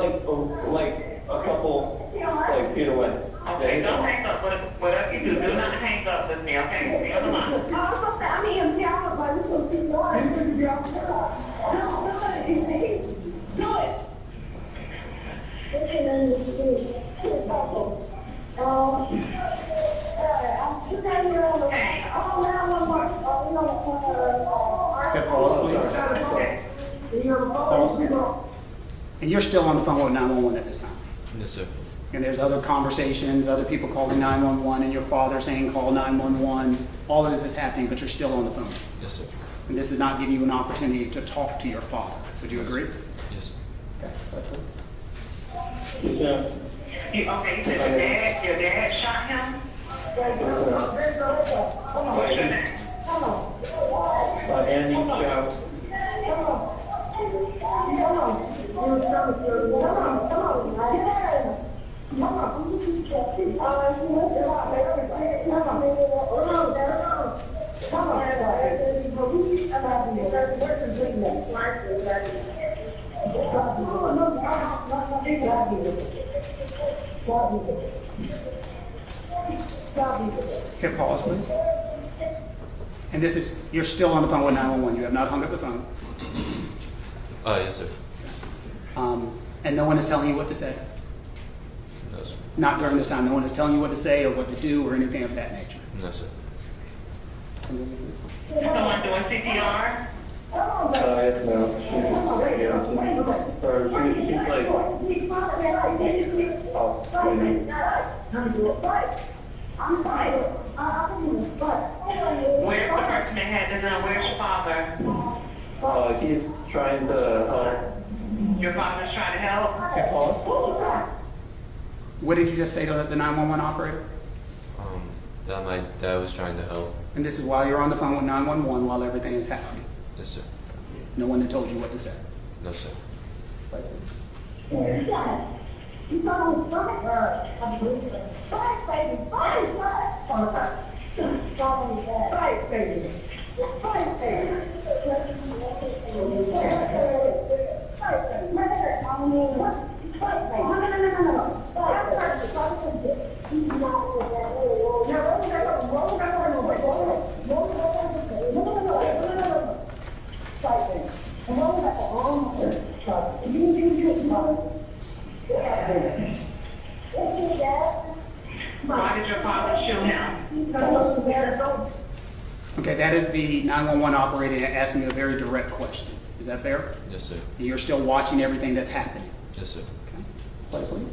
like a couple like feet away. Okay, don't hang up. Whatever you do not hang up with me, okay? Stay on the line. Okay, pause, please. Pause. And you're still on the phone with 911 at this time? Yes, sir. And there's other conversations, other people calling 911, and your father saying call 911. All of this is happening, but you're still on the phone. Yes, sir. And this is not giving you an opportunity to talk to your father. Would you agree? Yes, sir. Okay. Yeah. Okay, you said your dad shot him? What's your name? Andy Chow. Okay, pause, please. And this is, you're still on the phone with 911. You have not hung up the phone. Yes, sir. And no one is telling you what to say. No, sir. Not during this time. No one is telling you what to say or what to do or anything of that nature. No, sir. Someone doing CPR? Yes, ma'am. Where's the person that had the gun? Where's your father? He's trying to help. Your father's trying to help? Okay, pause. What did you just say to the 911 operator? That my dad was trying to help. And this is while you're on the phone with 911 while everything is happening. Yes, sir. No one had told you what to say. No, sir. Why did your father shoot him? Okay, that is the 911 operator asking you a very direct question. Is that fair? Yes, sir. And you're still watching everything that's happening. Yes, sir. Okay. Play, please.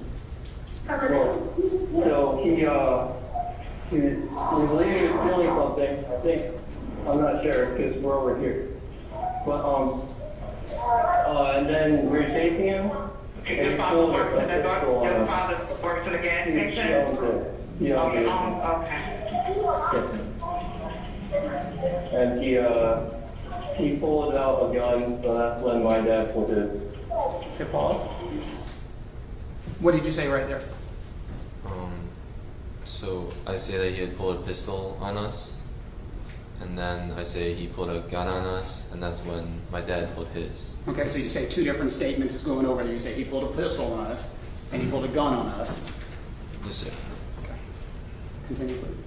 So he was feeling something. I think, I'm not sure because we're over here. But and then we were chasing him. Your father works in the your father works in the gas station? Yeah. Okay. And he pulled out a gun, so that's when my dad pulled his. Okay, pause. What did you say right there? So I say that he had pulled a pistol on us, and then I say he pulled a gun on us, and that's when my dad pulled his. Okay, so you say two different statements is going over there. You say he pulled a pistol on us, and he pulled a gun on us. Yes, sir. Okay. Continue, please.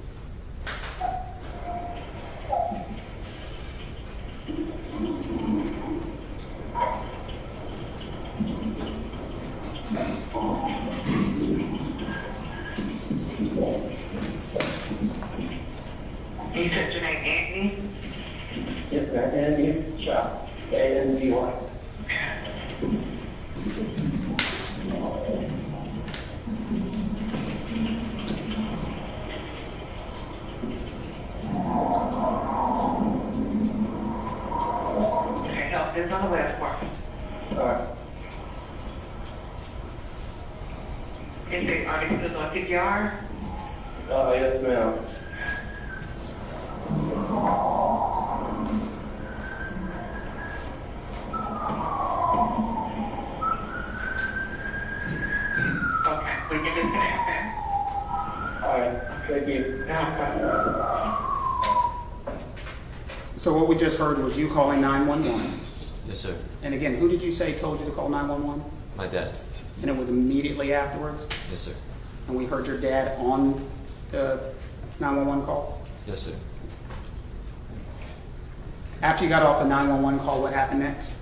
You said your name Anthony? Yes, ma'am. Andy Chow. A-N-D-Y. Okay, help is on the left part. All right. Are they still on CPR? Yes, ma'am. Okay, we can disconnect, okay? All right. Thank you. So what we just heard was you calling 911. Yes, sir. And again, who did you say told you to call 911? My dad. And it was immediately afterwards? Yes, sir. And we heard your dad on the 911 call? Yes, sir. After you got off the 911 call, what happened next?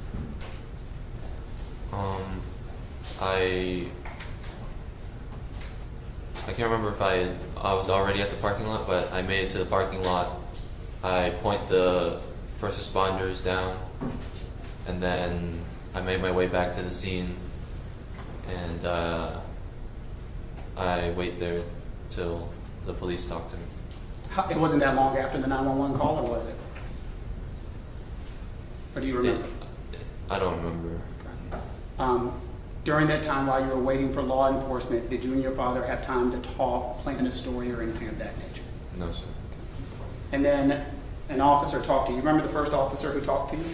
I can't remember if I was already at the parking lot, but I made it to the parking lot. I point the first responders down, and then I made my way back to the scene, and I wait there till the police talk to me. It wasn't that long after the 911 call, or was it? Or do you remember? I don't remember. During that time while you were waiting for law enforcement, did you and your father have time to talk, plan a story, or anything of that nature? No, sir. And then an officer talked to you. You remember the first officer who talked to you?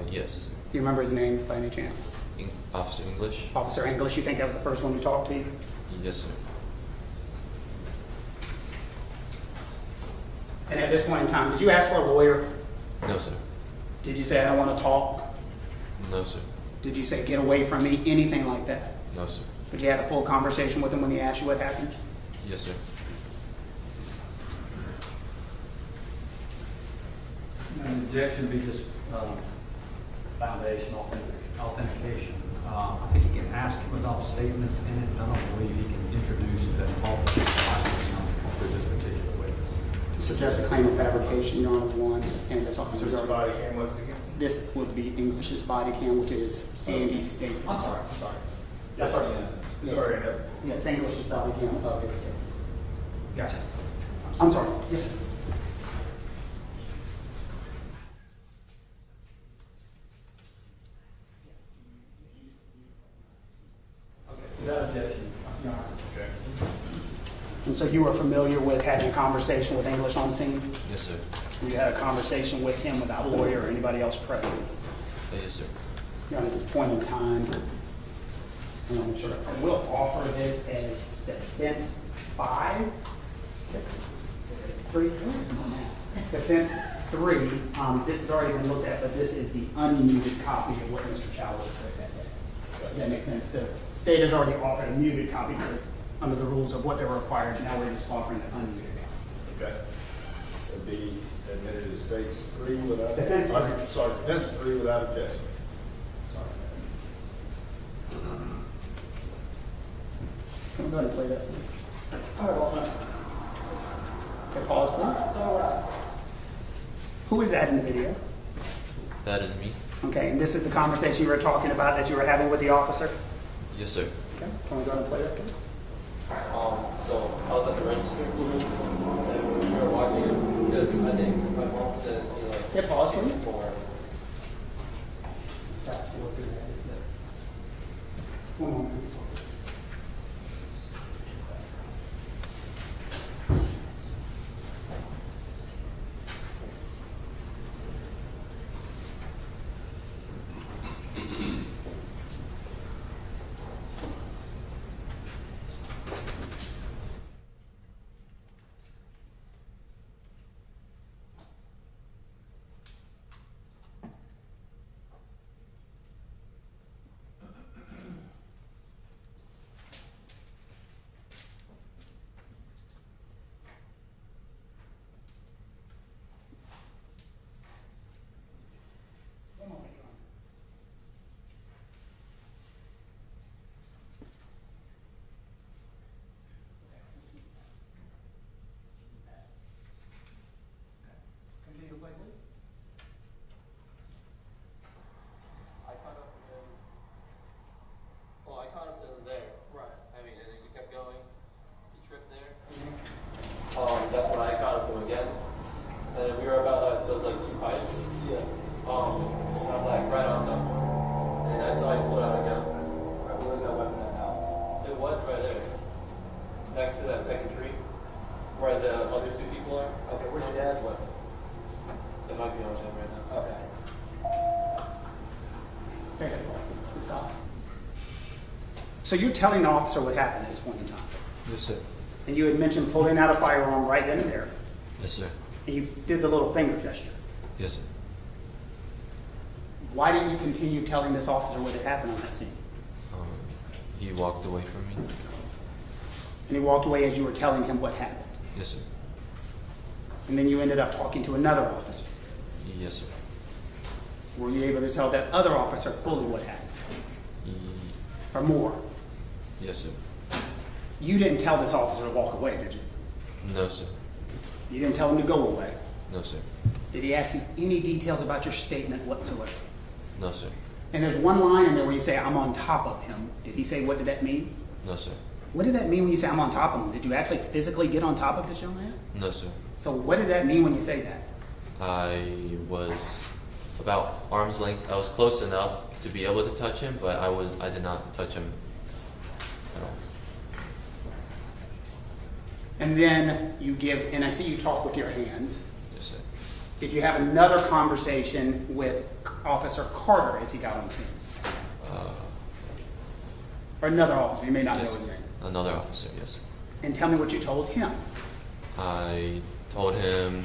Yes. Do you remember his name by any chance? Officer English? Officer English, you think that was the first one who talked to you? Yes, sir. And at this point in time, did you ask for a lawyer? No, sir. Did you say, I don't want to talk? No, sir. Did you say, get away from me? Anything like that? No, sir. Did you have a full conversation with him when he asked you what happened? Yes, sir. An objection would be just foundation authentication. I think he can ask without statements in it. I don't believe he can introduce that involvement through this particular witness. To suggest a claim of fabrication, Your Honor, one, and this officer's Which already. body cam was it again? This would be English's body cam, which is Andy's statement. I'm sorry. Yes, sir. Sorry, no. Yeah, it's English's body cam of his statement. Gotcha. I'm sorry. Yes, sir. Without objection, Your Honor. Okay. And so you were familiar with having a conversation with English on scene? Yes, sir. You had a conversation with him without a lawyer or anybody else present? Yes, sir. You know, at this point in time, I will offer this as defense 5, 6, 3, defense 3. This has already been looked at, but this is the unmuted copy of what Mr. Chow was said that day. So that makes sense. The state has already offered a muted copy because under the rules of what they were required. Now we're just offering an unmuted copy. Okay. It'd be admitted as states 3 without. Defense. Sorry, defense 3 without objection. Sorry. Can we go ahead and play that? All right, well, okay, pause, please. Who is that in the video? That is me. Okay, and this is the conversation you were talking about that you were having with the officer? Yes, sir. Okay, can we go ahead and play that, please? So I was at the register and we were watching it because I think my mom said he like Yeah, pause, please. for One moment. Continue to play this. I caught up to him there. Right. I mean, and then he kept going. He tripped there. That's when I caught up to him again. And then we were about those like 2 pipes. Yeah. And I was like right on top. And I saw he pulled out a gun. Right, where's that weapon at now? It was right there, next to that second tree, where the other 2 people are. Okay, where's your dad's weapon? It might be on him right now. Okay. Okay, stop. So you're telling the officer what happened at this point in time? Yes, sir. And you had mentioned pulling out a firearm right then and there. Yes, sir. And you did the little finger gesture. Yes, sir. Why didn't you continue telling this officer what had happened on that scene? He walked away from me. And he walked away as you were telling him what happened. Yes, sir. And then you ended up talking to another officer. Yes, sir. Were you able to tell that other officer fully what happened? Ye- Or more? yes, sir. You didn't tell this officer to walk away, did you? No, sir. You didn't tell him to go away. No, sir. Did he ask you any details about your statement whatsoever? No, sir. And there's one line in there where you say, I'm on top of him. Did he say, what did that mean? No, sir. What did that mean when you say, I'm on top of him? Did you actually physically get on top of this young man? No, sir. So what did that mean when you say that? I was about arm's length. I was close enough to be able to touch him, but I did not touch him at all. And then you give, and I see you talk with your hands. Yes, sir. Did you have another conversation with Officer Carter as he got on the scene? Or another officer, you may not Yes, know his name. another officer. Yes, sir. And tell me what you told him. I told him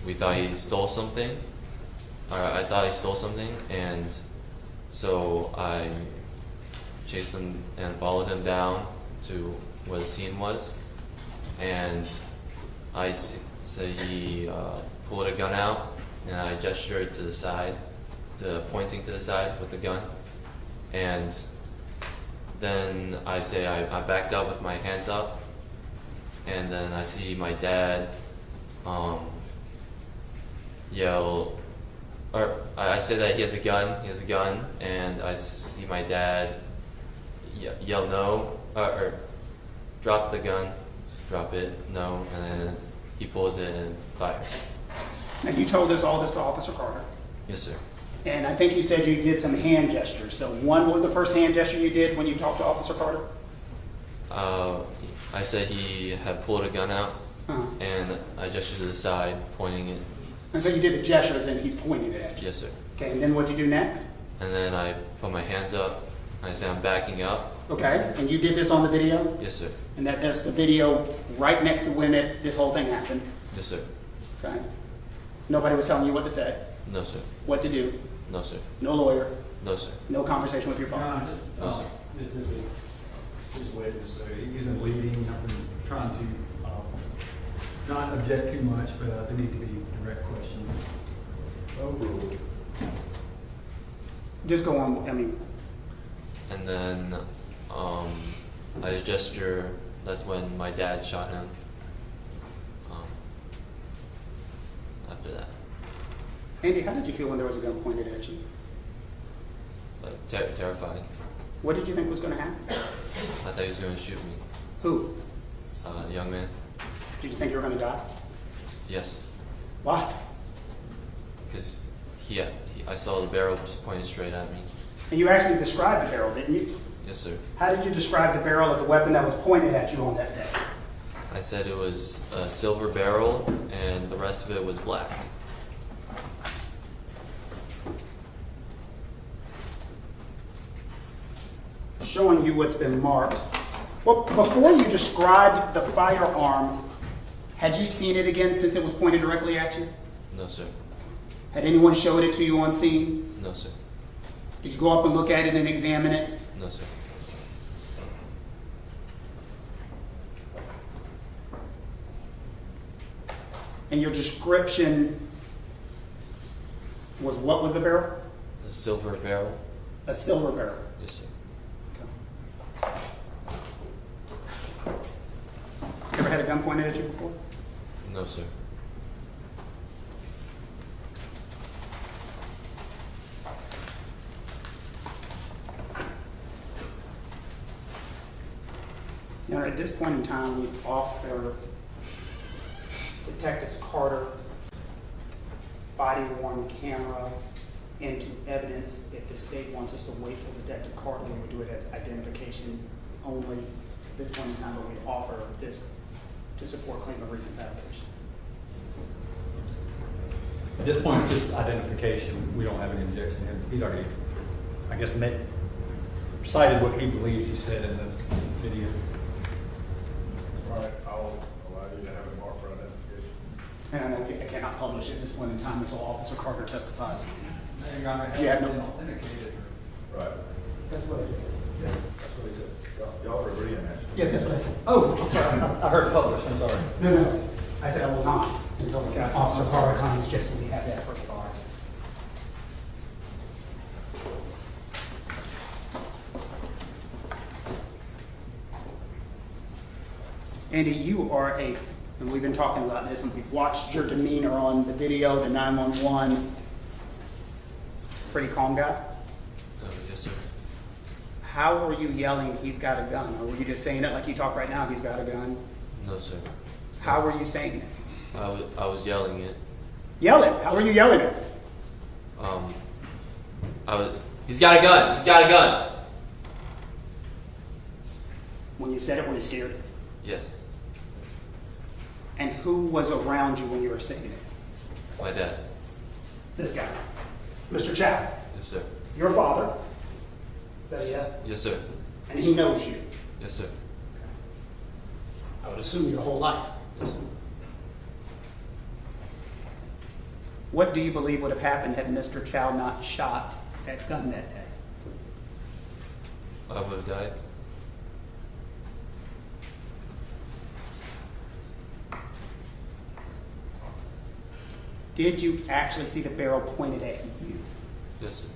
we thought he stole something, or I thought he stole something, and so I chased him and followed him down to where the scene was, and I said he pulled a gun out, and I gestured to the side, pointing to the side with the gun, and then I say I backed up with my hands up, and then I see my dad yell, or I say that he has a gun, and I see my dad yell no, or drop the gun, drop it, no, and then he pulls it and fires. Now you told all this to Officer Carter. Yes, sir. And I think you said you did some hand gestures. So one was the first hand gesture you did when you talked to Officer Carter? I said he had pulled a gun out, Uh-huh. and I gestured to the side, pointing it. And so you did the gestures and he's pointing it at you. Yes, sir. Okay, and then what'd you do next? And then I put my hands up, and I say I'm backing up. Okay, and you did this on the video? Yes, sir. And that's the video right next to when this whole thing happened? Yes, sir. Okay. Nobody was telling you what to say, No, sir. what to do, No, sir. no lawyer, No, sir. no conversation with your father? No, sir. This is his witness, so he's been leading, I've been trying to not object too much, but there need to be direct questions. Overruled. Just go on, I mean, And then I gesture. That's when my dad shot him. After that, Andy, how did you feel when there was a gun pointed at you? like terrified. What did you think was going to happen? I thought he was going to shoot me. Who? Young man. Did you think you were going to die? Yes, Why? because I saw the barrel just pointing straight at me. And you actually described the barrel, didn't you? Yes, sir. How did you describe the barrel of the weapon that was pointed at you on that day? I said it was a silver barrel, and the rest of it was black. Showing you what's been marked. Well, before you described the firearm, had you seen it again since it was pointed directly at you? No, sir. Had anyone showed it to you on scene? No, sir. Did you go up and look at it and examine it? No, sir. And your description was what was the barrel? The silver barrel. A silver barrel. Yes, sir. You ever had a gun pointed at you before? No, sir. Now, at this point in time, we offer Detectives Carter body-worn camera into evidence. If the state wants us to wait till Detective Carter, we would do it as identification only. At this point in time, but we offer this to support claim of recent fabrication. At this point, just identification, we don't have any objection. He's already, I guess, cited what he believes he said in the video. All right, I'll allow you to have a mark for identification. And I cannot publish at this point in time until Officer Carter testifies. Your Honor, has Yeah, it no- been authenticated? Right. That's what it is. Yeah, that's what he said. Y'all are agreeing, actually. Yeah, that's what I said. Oh, I'm sorry, I heard published, I'm sorry. No. I said I will not until Officer Carter comes, just so we have that for the file. Andy, you are and we've been talking about this, and we've watched your demeanor on the video, the 911. Pretty calm guy. Yes, sir. How were you yelling, he's got a gun? Or were you just saying it like you talk right now, he's got a gun? No, sir. How were you saying it? I was yelling it. Yell it. How were you yelling it? He's got a gun! He's got a gun! When you said it, were you scared? Yes. And who was around you when you were saying it? My dad. This guy, Mr. Chow, Yes, sir. your father. Is that a yes? Yes, sir. And he knows you. Yes, sir. I would assume your whole life. Yes, sir. What do you believe would have happened had Mr. Chow not shot that gun that day? I would have died. Did you actually see the barrel pointed at you? Yes, sir.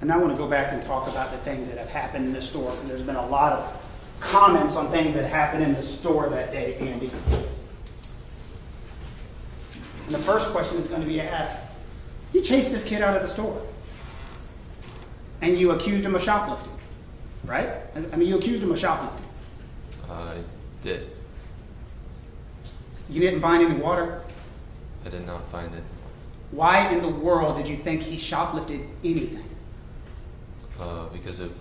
And I want to go back and talk about the things that have happened in the store, because there's been a lot of comments on things that happened in the store that day, Andy. And the first question is going to be asked, you chased this kid out of the store, and you accused him of shoplifting, right? I mean, you accused him of shoplifting. I did. You didn't find any water. I did not find it. Why in the world did you think he shoplifted anything? Because of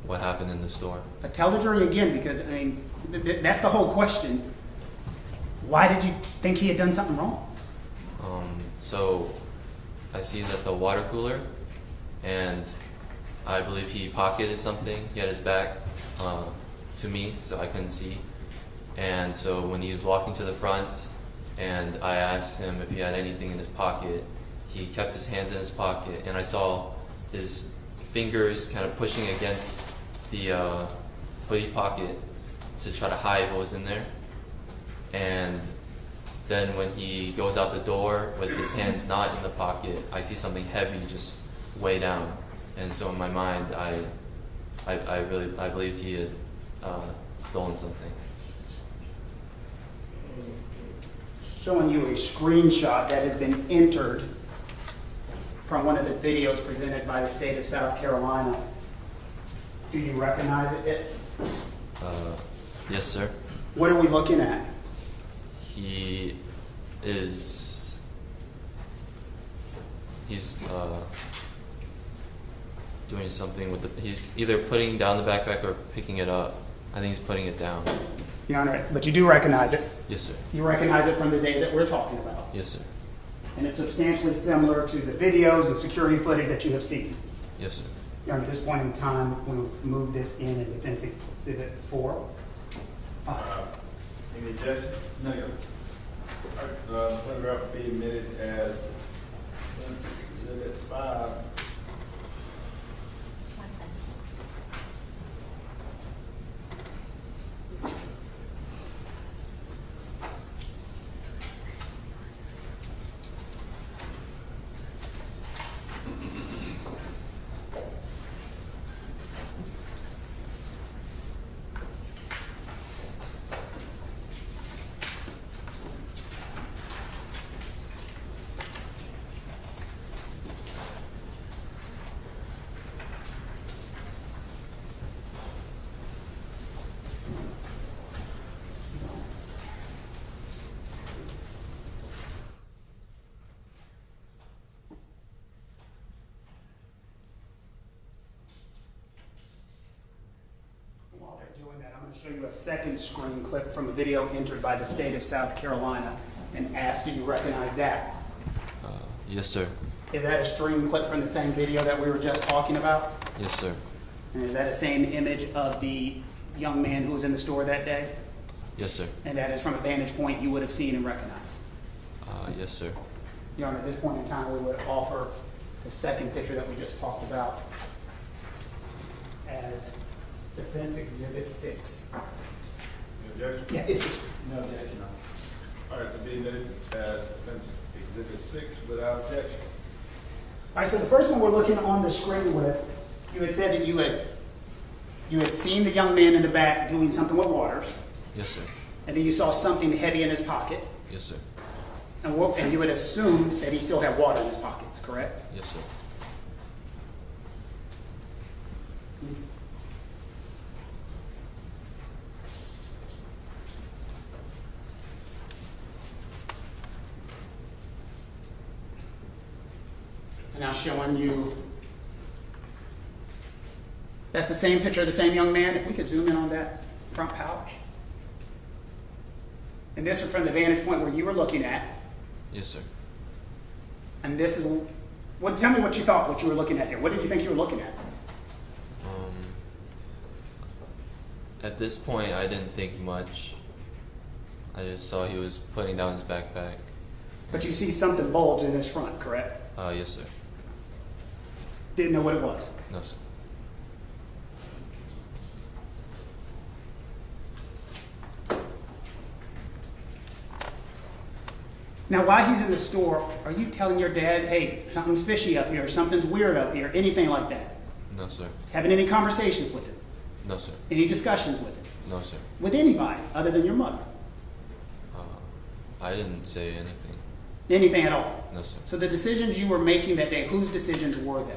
what happened in the store. But tell the jury again, because, I mean, that's the whole question. Why did you think he had done something wrong? So I see he's at the water cooler, and I believe he pocketed something. He had his back to me, so I couldn't see. And so when he was walking to the front, and I asked him if he had anything in his pocket, he kept his hands in his pocket, and I saw his fingers kind of pushing against the hoodie pocket to try to hide what was in there. And then when he goes out the door with his hands not in the pocket, I see something heavy just way down. And so in my mind, I believed he had stolen something. Showing you a screenshot that has been entered from one of the videos presented by the state of South Carolina. Do you recognize it? Yes, sir. What are we looking at? He's doing something with he's either putting down the backpack or picking it up. I think he's putting it down. Your Honor, but you do recognize it. Yes, sir. You recognize it from the day that we're talking about. Yes, sir. And it's substantially similar to the videos and security footage that you have seen. Yes, sir. Your Honor, at this point in time, we'll move this in as Offense Exhibit 4. Any objection? No, Your The photograph will be admitted as Exhibit 5. While they're doing that, I'm going to show you a second screen clip from a video entered by the state of South Carolina and ask, do you recognize that? Yes, sir. Is that a stream clip from the same video that we were just talking about? Yes, sir. And is that the same image of the young man who was in the store that day? Yes, sir. And that is from a vantage point you would have seen and recognized? Yes, sir. Your Honor, at this point in time, we would offer the second picture that we just talked about as Defense Exhibit 6. Any objection? Yeah, it's No objection. All right, to be noted as Defense Exhibit 6 without objection. All right, so the first one we're looking on the screen with, you had said that you had seen the young man in the back doing something with waters, Yes, sir. and then you saw something heavy in his pocket, Yes, sir. and you had assumed that he still had water in his pockets, correct? Yes, sir. And now showing you, that's the same picture of the same young man. If we could zoom in on that front pouch. And this was from the vantage point where you were looking at. Yes, sir. And this is, tell me what you thought, what you were looking at here. What did you think you were looking at? At this point, I didn't think much. I just saw he was putting down his backpack. But you see something bulge in his front, correct? Yes, sir. Didn't know what it was. No, sir. Now, while he's in the store, are you telling your dad, hey, something's fishy up here, something's weird up here, anything like that? No, sir. Having any conversations with him? No, sir. Any discussions with him? No, sir. With anybody other than your mother? I didn't say anything. Anything at all? No, sir. So the decisions you were making that day, whose decisions were they?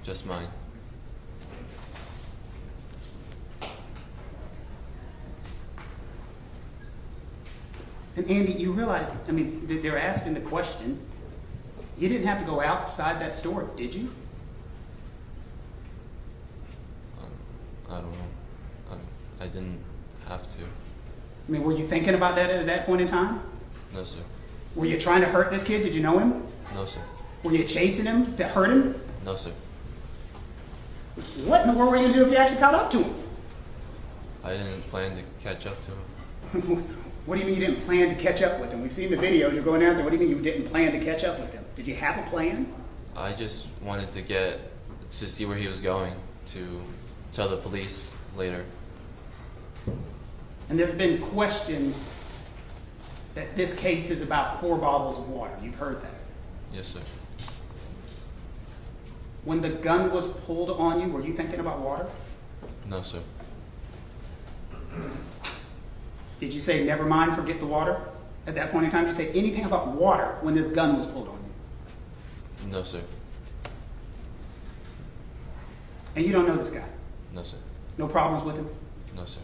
Just mine. And Andy, you realize, I mean, they're asking the question. You didn't have to go outside that store, did you? I don't know. I didn't have to. I mean, were you thinking about that at that point in time? No, sir. Were you trying to hurt this kid? Did you know him? No, sir. Were you chasing him to hurt him? No, sir. What in the world were you going to do if you actually caught up to him? I didn't plan to catch up to him. What do you mean you didn't plan to catch up with him? We've seen the videos, you're going out there. What do you mean you didn't plan to catch up with him? Did you have a plan? I just wanted to see where he was going to tell the police later. And there's been questions that this case is about 4 bottles of water. You've heard that. Yes, sir. When the gun was pulled on you, were you thinking about water? No, sir. Did you say, never mind, forget the water? At that point in time, did you say anything about water when this gun was pulled on you? No, sir. And you don't know this guy? No, sir. No problems with him? No, sir.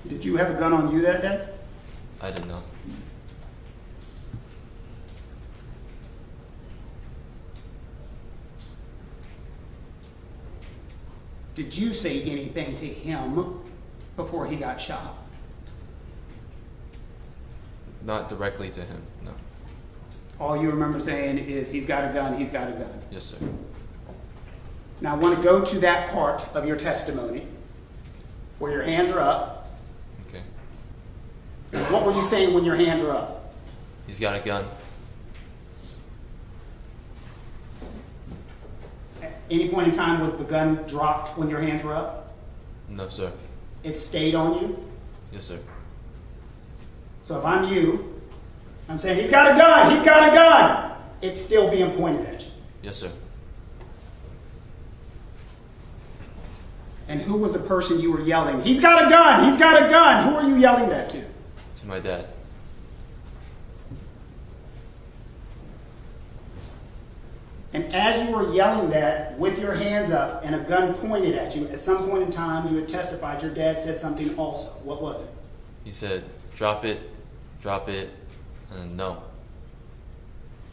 Did you have a gun on you that day? I did not. Did you say anything to him before he got shot? Not directly to him, no. All you remember saying is, he's got a gun, he's got a gun. Yes, sir. Now I want to go to that part of your testimony where your hands are up. Okay. What were you saying when your hands are up? He's got a gun. At any point in time was the gun dropped when your hands were up? No, sir. It stayed on you? Yes, sir. So if I'm you, I'm saying, he's got a gun, he's got a gun! It's still being pointed at you. Yes, sir. And who was the person you were yelling, he's got a gun, he's got a gun? Who are you yelling that to? To my dad. And as you were yelling that with your hands up and a gun pointed at you, at some point in time you had testified your dad said something also. What was it? He said, drop it, And no,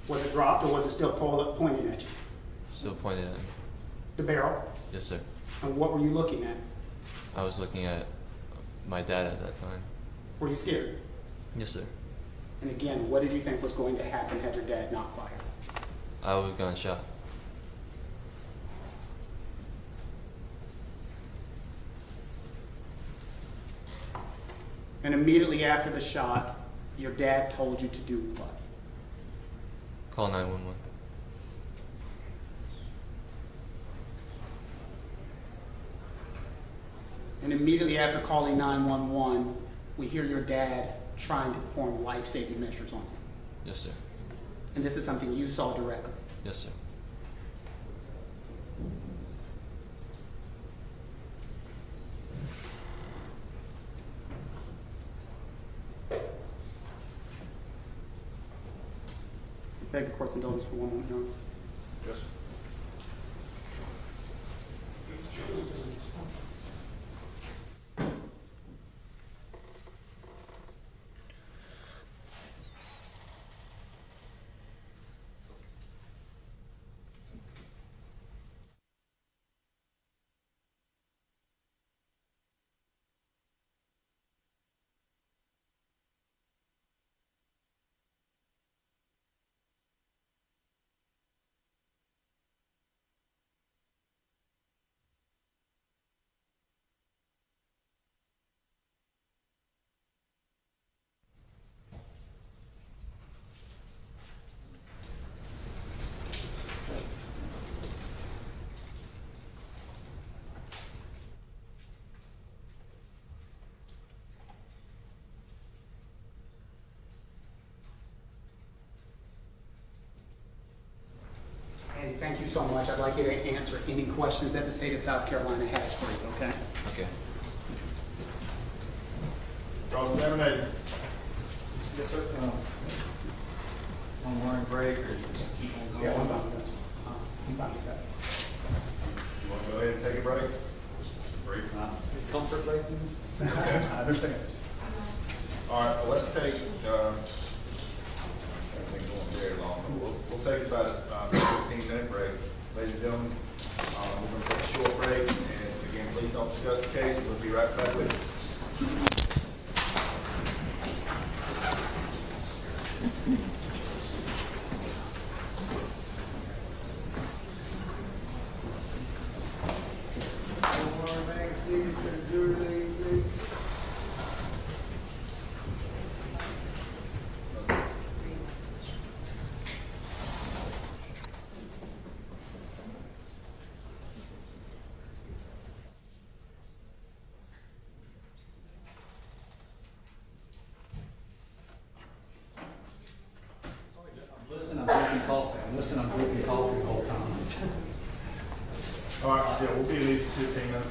Was it dropped or was it still forward pointing at you? still pointed at me. The barrel? Yes, sir. And what were you looking at? I was looking at my dad at that time. Were you scared? Yes, sir. And again, what did you think was going to happen had your dad not fired? I was gunshot. And immediately after the shot, your dad told you to do what? Call 911. And immediately after calling 911, we hear your dad trying to perform life-saving measures on you. Yes, sir. And this is something you saw directly. Yes, sir. Beg the court's indulgence for one moment, Your Honor. Yes. Andy, thank you so much. I'd like you to answer any questions that the state of South Carolina has for you, okay? Okay. Cross-examination. Yes, sir. On line break or just keep on Yeah, going? I'm fine with that. I'm fine with that. You want to go ahead and take a break? Brief. Comfort break? I understand. All right, well, let's take, everything's going very long, but we'll take about a 15-minute break. Ladies and gentlemen, we're going to take a short break, and again, please don't discuss the case. We'll be right back with you. Listen, I'm drinking coffee. I'm drinking coffee the whole time. All right, yeah, we'll be leaving 15 minutes.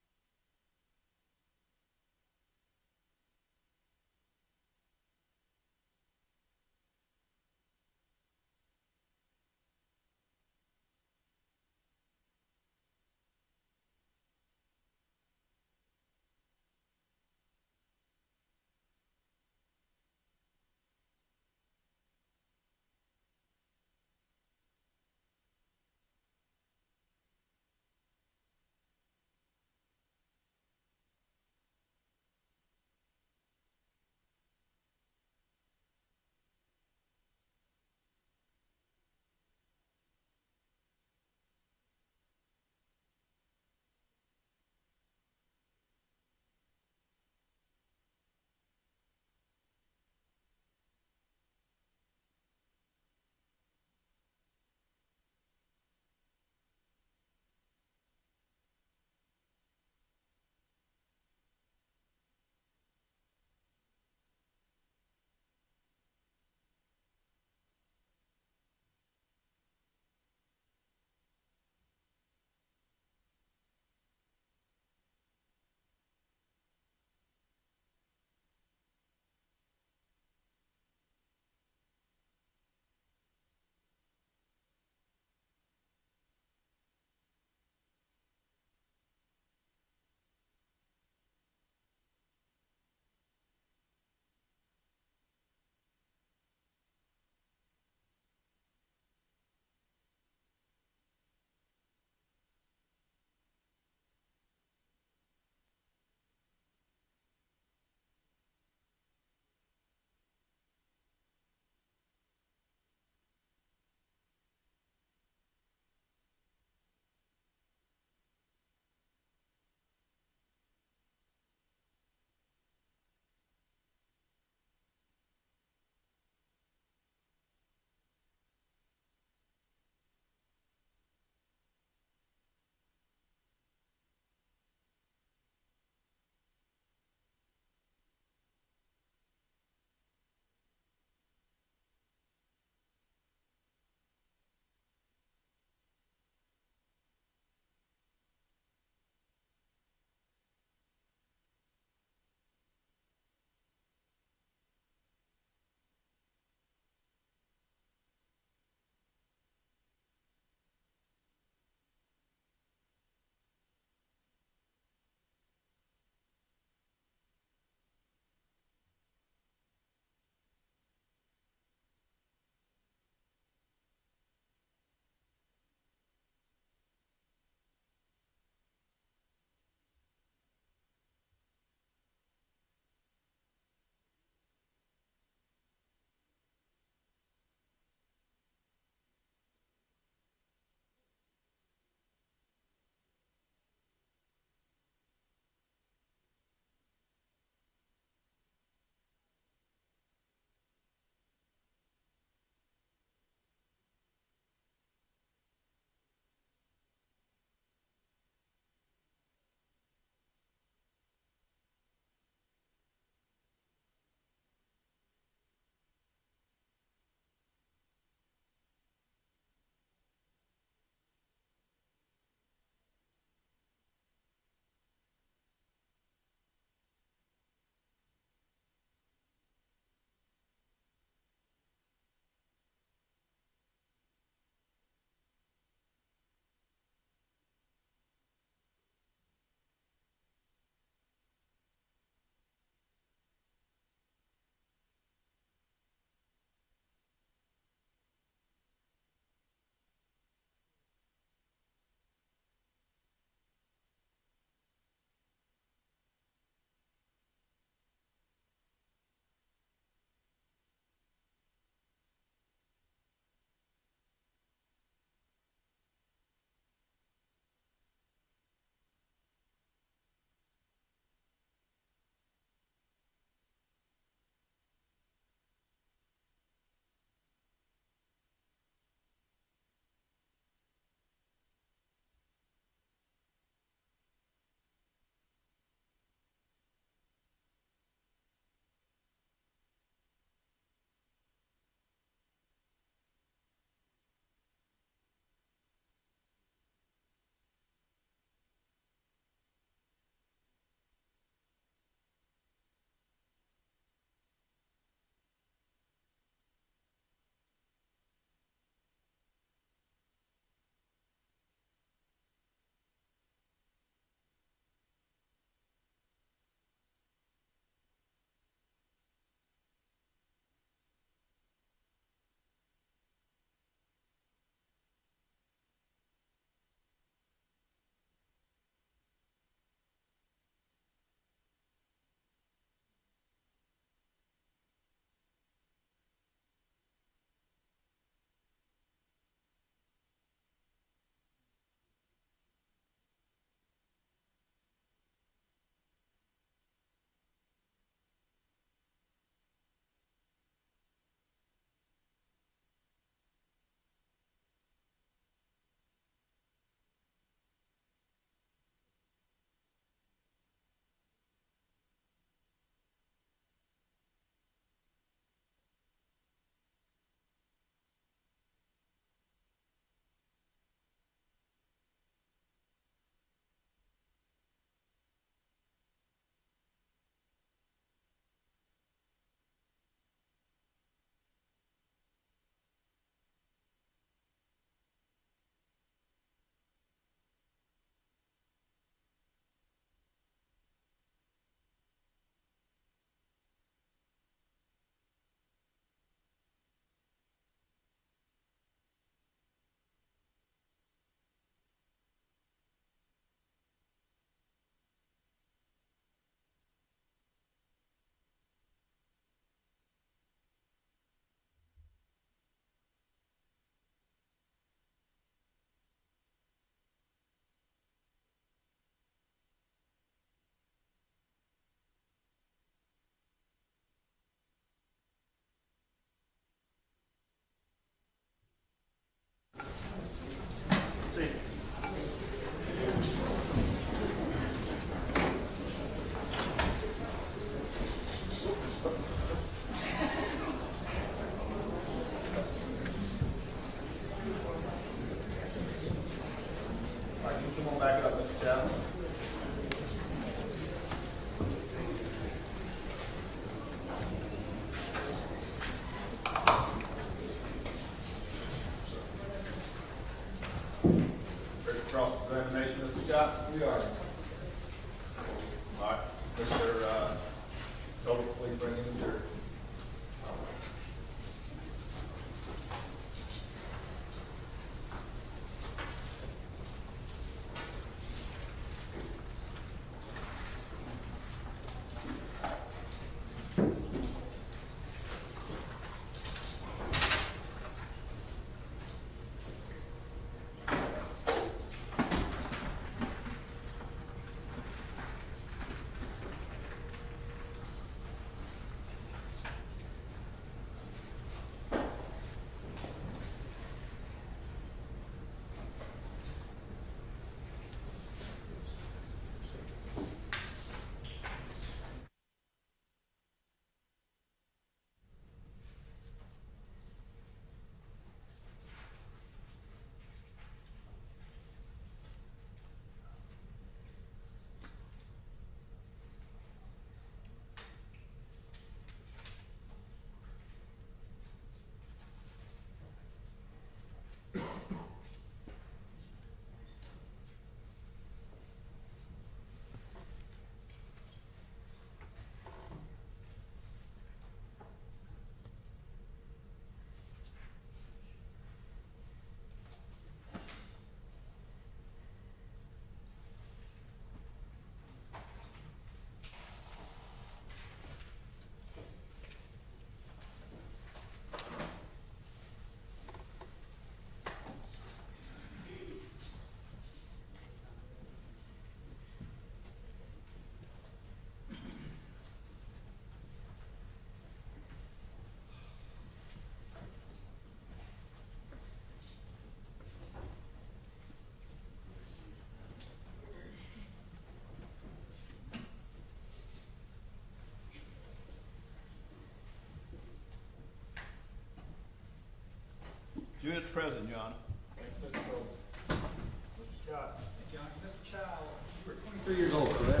President, Your Honor. Thank you, Mr. Cole. Mr. Scott. Mr. Chow, you were 23 years old, correct?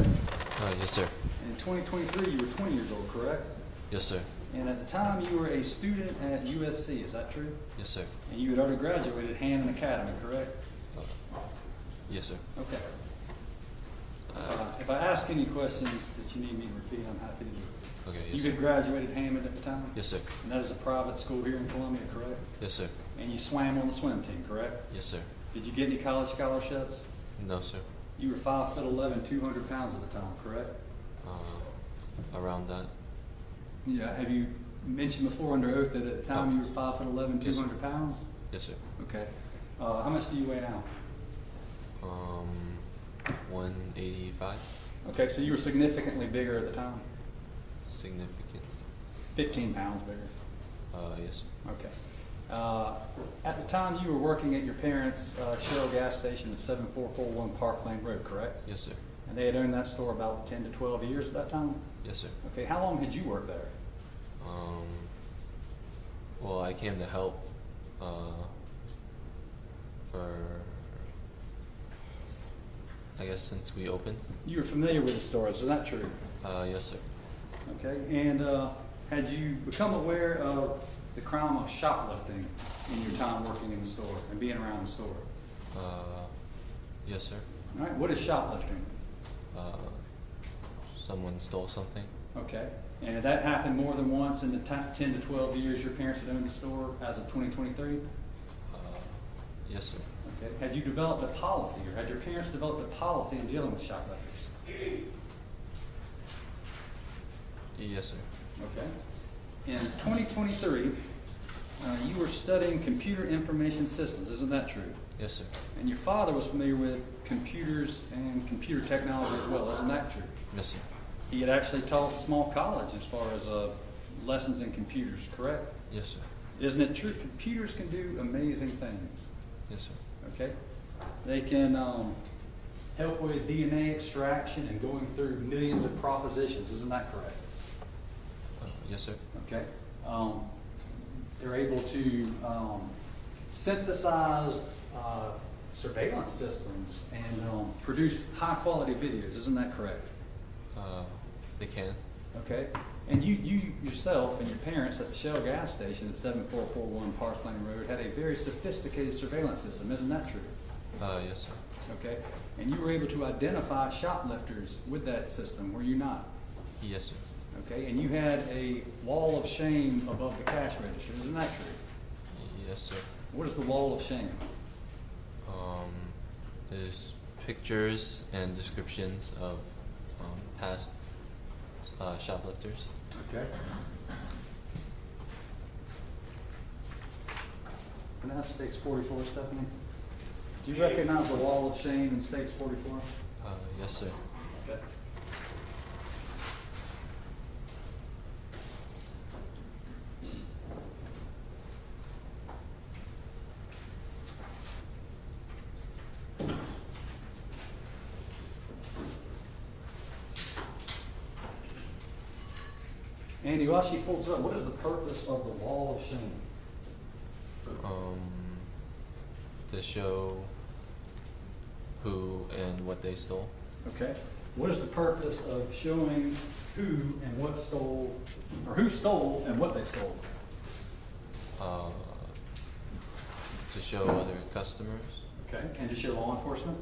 Yes, sir. And in 2023, you were 20 years old, correct? Yes, sir. And at the time, you were a student at USC, is that true? Yes, sir. And you had already graduated Hammond Academy, correct? Yes, sir. Okay. If I ask any questions that you need me to repeat, I'm happy to do it. Okay, You yes, had sir. graduated Hammond at the time? Yes, sir. And that is a private school here in Columbia, correct? Yes, sir. And you swam on the swim team, correct? Yes, sir. Did you get any college scholarships? No, sir. You were 5'11", 200 pounds at the time, correct? Around that. Yeah. Have you mentioned before under oath that at the time you were 5'11", Yes, sir. 200 pounds? Yes, sir. Okay. How much do you weigh now? 185. Okay, so you were significantly bigger at the time? Significantly. 15 pounds bigger. Yes, sir. Okay. At the time, you were working at your parents' Shell gas station at 7441 Park Lane Road, correct? Yes, sir. And they had owned that store about 10 to 12 years at that time? Yes, sir. Okay, how long had you worked there? Well, I came to help for, I guess, since we opened. You were familiar with the store, is that true? Yes, sir. Okay, and had you become aware of the crime of shoplifting in your time working in the store and being around the store? Yes, sir. All right, what is shoplifting? Someone stole something. Okay, and that happened more than once in the 10 to 12 years your parents had owned the store as of 2023? Yes, sir. Okay, had you developed a policy, or had your parents developed a policy in dealing with shoplifters? Yes, sir. Okay. In 2023, you were studying computer information systems, isn't that true? Yes, sir. And your father was familiar with computers and computer technology as well, isn't that true? Yes, sir. He had actually taught a small college as far as lessons in computers, correct? Yes, sir. Isn't it true? Computers can do amazing things, Yes, sir. okay? They can help with DNA extraction and going through millions of propositions, isn't that correct? Yes, sir. Okay. They're able to synthesize surveillance systems and produce high-quality videos. Isn't that correct? They can. Okay. And you yourself and your parents at the Shell gas station at 7441 Park Lane Road had a very sophisticated surveillance system. Isn't that true? Yes, sir. Okay. And you were able to identify shoplifters with that system, were you not? Yes, sir. Okay. And you had a wall of shame above the cash register. Isn't that true? Yes, sir. What is the wall of shame? There's pictures and descriptions of past shoplifters. Okay. Can I have States 44, Stephanie? Do you recognize the wall of shame in States 44? Yes, sir. Okay. Andy, while she pulls it up, what is the purpose of the wall of shame? To show who and what they stole. Okay. What is the purpose of showing who and what stole, or who stole and what they stole? To show other customers. Okay. And to show law enforcement?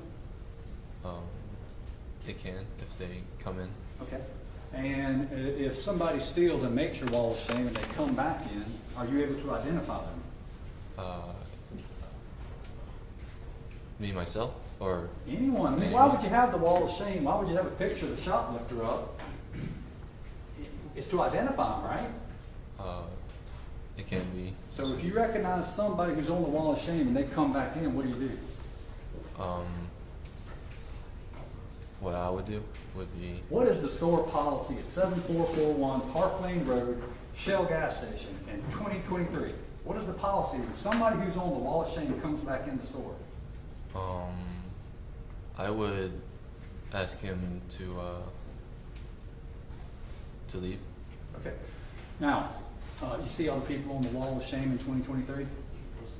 They can if they come in. Okay. And if somebody steals and makes your wall of shame and they come back in, are you able to identify them? Me, myself, or Anyone. I mean, why would you have the wall of shame? Why would you have a picture of the shoplifter up? It's to identify them, right? it can be. So if you recognize somebody who's on the wall of shame and they come back in, what do? What I would do would be What is the store policy at 7441 Park Lane Road, Shell gas station in 2023? What is the policy when somebody who's on the wall of shame comes back in the store? I would ask him to leave. Okay. Now, you see all the people on the wall of shame in 2023?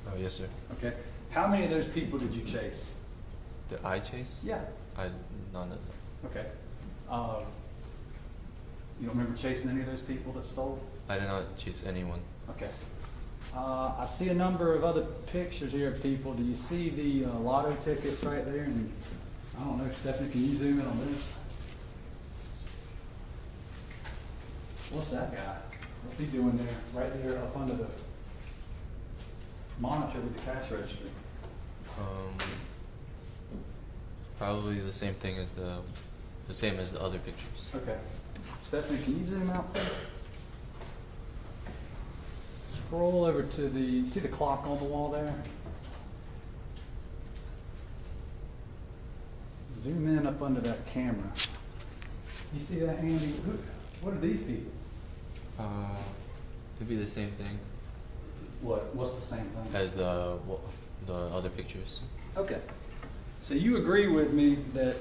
Oh, yes, sir. Okay. How many of those people did you chase? Did I chase? Yeah. None of them. Okay. You don't remember chasing any of those people that stole? I did not chase anyone. Okay. I see a number of other pictures here of people. Do you see the lotto tickets right there? And I don't know, Stephanie, can you zoom in on this? What's that guy? What's he doing there? Right there up under the monitor with the cash register. Probably the same thing as the same as the other pictures. Okay. Stephanie, can you zoom out, please? Scroll over to see the clock on the wall there? Zoom in up under that camera. You see that, Andy? What are these people? It'd be the same thing What's the same thing? as the other pictures. Okay. So you agree with me that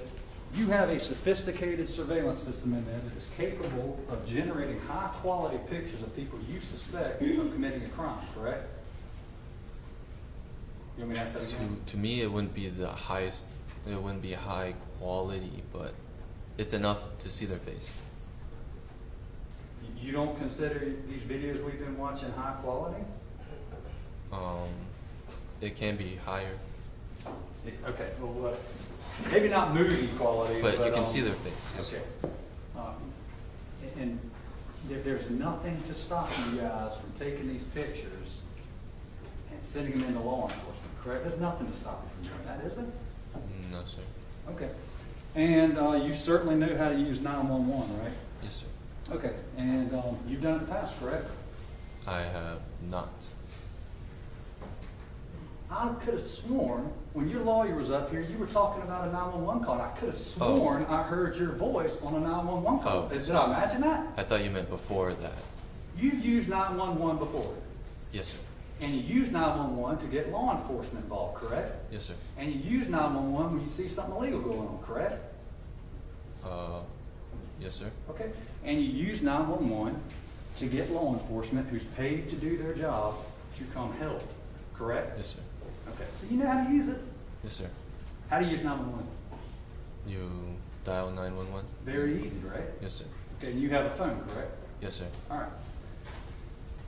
you have a sophisticated surveillance system in there that is capable of generating high-quality pictures of people you suspect of committing a crime, correct? You want me to ask that again? To me, it wouldn't be the highest. It wouldn't be high quality, but it's enough to see their face. You don't consider these videos we've been watching high quality? It can be higher, Okay, well, maybe not movie quality, but you can see their face. Yes, Okay. sir. And there's nothing to stop you guys from taking these pictures and sending them into law enforcement, correct? There's nothing to stop you from doing that, is there? No, sir. Okay. And you certainly know how to use 911, right? Yes, sir. Okay. And you've done it in the past, correct? I have not. I could have sworn when your lawyer was up here, you were talking about a 911 call. I could have sworn I heard your voice on a 911 call. Oh. Did I imagine that? I thought you meant before that. You've used 911 before, Yes, sir. and you use 911 to get law enforcement involved, correct? Yes, sir. And you use 911 when you see something illegal going on, correct? Yes, sir. Okay. And you use 911 to get law enforcement who's paid to do their job to come help, correct? Yes, sir. Okay. So you know how to use it. Yes, sir. How do you use 911? You dial 911? Very easy, right? Yes, sir. Okay, and you have a phone, correct? Yes, sir. All right.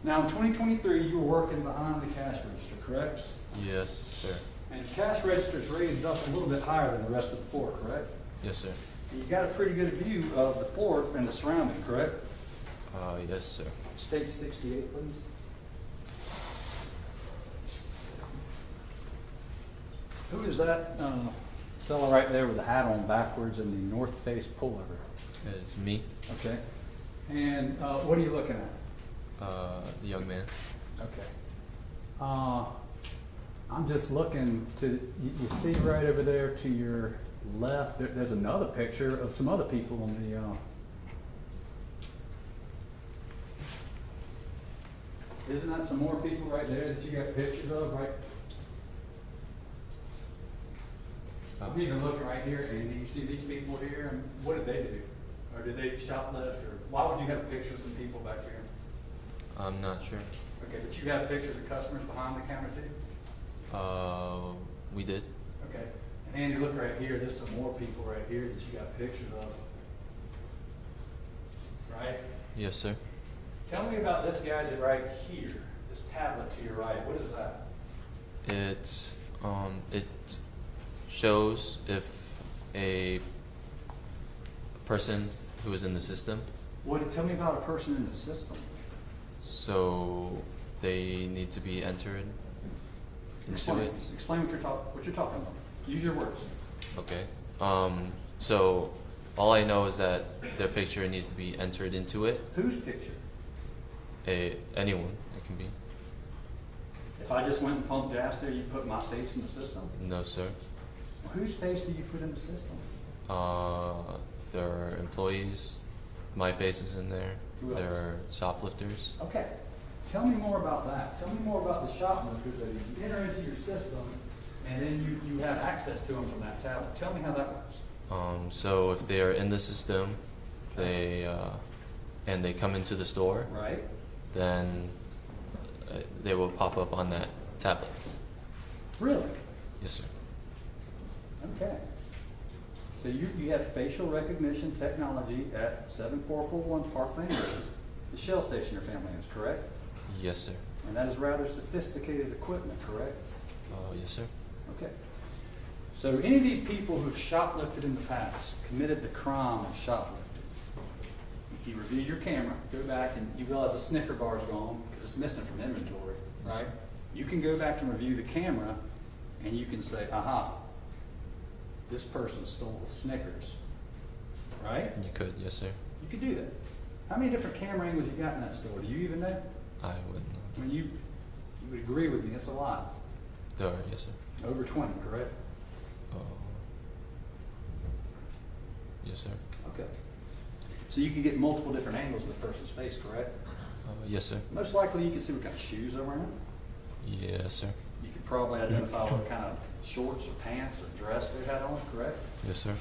Now, in 2023, you were working behind the cash register, correct? Yes, sir. And the cash register's raised up a little bit higher than the rest of the floor, correct? Yes, sir. And you got a pretty good view of the floor and the surrounding, correct? Yes, sir. Stage 68, please. Who is that fellow right there with the hat on backwards and the North Face pullover? It's me, Okay. And what are you looking at? the young man. Okay. I'm just looking to, you see right over there to your left, there's another picture of some other people on the, isn't that some more people right there that you got pictures of, right? I'm even looking right here, Andy, you see these people here, and what did they do? Or did they shoplift, or why would you have a picture of some people back here? I'm not sure. Okay, but you have pictures of customers behind the counter too? We did. Okay, and Andy, look right here, there's some more people right here that you got pictures of. Right? Yes, sir. Tell me about this gadget right here, this tablet to your right, what is that? It shows if a person who is in the system, Tell me about a person in the system. so they need to be entered into Explain, it. explain what you're talking about. Use your words. Okay. So all I know is that their picture needs to be entered into it. Whose picture? Anyone, it can be. If I just went and pumped gas there, you put my face in the system? No, sir. Well, whose face do you put in the system? There are employees. My face is in there. Who else? There are shoplifters. Okay, tell me more about that. Tell me more about the shoplifters that you enter into your system, and then you have access to them from that tablet. Tell me how that works. So if they are in the system, and they come into the store, Right? then they will pop up on that tablets. Really? Yes, sir. Okay. So you have facial recognition technology at 7441 Park Lane Road, the Shell station your family has, correct? Yes, sir. And that is rather sophisticated equipment, correct? Yes, sir. Okay. So any of these people who've shoplifted in the past, committed the crime of shoplifting, if you review your camera, go back and you realize the Snicker bar's gone because it's missing from inventory, right? You can go back and review the camera and you can say, aha, this person stole the Snickers, right? You could, yes, sir. You could do that. How many different camera angles you got in that store? Do you even know? I would I mean, you would agree with me, it's a lot. There are, yes, sir. Over 20, correct? Yes, sir. Okay. So you can get multiple different angles of the person's face, correct? Yes, sir. Most likely you can see what kind of shoes they're wearing. Yes, sir. You could probably identify what kind of shorts or pants or dress they had on, correct? Yes, sir.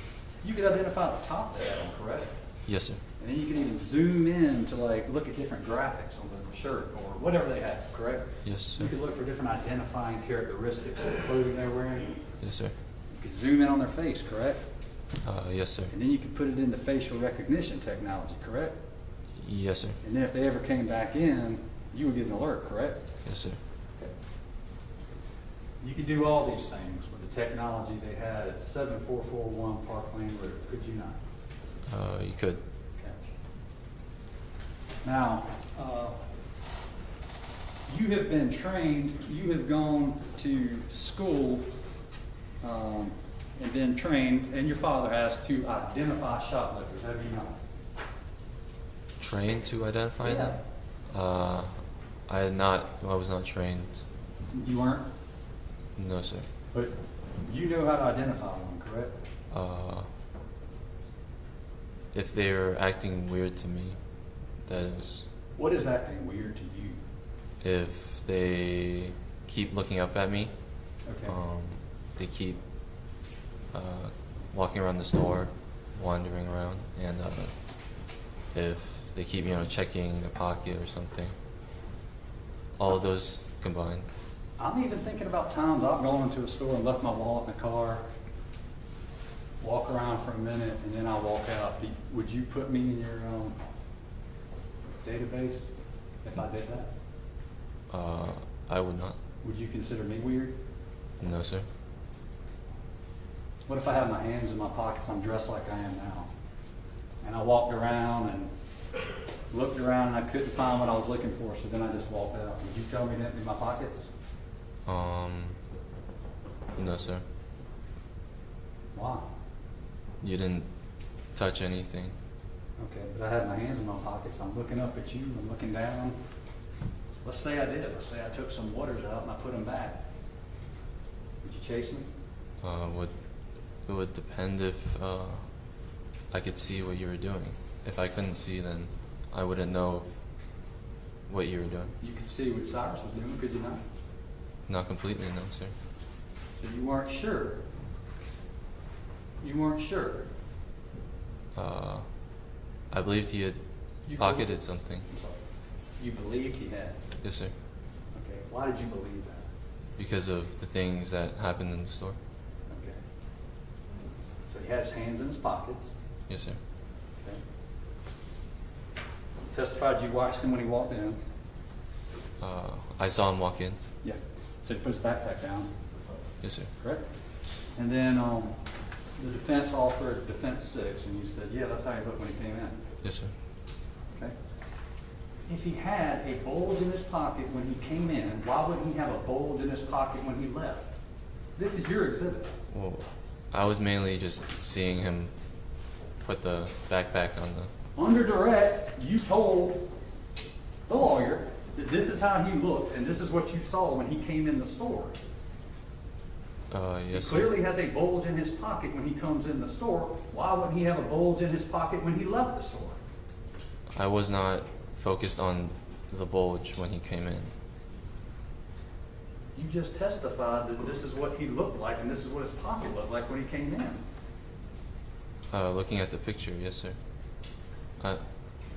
You could identify the top they had on, correct? Yes, sir. And then you can even zoom in to like look at different graphics on the shirt or whatever they have, correct? Yes, sir. You could look for different identifying characteristics of the clothing they're wearing. Yes, sir. You could zoom in on their face, correct? Yes, sir. And then you could put it into facial recognition technology, correct? Yes, sir. And then if they ever came back in, you would get an alert, correct? Yes, sir. Okay. You could do all these things with the technology they had at 7441 Park Lane Road, could you not? You could. Okay. Now, you have been trained, you have gone to school and been trained, and your father has, to identify shoplifters, have you not? Trained to identify Yeah. them? I was not trained. You weren't? No, sir. But you know how to identify one, correct? If they're acting weird to me, that is. What is acting weird to you? If they keep looking up at me, Okay. they keep walking around the store, wandering around, and if they keep, checking the pocket or something. All of those combined. I'm even thinking about times I've gone into a store and left my wallet in the car, walk around for a minute, and then I walk out. Would you put me in your database if I did that? I would not. Would you consider me weird? No, sir. What if I have my hands in my pockets, I'm dressed like I am now, and I walked around and looked around and I couldn't find what I was looking for, so then I just walked out. Would you tell me to empty my pockets? No, sir. Why? You didn't touch anything. Okay, but I had my hands in my pockets. I'm looking up at you. I'm looking down. Let's say I did. Let's say I took some waters out and I put them back. Would you chase me? It would depend if I could see what you were doing. If I couldn't see, then I wouldn't know what you were doing. You could see what Cyrus was doing, could you not? Not completely, no, sir. So you weren't sure. You weren't sure. I believed he had You pocketed believed- something. I'm sorry. You believed he had. Yes, sir. Okay. Why did you believe that? Because of the things that happened in the store. Okay. So he had his hands in his pockets. Yes, sir. Okay. Testified you watched him when he walked in. I saw him walk in. Yeah. So he put his backpack down, Yes, sir. correct? And then the defense offered defense 6, and you said, yeah, that's how he looked when he came in. Yes, sir. Okay. If he had a bulge in his pocket when he came in, why wouldn't he have a bulge in his pocket when he left? This is your exhibit. Well, I was mainly just seeing him put the backpack on the. Under direct, you told the lawyer that this is how he looked, and this is what you saw when he came in the store. Yes, He sir. clearly has a bulge in his pocket when he comes in the store. Why wouldn't he have a bulge in his pocket when he left the store? I was not focused on the bulge when he came in. You just testified that this is what he looked like, and this is what his pocket looked like when he came in. Looking at the picture, yes, sir.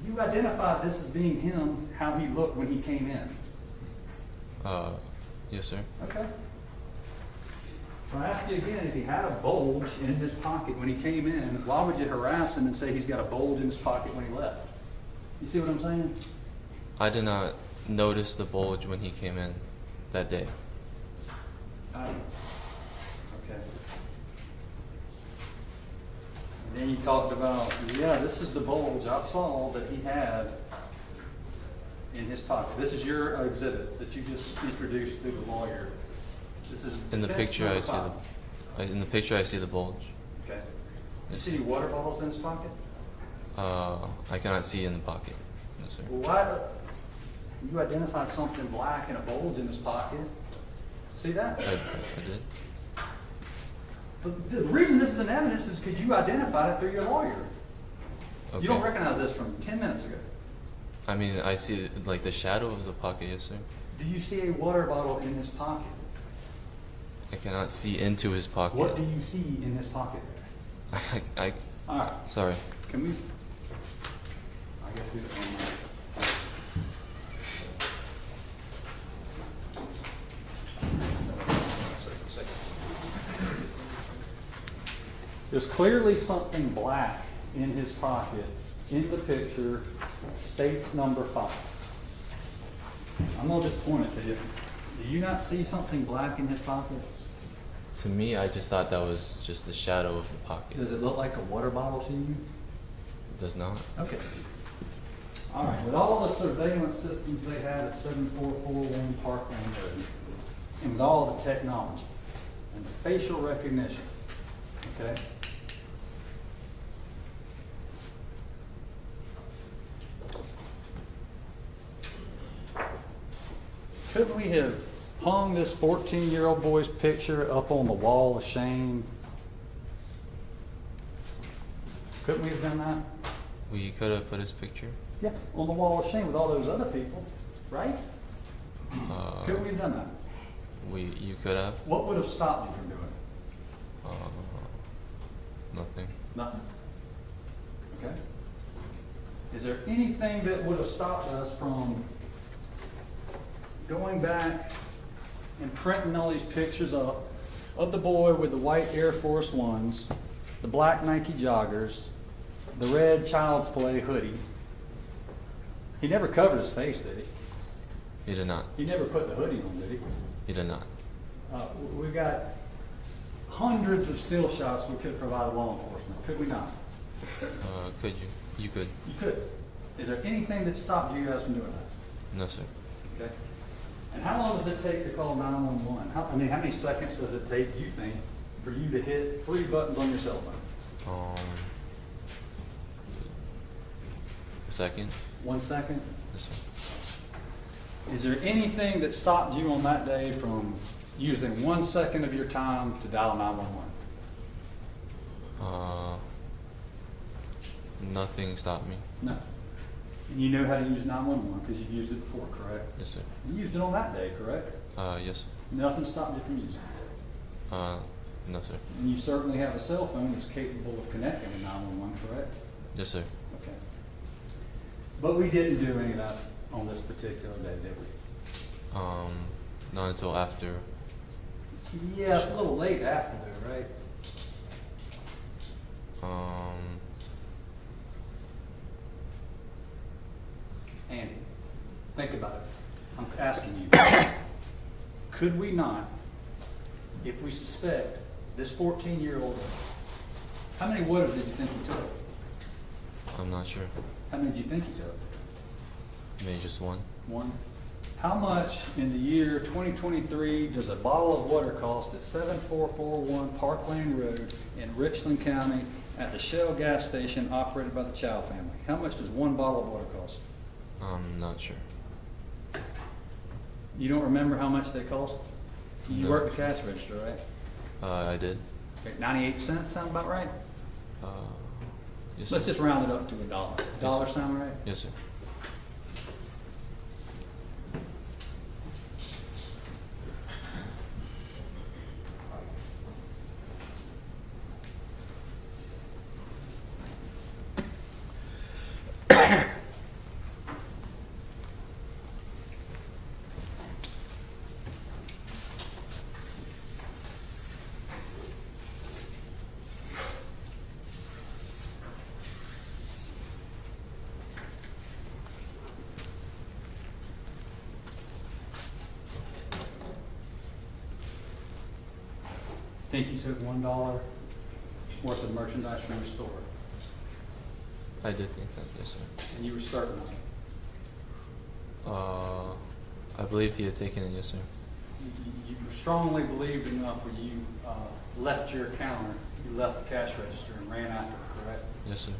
You identified this as being him, how he looked when he came in. Yes, sir. Okay. So I ask you again, if he had a bulge in his pocket when he came in, why would you harass him and say he's got a bulge in his pocket when he left? You see what I'm saying? I did not notice the bulge when he came in that day. Okay. And then you talked about, yeah, this is the bulge I saw that he had in his pocket. This is your exhibit that you just introduced to the lawyer. This is In the defense picture, I number see five. in the picture, I see the bulge. Okay. You Yes, see any water bottles in his pocket? I cannot see in the pocket. No, sir. Well, why, you identified something black and a bulge in his pocket. See that? I did. But the reason this is an evidence is because you identified it through your lawyer. Okay. You don't recognize this from 10 minutes ago. I mean, I see like the shadow of the pocket. Yes, sir. Do you see a water bottle in his pocket? I cannot see into his pocket. What do you see in his pocket? I All right. sorry. Can we? I guess we don't. There's clearly something black in his pocket. In the picture, states number 5. I'm gonna just point it to you. Do you not see something black in his pocket? To me, I just thought that was just the shadow of the pocket. Does it look like a water bottle to you? It does not. Okay. All right, with all the surveillance systems they had at 7441 Parkland Road, and with all the technology and the facial recognition, okay? Couldn't we have hung this 14-year-old boy's picture up on the wall of shame? Couldn't we have done that? Well, you could have put his picture. Yeah, on the wall of shame with all those other people, right? Couldn't we have done that? You could have. What would have stopped you from doing it? Nothing. Nothing. Okay. Is there anything that would have stopped us from going back and printing all these pictures up of the boy with the white Air Force Ones, the black Nike joggers, the red Child's Play hoodie? He never covered his face, did he? He did not. He never put the hoodie on, did he? He did not. We've got hundreds of still shots we could provide law enforcement, could we not? Could you? You could. You could. Is there anything that stopped you guys from doing that? No, sir. Okay. And how long does it take to call 911? How many seconds does it take, you think, for you to hit 3 buttons on your cell phone? A second. 1 second? Yes, sir. Is there anything that stopped you on that day from using 1 second of your time to dial 911? Nothing stopped me. No. And you know how to use 911 because you've used it before, correct? Yes, sir. You used it on that day, correct? Yes, sir. Nothing stopped you from using it. No, sir. And you certainly have a cell phone that's capable of connecting to 911, correct? Yes, sir. Okay. But we didn't do any of that on this particular day, did we? Not until after. Yeah, it's a little late after though, right? Andy, think about it. I'm asking you. Could we not, if we suspect this 14-year-old, how many waters did you think he took? I'm not sure. How many did you think he took? Maybe just one. 1. How much in the year 2023 does a bottle of water cost at 7441 Parkland Road in Richland County at the Shell gas station operated by the Chow family? How much does 1 bottle of water cost? I'm not sure. You don't remember how much they cost? You No. work the cash register, right? I did. Okay, 98 cents sound about right? Yes, Let's sir. just round it up to $1. Dollar sir. sound right? Yes, sir. think you took $1 worth of merchandise from the store? I did think that, yes, sir. And you were certain of it? I believed he had taken it, yes, sir. You strongly believed enough where you left your counter, you left the cash register and ran after it, correct? Yes, sir.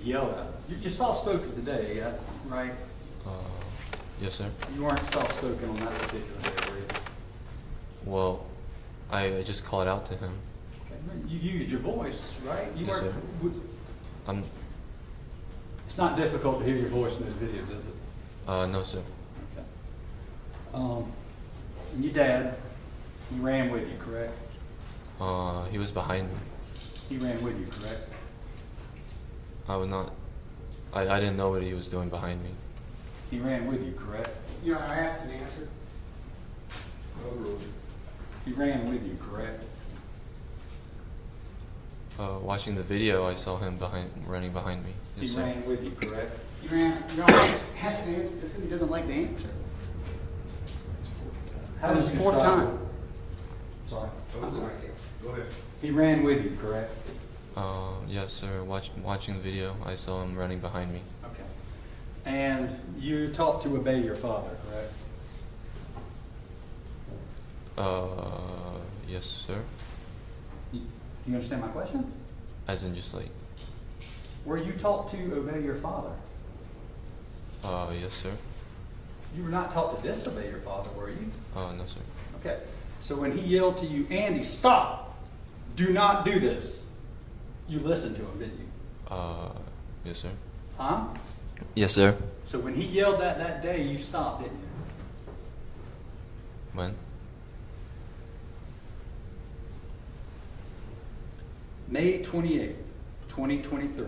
You yelled at him. You're soft-spoken today, right? Yes, sir. You weren't soft-spoken on that particular day, were you? Well, I just called out to him. Okay. You used your voice, right? You Yes, weren't- sir. w- I'm, It's not difficult to hear your voice in those videos, is it? no, sir. Okay. And your dad, he ran with you, correct? He was behind me. He ran with you, correct? I didn't know what he was doing behind me. He ran with you, correct? You know, I asked and answered. He ran with you, correct? Watching the video, I saw him running behind me. Yes, He sir. ran with you, correct? You ran, you don't ask and answer, just because he doesn't like the answer. How That did was you fourth describe time. it? Sorry. I'm sorry. Go ahead. He ran with you, correct? Yes, sir. Watching the video, I saw him running behind me. Okay. And you taught to obey your father, correct? Yes, sir. You understand my question? As in just like, Were you taught to obey your father? yes, sir. You were not taught to disobey your father, were you? No, sir. Okay. So when he yelled to you, Andy, stop! Do not do this. You listened to him, didn't you? Yes, sir. Huh? Yes, sir. So when he yelled that day, you stopped, didn't you? When? May 28th, 2023.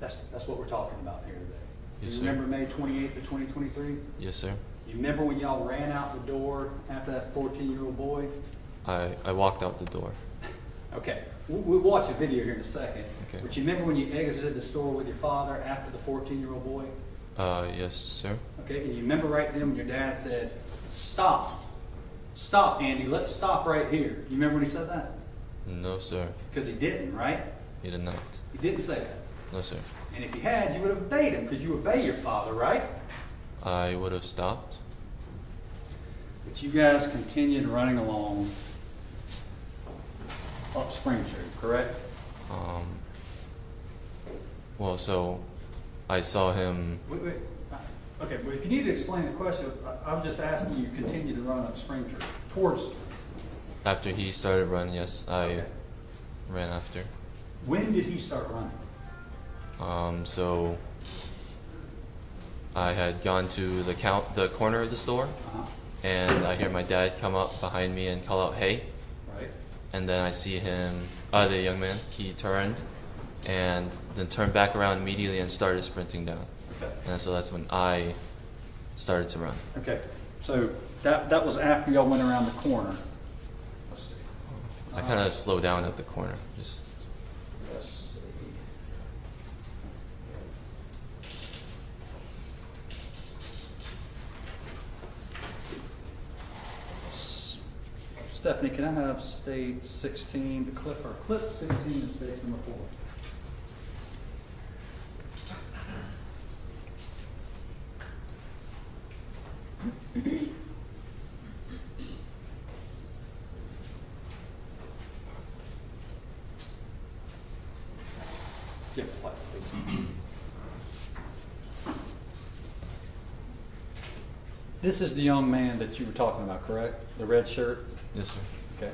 That's what we're talking about here today. Yes, You sir. remember May 28th of 2023? Yes, sir. You remember when y'all ran out the door after that 14-year-old boy? I walked out the door. Okay, we'll watch a video here in a second. Okay. But you remember when you exited the store with your father after the 14-year-old boy? Yes, sir. Okay, and you remember right then when your dad said, stop. Stop, Andy, let's stop right here. You remember when he said that? No, sir. Because he didn't, right? He did not. He didn't say that. No, sir. And if you had, you would have obeyed him because you obey your father, right? I would have stopped. But you guys continued running along up Spring Street, correct? Well, so I saw him. Wait. Okay, but if you need to explain the question, I was just asking you continue to run up Spring Street towards. After he started running, yes, I Okay. ran after. When did he start running? So I had gone to the corner of the store, Uh-huh. and I hear my dad come up behind me and call out, "Hey!" Right. And then I see him, the young man. He turned, and then turned back around immediately and started sprinting down. Okay. And so that's when I started to run. Okay. So that was after y'all went around the corner. Let's see. I kind of slowed down at the corner. Just Let's see. Stephanie, can I have state 16, the clip, or clip 16 and state number 4? Give it play, please. This is the young man that you were talking about, correct? The red shirt? yes, sir. Okay.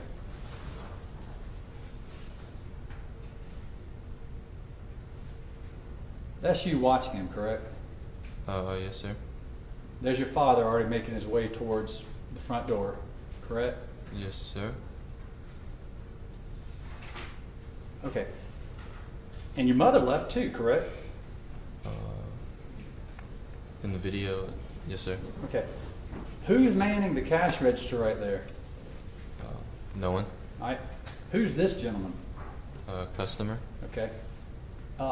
That's you watching him, correct? Yes, sir. There's your father already making his way towards the front door, correct? Yes, sir. Okay. And your mother left too, correct? In the video, yes, sir. Okay. Who's manning the cash register right there? No one. All right. Who's this gentleman? Customer. Okay.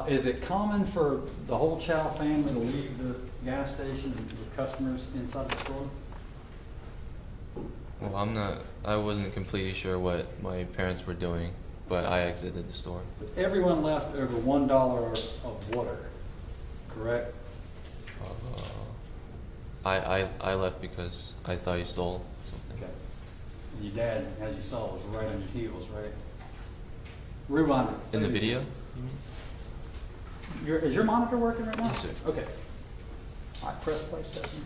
Is it common for the whole Chow family to leave the gas station with customers inside the store? Well, I wasn't completely sure what my parents were doing, but I exited the store. But everyone left over $1 of water, correct? I left because I thought you stole something. Okay. And your dad, as you saw, was right on your heels, right? Rewind it. In the video, you mean? Is your monitor working right now? Yes, sir. Okay. All right, press play, Stephanie.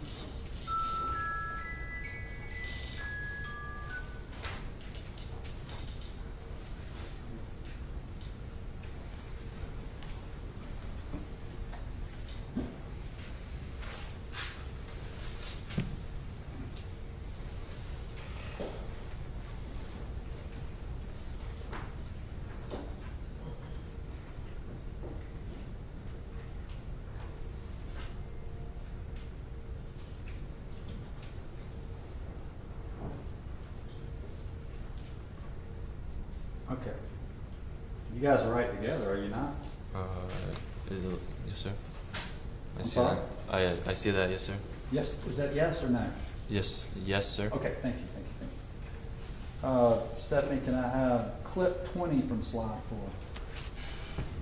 Okay. You guys are right together, are you not? Yes, sir. I I'm see sorry? that. I see that. Yes, sir. Yes. Is that yes or no? Yes, sir. Okay, thank you. Stephanie, can I have clip 20 from slide 4?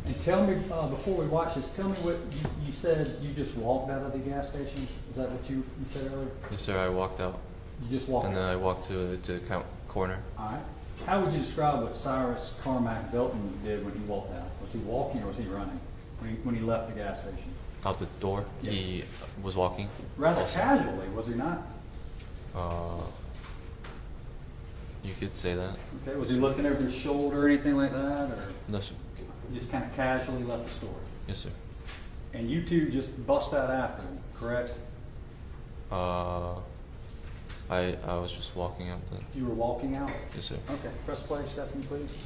And tell me, before we watch this, tell me what you said you just walked out of the gas station? Is that what you said earlier? Yes, sir. I walked out, You just walked and out? then I walked to the corner. All right. How would you describe what Cyrus Carmack Belton did when he walked out? Was he walking or was he running when he left the gas station? Out the door. Yeah. He was walking. Rather also. casually, was he not? You could say that. Okay. Was he looking over his shoulder or anything like that, or No, sir. just kind of casually left the store? Yes, sir. And you two just bust out after him, correct? I was just walking out the. You were walking out? Yes, sir. Okay. Press play, Stephanie, please.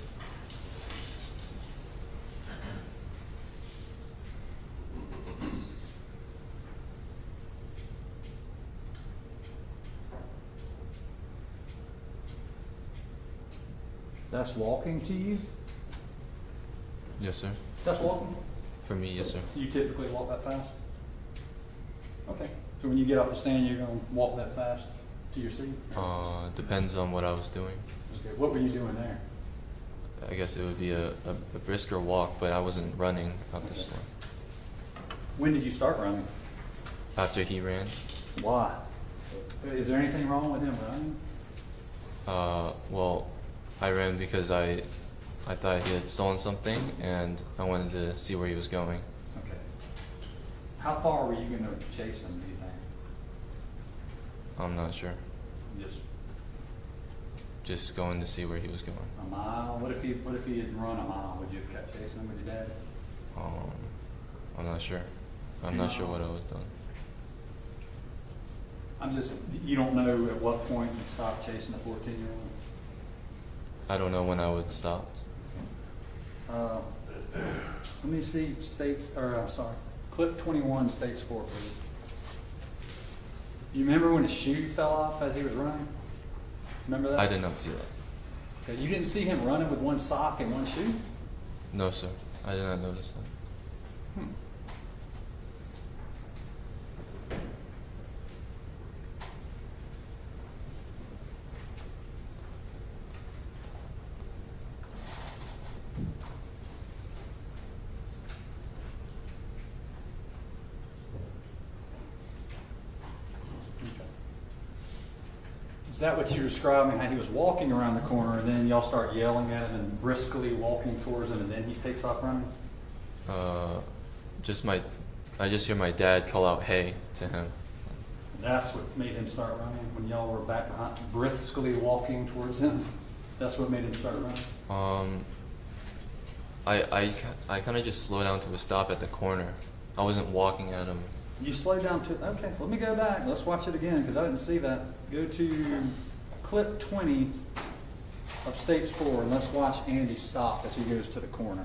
That's walking to you? Yes, sir. That's walking? For me, yes, sir. You typically walk that fast? Okay. So when you get off the stand, you're going to walk that fast to your seat? Depends on what I was doing. Okay. What were you doing there? I guess it would be a brisker walk, but I wasn't running out the store. When did you start running? After he ran, Why? Is there anything wrong with him running? well, I ran because I thought he had stolen something, and I wanted to see where he was going. Okay. How far were you going to chase him, do you think? I'm not sure. Just going to see where he was going. A mile? What if he had run a mile? Would you have kept chasing him with your dad? I'm not sure. I'm not sure what I was doing. You don't know at what point you stopped chasing a 14-year-old? I don't know when I would stop. Let me see clip 21, stage 4, please. You remember when his shoe fell off as he was running? Remember that? I did not see that. Okay, you didn't see him running with one sock and one shoe? No, sir. I did not notice that. Is that what you're describing, how he was walking around the corner and then y'all start yelling at him and briskly walking towards him and then he takes off running? I just hear my dad call out "Hey" to him. That's what made him start running, when y'all were back behind, briskly walking towards him? That's what made him start running? I kind of just slowed down to a stop at the corner. I wasn't walking at him. You slowed down to, okay, let me go back. Let's watch it again because I didn't see that. Go to clip 20 of stage 4 and let's watch Andy stop as he goes to the corner.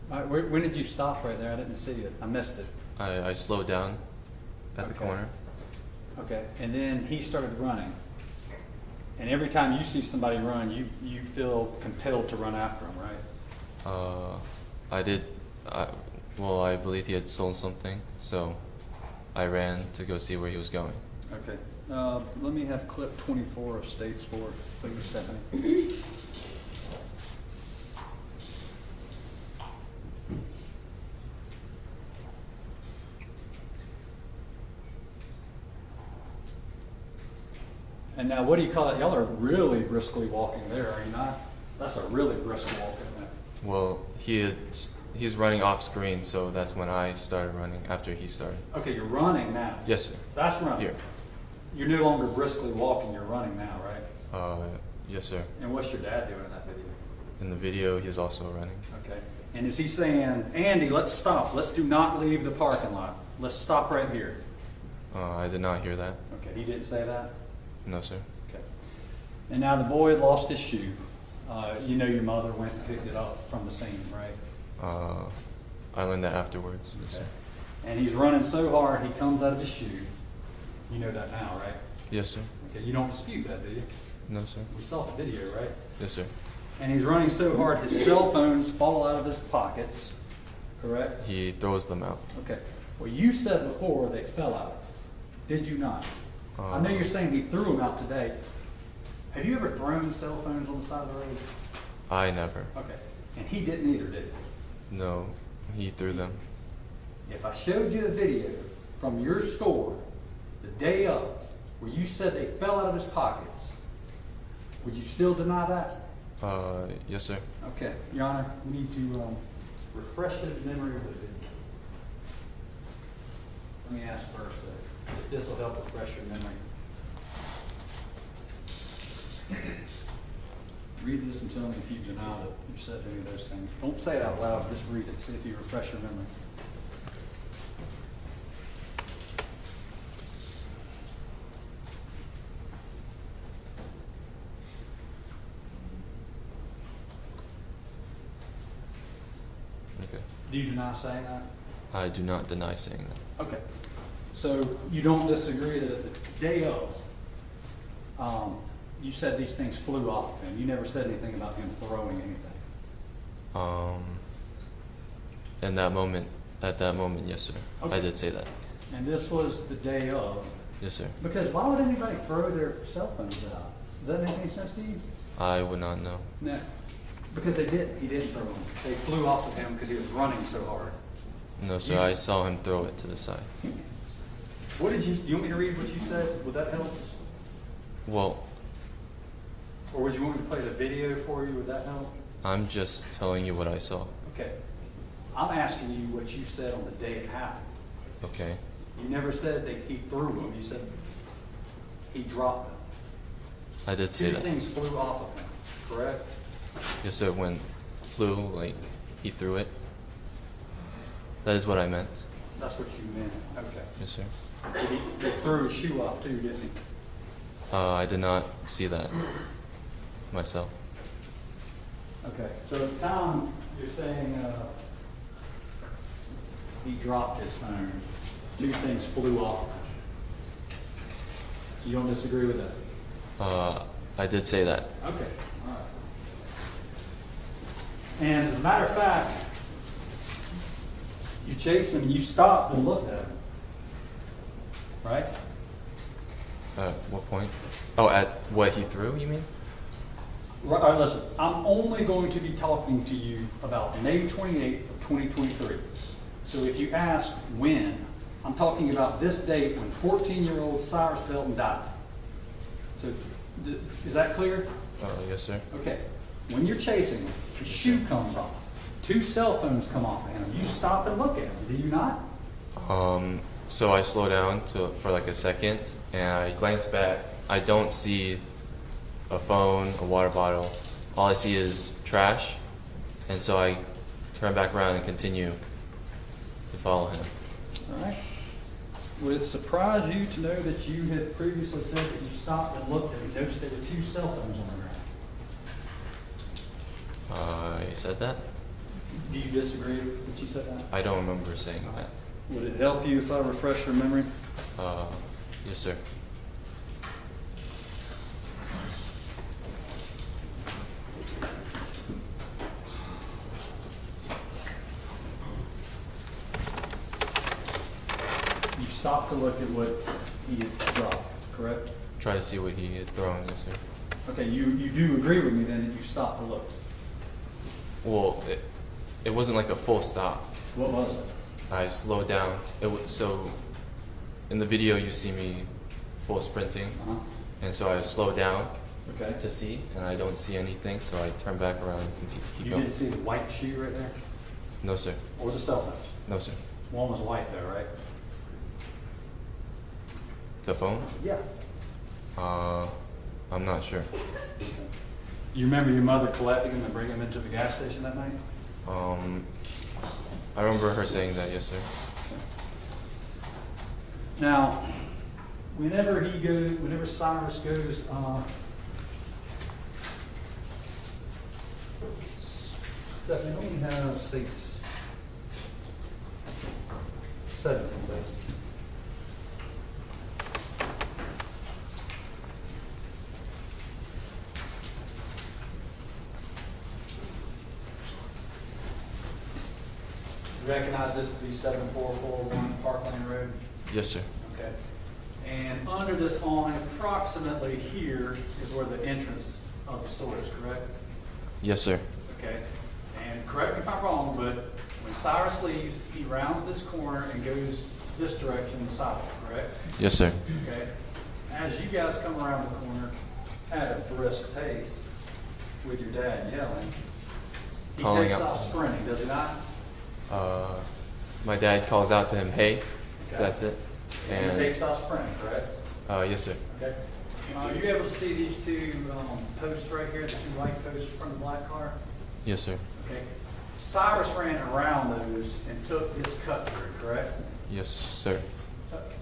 All right, when did you stop right there? I didn't see it. I missed it. I slowed down at the Okay. corner. Okay, and then he started running. And every time you see somebody run, you feel compelled to run after him, right? I did. Well, I believe he had stolen something, so I ran to go see where he was going. Okay. Let me have clip 24 of States 4, please, Stephanie. And now, what do you call that? Y'all are really briskly walking there, are you not? That's a really brisk walk, isn't it? Well, he's running off screen, so that's when I started running after he started. Okay, you're running now. Yes, sir. That's running. Here. You're no longer briskly walking, you're running now, right? Yes, sir. And what's your dad doing in that video? In the video, he's also running. Okay. And is he saying, Andy, let's stop. Let's do not leave the parking lot. Let's stop right here. I did not hear that. Okay, he didn't say that? No, sir. Okay. And now the boy had lost his shoe. You know your mother went and picked it up from the scene, right? I learned that afterwards. Yes, Okay. sir. And he's running so hard, he comes out of his shoe. You know that now, right? Yes, sir. Okay, you don't dispute that, do you? No, sir. We saw the video, right? Yes, sir. And he's running so hard, his cell phones fall out of his pockets, correct? He throws them out. Okay. Well, you said before they fell out. Did you not? I know you're saying he threw them out today. Have you ever thrown cell phones on the side of the road? I never. Okay. And he didn't either, did he? No, he threw them. If I showed you a video from your store the day of where you said they fell out of his pockets, would you still deny that? Yes, sir. Okay. Your Honor, we need to refresh his memory of the video. Let me ask first if this will help refresh your memory. Read this and tell me if you deny that you said any of those things. Don't say it out loud, just read it, see if you refresh your memory. Okay. Do you deny saying that? I do not deny saying that. Okay. So you don't disagree that the day of, you said these things flew off of him. You never said anything about him throwing anything. At that moment, yes, sir. Okay. I did say that. And this was the day of. Yes, sir. Because why would anybody throw their cell phones out? Does that make any sense to you? I would not know. No. Because they didn't. He didn't throw them. They flew off of him because he was running so hard. No, sir. You- I saw him throw it to the side. What did you want me to read what you said? Would that help? Well, Or would you want me to play the video for you? Would that help? I'm just telling you what I saw. Okay. I'm asking you what you said on the day it happened. Okay. You never said that he threw them. You said he dropped them. I did say Two that. things flew off of him, correct? Yes, sir. When flew, like he threw it. That is what I meant. That's what you meant. Okay. Yes, sir. He threw his shoe off too, didn't he? I did not see that myself. Okay. So at the time you're saying he dropped his phone. Two things flew off. You don't disagree with that? I did say that. Okay. All right. And as a matter of fact, you chased him and you stopped and looked at him. Right? At what point? Oh, at what he threw, you mean? All right, listen, I'm only going to be talking to you about May 28th of 2023. So if you ask when, I'm talking about this date when 14-year-old Cyrus Belton died. So is that clear? Yes, sir. Okay. When you're chasing him, his shoe comes off. Two cell phones come off of him. You stop and look at him, do you not? So I slow down for like a second, and I glance back. I don't see a phone, a water bottle. All I see is trash, and so I turn back around and continue to follow him. All right. Would it surprise you to know that you had previously said that you stopped and looked and noticed there were two cell phones on the ground? You said that? Do you disagree that you said that? I don't remember saying that. Would it help you if I refresh your memory? Yes, sir. You stopped to look at what he had dropped, correct? Try to see what he had thrown. Yes, sir. Okay, you do agree with me then that you stopped to look. Well, it wasn't like a full stop. What was it? I slowed down. So in the video you see me full sprinting, Uh-huh. and so I slowed down Okay. to see, and I don't see anything, so I turn back around and keep You going. didn't see the white shoe right there? No, sir. Or the cell phones? No, sir. One was white though, right? The phone? Yeah. I'm not sure. You remember your mother collecting him and bringing him into the gas station that night? I remember her saying that. Yes, sir. Now, whenever Cyrus goes, Stephanie, let me have states 17, please. You recognize this to be 7441 Parkland Road? Yes, sir. Okay. And under this awning, approximately here is where the entrance of the store is, correct? Yes, sir. Okay. And correct me if I'm wrong, but when Cyrus leaves, he rounds this corner and goes this direction, the sidewalk, correct? Yes, sir. Okay. As you guys come around the corner at a brisk pace with your dad yelling, he Calling takes out off to him. sprinting, does he not? My dad calls out to him, "Hey." Okay. That's it. And he takes off sprinting, correct? Yes, sir. Okay. Are you able to see these two posts right here, the two white posts from the black car? Yes, sir. Okay. Cyrus ran around those and took his cut through, correct? Yes, sir.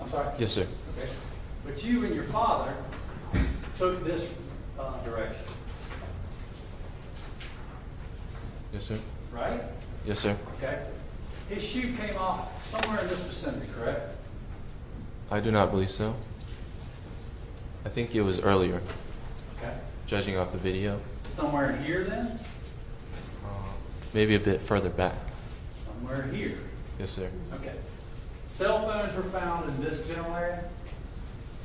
I'm sorry? Yes, sir. Okay. But you and your father took this direction, Yes, sir. right? Yes, sir. Okay. His shoe came off somewhere in this vicinity, correct? I do not believe so. I think it was earlier, Okay. judging off the video. Somewhere in here then? Maybe a bit further back. Somewhere here. Yes, sir. Okay. Cell phones were found in this general area?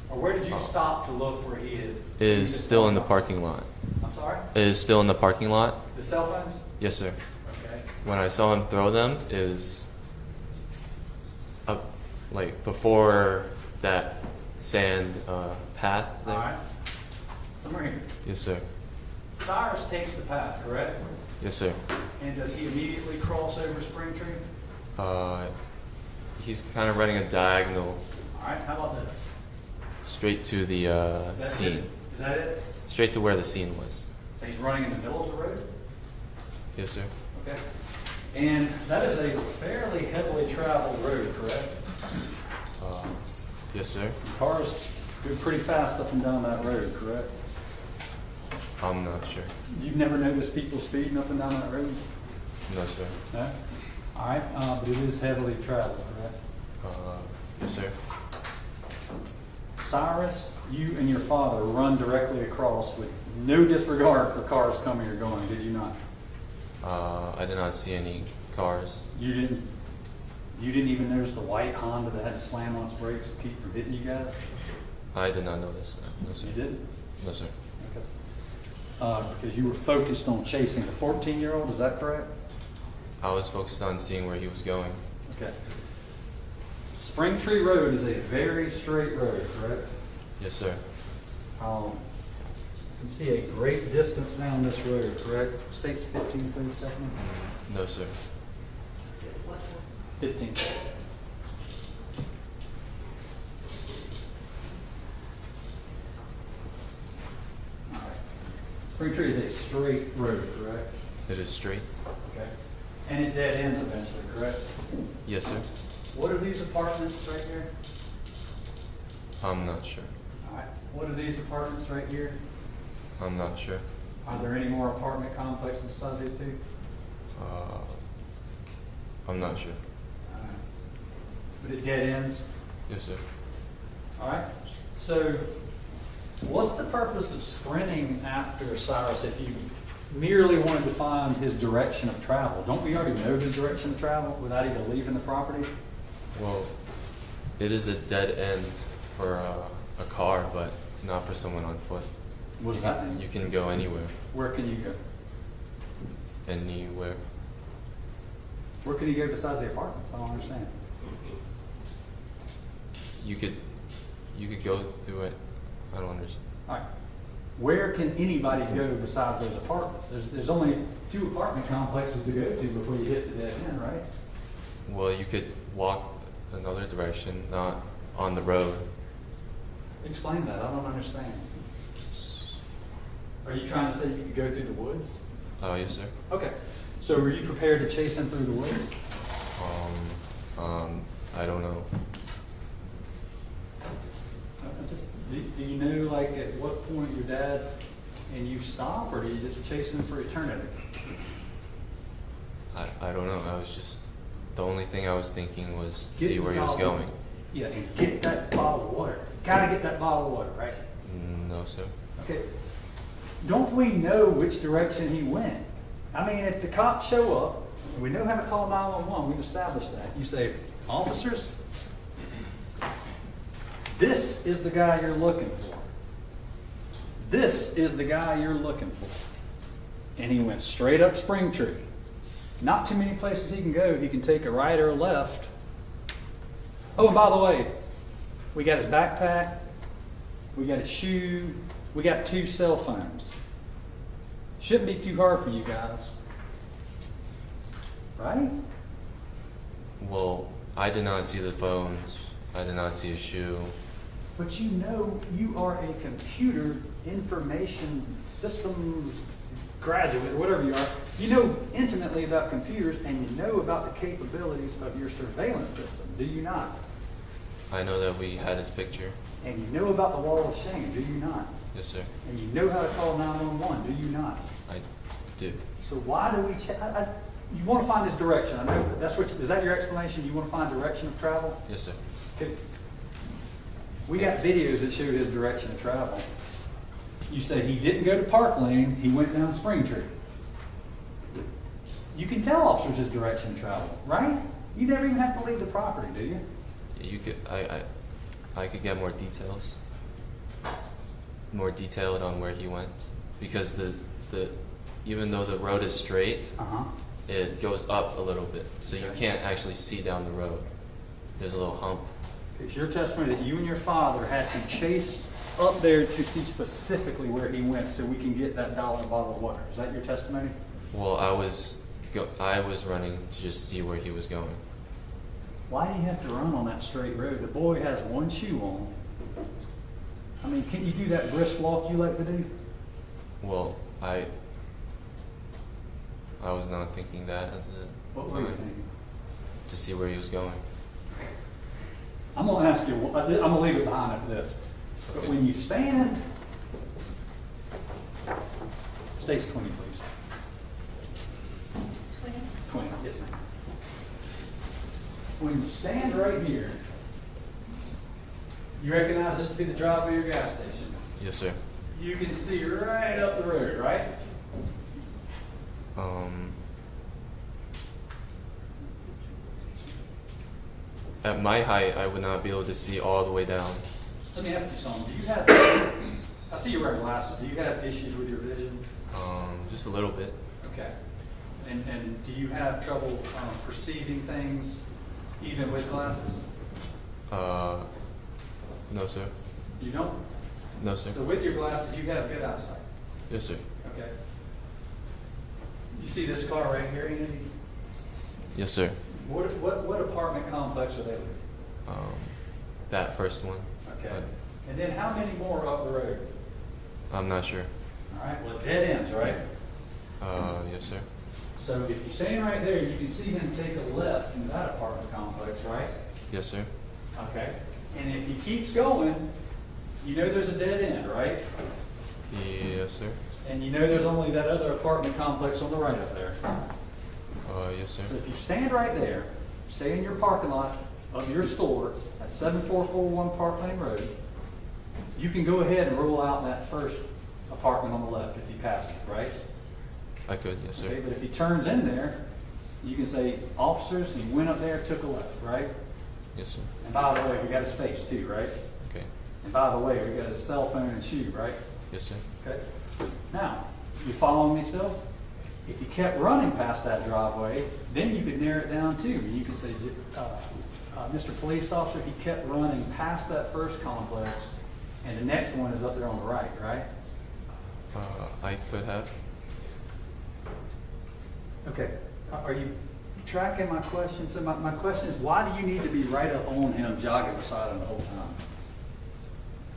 Or where did you stop to look where he had? It is still in the parking lot. I'm sorry? It is still in the parking lot. The cell phones? Yes, sir. Okay. When I saw him throw them, is up like before that sand path there. All right. Somewhere here. Yes, sir. Cyrus takes the path, correct? Yes, sir. And does he immediately cross over Spring Tree? He's kind of running a diagonal All right, how about this? straight to the Is that scene, it? Is that it? straight to where the scene was. So he's running in the middle of the road? Yes, sir. Okay. And that is a fairly heavily traveled road, correct? Yes, sir. Cars go pretty fast up and down that road, correct? I'm not sure. You've never noticed people speeding up and down that road? No, sir. No? All right, but it is heavily traveled, correct? Yes, sir. Cyrus, you and your father run directly across with no disregard for cars coming or going, did you not? I did not see any cars. You didn't even notice the white Honda that had to slam on its brakes to keep from hitting you guys? I did not notice that. No, sir. You didn't? No, sir. Okay. Because you were focused on chasing the 14-year-old, is that correct? I was focused on seeing where he was going. Okay. Spring Tree Road is a very straight road, correct? Yes, sir. You can see a great distance down this road, correct? State's 15, please, Stephanie. No, sir. 15. All right. Spring Tree is a straight road, correct? It is straight. Okay. And it dead ends eventually, correct? Yes, sir. What are these apartments right here? I'm not sure. All right. What are these apartments right here? I'm not sure. Are there any more apartment complexes besides these two? I'm not sure. All right. But it dead ends? Yes, sir. All right. So what's the purpose of sprinting after Cyrus if you merely wanted to find his direction of travel? Don't we already know his direction of travel without even leaving the property? Well, it is a dead end for a car, but not for someone on foot. What does that mean? You can go anywhere, Where can you go? anywhere. Where can you go besides the apartments? I don't understand. You could go through it. I don't understand. All right. Where can anybody go besides those apartments? There's only 2 apartment complexes to go to before you hit the dead end, right? Well, you could walk another direction, not on the road. Explain that. I don't understand. Are you trying to say you could go through the woods? Oh, yes, sir. Okay. So were you prepared to chase him through the woods? I don't know. Do you know, like, at what point your dad and you stop, or do you just chase him for eternity? I don't know. I was just, the only thing I was thinking was Get see the where he was bottle. going. Yeah, and get that bottle of water. Gotta get that bottle of water, right? No, sir. Okay. Don't we know which direction he went? I mean, if the cops show up, and we know how to call 911, we've established that. You say, officers, this is the guy you're looking for. This is the guy you're looking for. And he went straight up Springtree. Not too many places he can go. He can take a right or a left. Oh, and by the way, we got his backpack, we got his shoe, we got 2 cell phones. Shouldn't be too hard for you guys. Right? Well, I did not see the phones. I did not see a shoe. But you know you are a computer information systems graduate, or whatever you are. You know intimately about computers, and you know about the capabilities of your surveillance system, do you not? I know that we had his picture. And you know about the wall of shame, do you not? Yes, sir. And you know how to call 911, do you not? I do. So why do we you want to find his direction. I know that's what, is that your explanation? You want to find direction of travel? Yes, sir. Okay. We got videos that show his direction of travel. You say he didn't go to Park Lane, he went down Springtree. You can tell officers his direction of travel, right? You never even have to leave the property, do you? You could. I could get more details. More detailed on where he went, because the even though the road is straight, it goes up a little bit, so you can't actually see down the road. There's a little hump. It's your testimony that you and your father had to chase up there to see specifically where he went so we can get that dollar bottle of water. Is that your testimony? Well, I was running to just see where he was going. Why do you have to run on that straight road? The boy has 1 shoe on. I mean, can you do that brisk walk you like to do? Well, I was not thinking that at the What time. were you thinking? To see where he was going. I'm going to ask you, I'm going to leave it behind after this. But when you stand, stakes 20, please. 20, yes, ma'am. When you stand right here, you recognize this to be the driveway of your gas station. Yes, sir. You can see right up the road, right? At my height, I would not be able to see all the way down. Let me ask you something. Do you have, I see you wearing glasses. Do you have issues with your vision? Just a little bit. Okay. And do you have trouble perceiving things even with glasses? No, sir. You don't? No, sir. So with your glasses, you have good eyesight. Yes, sir. Okay. You see this car right here, Andy? Yes, sir. What apartment complex are they with? That first one. Okay. And then how many more up the road? I'm not sure. All right, well, dead ends, right? Yes, sir. So if you're standing right there, you can see him take a left into that apartment complex, right? Yes, sir. Okay. And if he keeps going, you know there's a dead end, right? Yes, sir. And you know there's only that other apartment complex on the right up there. Yes, sir. So if you stand right there, stay in your parking lot, of your store at 7441 Park Lane Road, you can go ahead and rule out that first apartment on the left if he passes it, right? I could, yes, Okay, sir. but if he turns in there, you can say, officers, he went up there, took a left, right? Yes, sir. And by the way, we got his face too, right? Okay. And by the way, we got his cell phone and shoe, right? Yes, sir. Okay. Now, you following me still? If you kept running past that driveway, then you could narrow it down too. You could say, Mr. Police Officer, he kept running past that first complex, and the next one is up there on the right, right? I could have. Okay. Are you tracking my question? So my question is, why do you need to be right up on him, jogging beside him the whole time?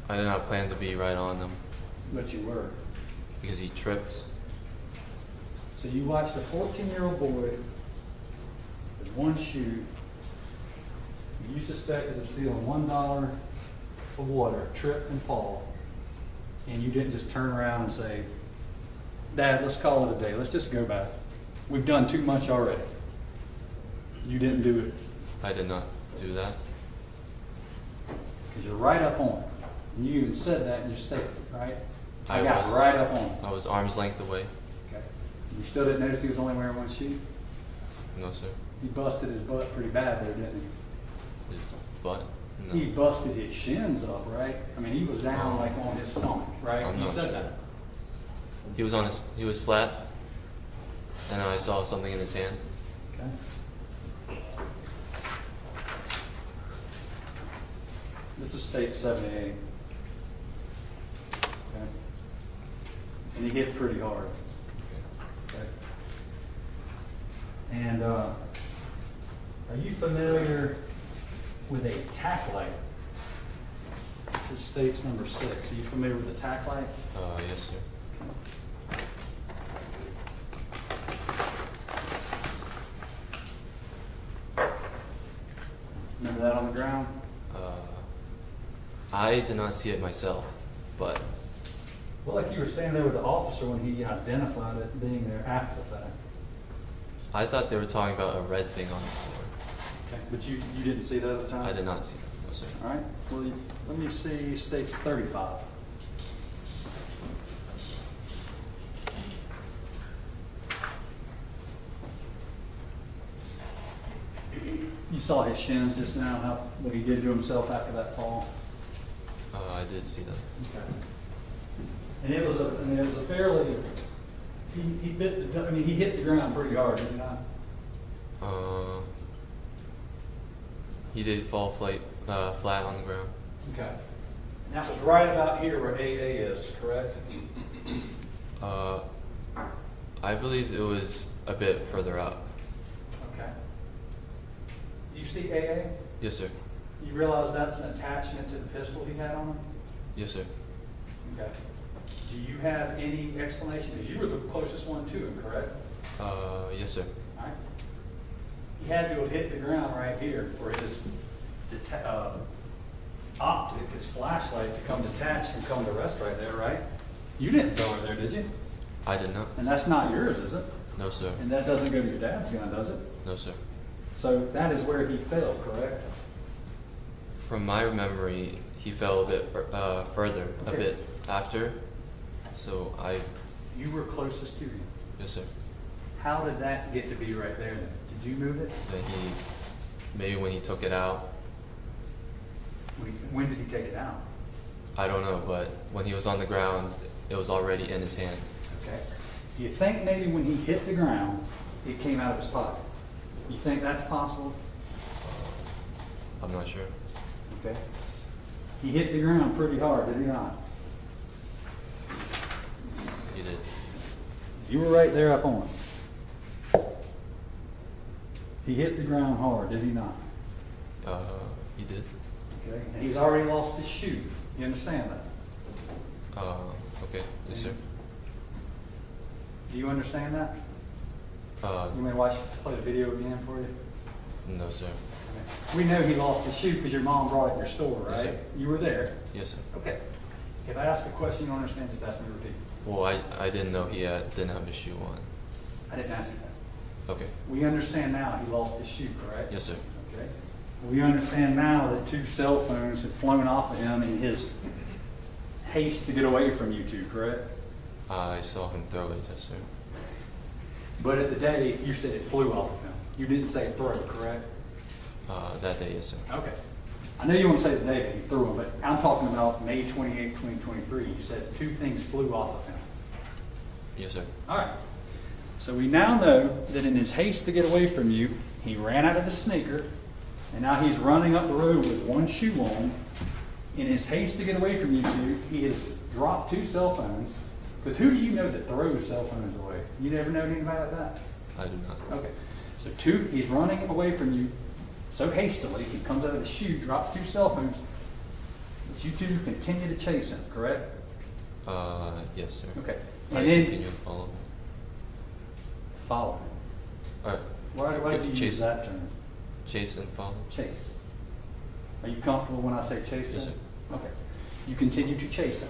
I did not plan to be right on them But you were. because he tripped. So you watched a 14-year-old boy with one shoe, you suspected of stealing $1 of water, trip and fall, and you didn't just turn around and say, Dad, let's call it a day. Let's just go back. We've done too much already. You didn't do it I did not do that. because you're right up on it. And you even said that in your statement, right? I I got was- right up on it. I was arm's length away. Okay. You still didn't notice he was only wearing one shoe? No, sir. He busted his butt pretty bad there, didn't he? His butt? No. He busted his shins up, right? I mean, he was down like on his stomach, right? I'm You not said sure. that. He was on his. He was flat, and I saw something in his hand. Okay. This is state 78. Okay. And he hit pretty hard. Okay. And are you familiar with a tack light? This is state's number 6. Are you familiar with the tack light? Yes, sir. Remember that on the ground? I did not see it myself, but Well, like you were standing there with the officer when he identified it being there after the fact. I thought they were talking about a red thing on the floor. Okay. But you didn't see that at the time? I did not see that. No, sir. All right. Well, let me see states 35. You saw his shins just now, what he did to himself after that fall. I did see that. Okay. And it was a fairly, he bit the, he hit the ground pretty hard, did he not? He did fall flat on the ground. Okay. And that was right about here where AA is, correct? I believe it was a bit further out. Okay. Do you see AA? Yes, sir. You realize that's an attachment to the pistol he had on him? Yes, sir. Okay. Do you have any explanation? Because you were the closest one to him, correct? Yes, sir. All right. He had to have hit the ground right here for his optic, his flashlight, to come detach and come to rest right there, right? You didn't throw it there, did you? I did not. And that's not yours, is it? No, sir. And that doesn't go to your dad's gun, does it? No, sir. So that is where he fell, correct? From my memory, he fell a bit further, a Okay. bit after. So You were closest to him. yes, sir. How did that get to be right there then? Did you move it? Then maybe when he took it out, When did he take it out? I don't know, but when he was on the ground, it was already in his hand. Okay. Do you think maybe when he hit the ground, it came out of his pocket? You think that's possible? I'm not sure. Okay. He hit the ground pretty hard, did he not? He did. You were right there up on it. He hit the ground hard, did he not? He did. Okay. And he's already lost his shoe. You understand that? Okay. Yes, sir. Do you understand that? You may play the video again for you. No, sir. We know he lost his shoe because your mom brought it in your store, Yes, right? sir. You were there. Yes, sir. Okay. If I ask a question you don't understand, just ask me to repeat. Well, I didn't know he didn't have his shoe on. I didn't ask you that. Okay. We understand now he lost his shoe, correct? Yes, sir. Okay. We understand now that 2 cell phones had flown off of him in his haste to get away from you two, correct? I saw him throw it, yes, sir. But at the day, you said it flew off of him. You didn't say throw, correct? That day, yes, sir. Okay. I know you want to say the day that he threw them, but I'm talking about May 28, 2023. You said 2 things flew off of him. Yes, sir. All right. So we now know that in his haste to get away from you, he ran out of his sneaker, and now he's running up the road with 1 shoe on. In his haste to get away from you two, he has dropped 2 cell phones. Because who do you know that throws cell phones away? You never know anybody like that? I do not. Okay. So he's running away from you so hastily, he comes out of the shoe, drops 2 cell phones, but you two continue to chase him, correct? Yes, sir. Okay. I And then continue to follow him. follow him. All right. Why did you use Chase, that term? chase and follow. Chase. Are you comfortable when I say chase Yes, him? sir. Okay. You continue to chase him.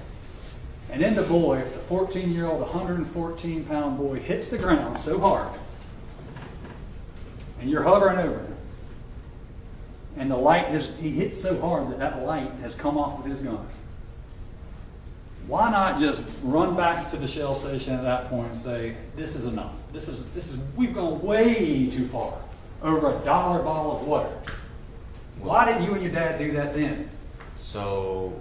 And then the boy, the 14-year-old, 114-pound boy, hits the ground so hard, and you're hovering over him. And the light he hits so hard that that light has come off of his gun. Why not just run back to the Shell station at that point and say, this is enough. We've gone way too far. Over $1 bottle of water. Why didn't you and your dad do that then? So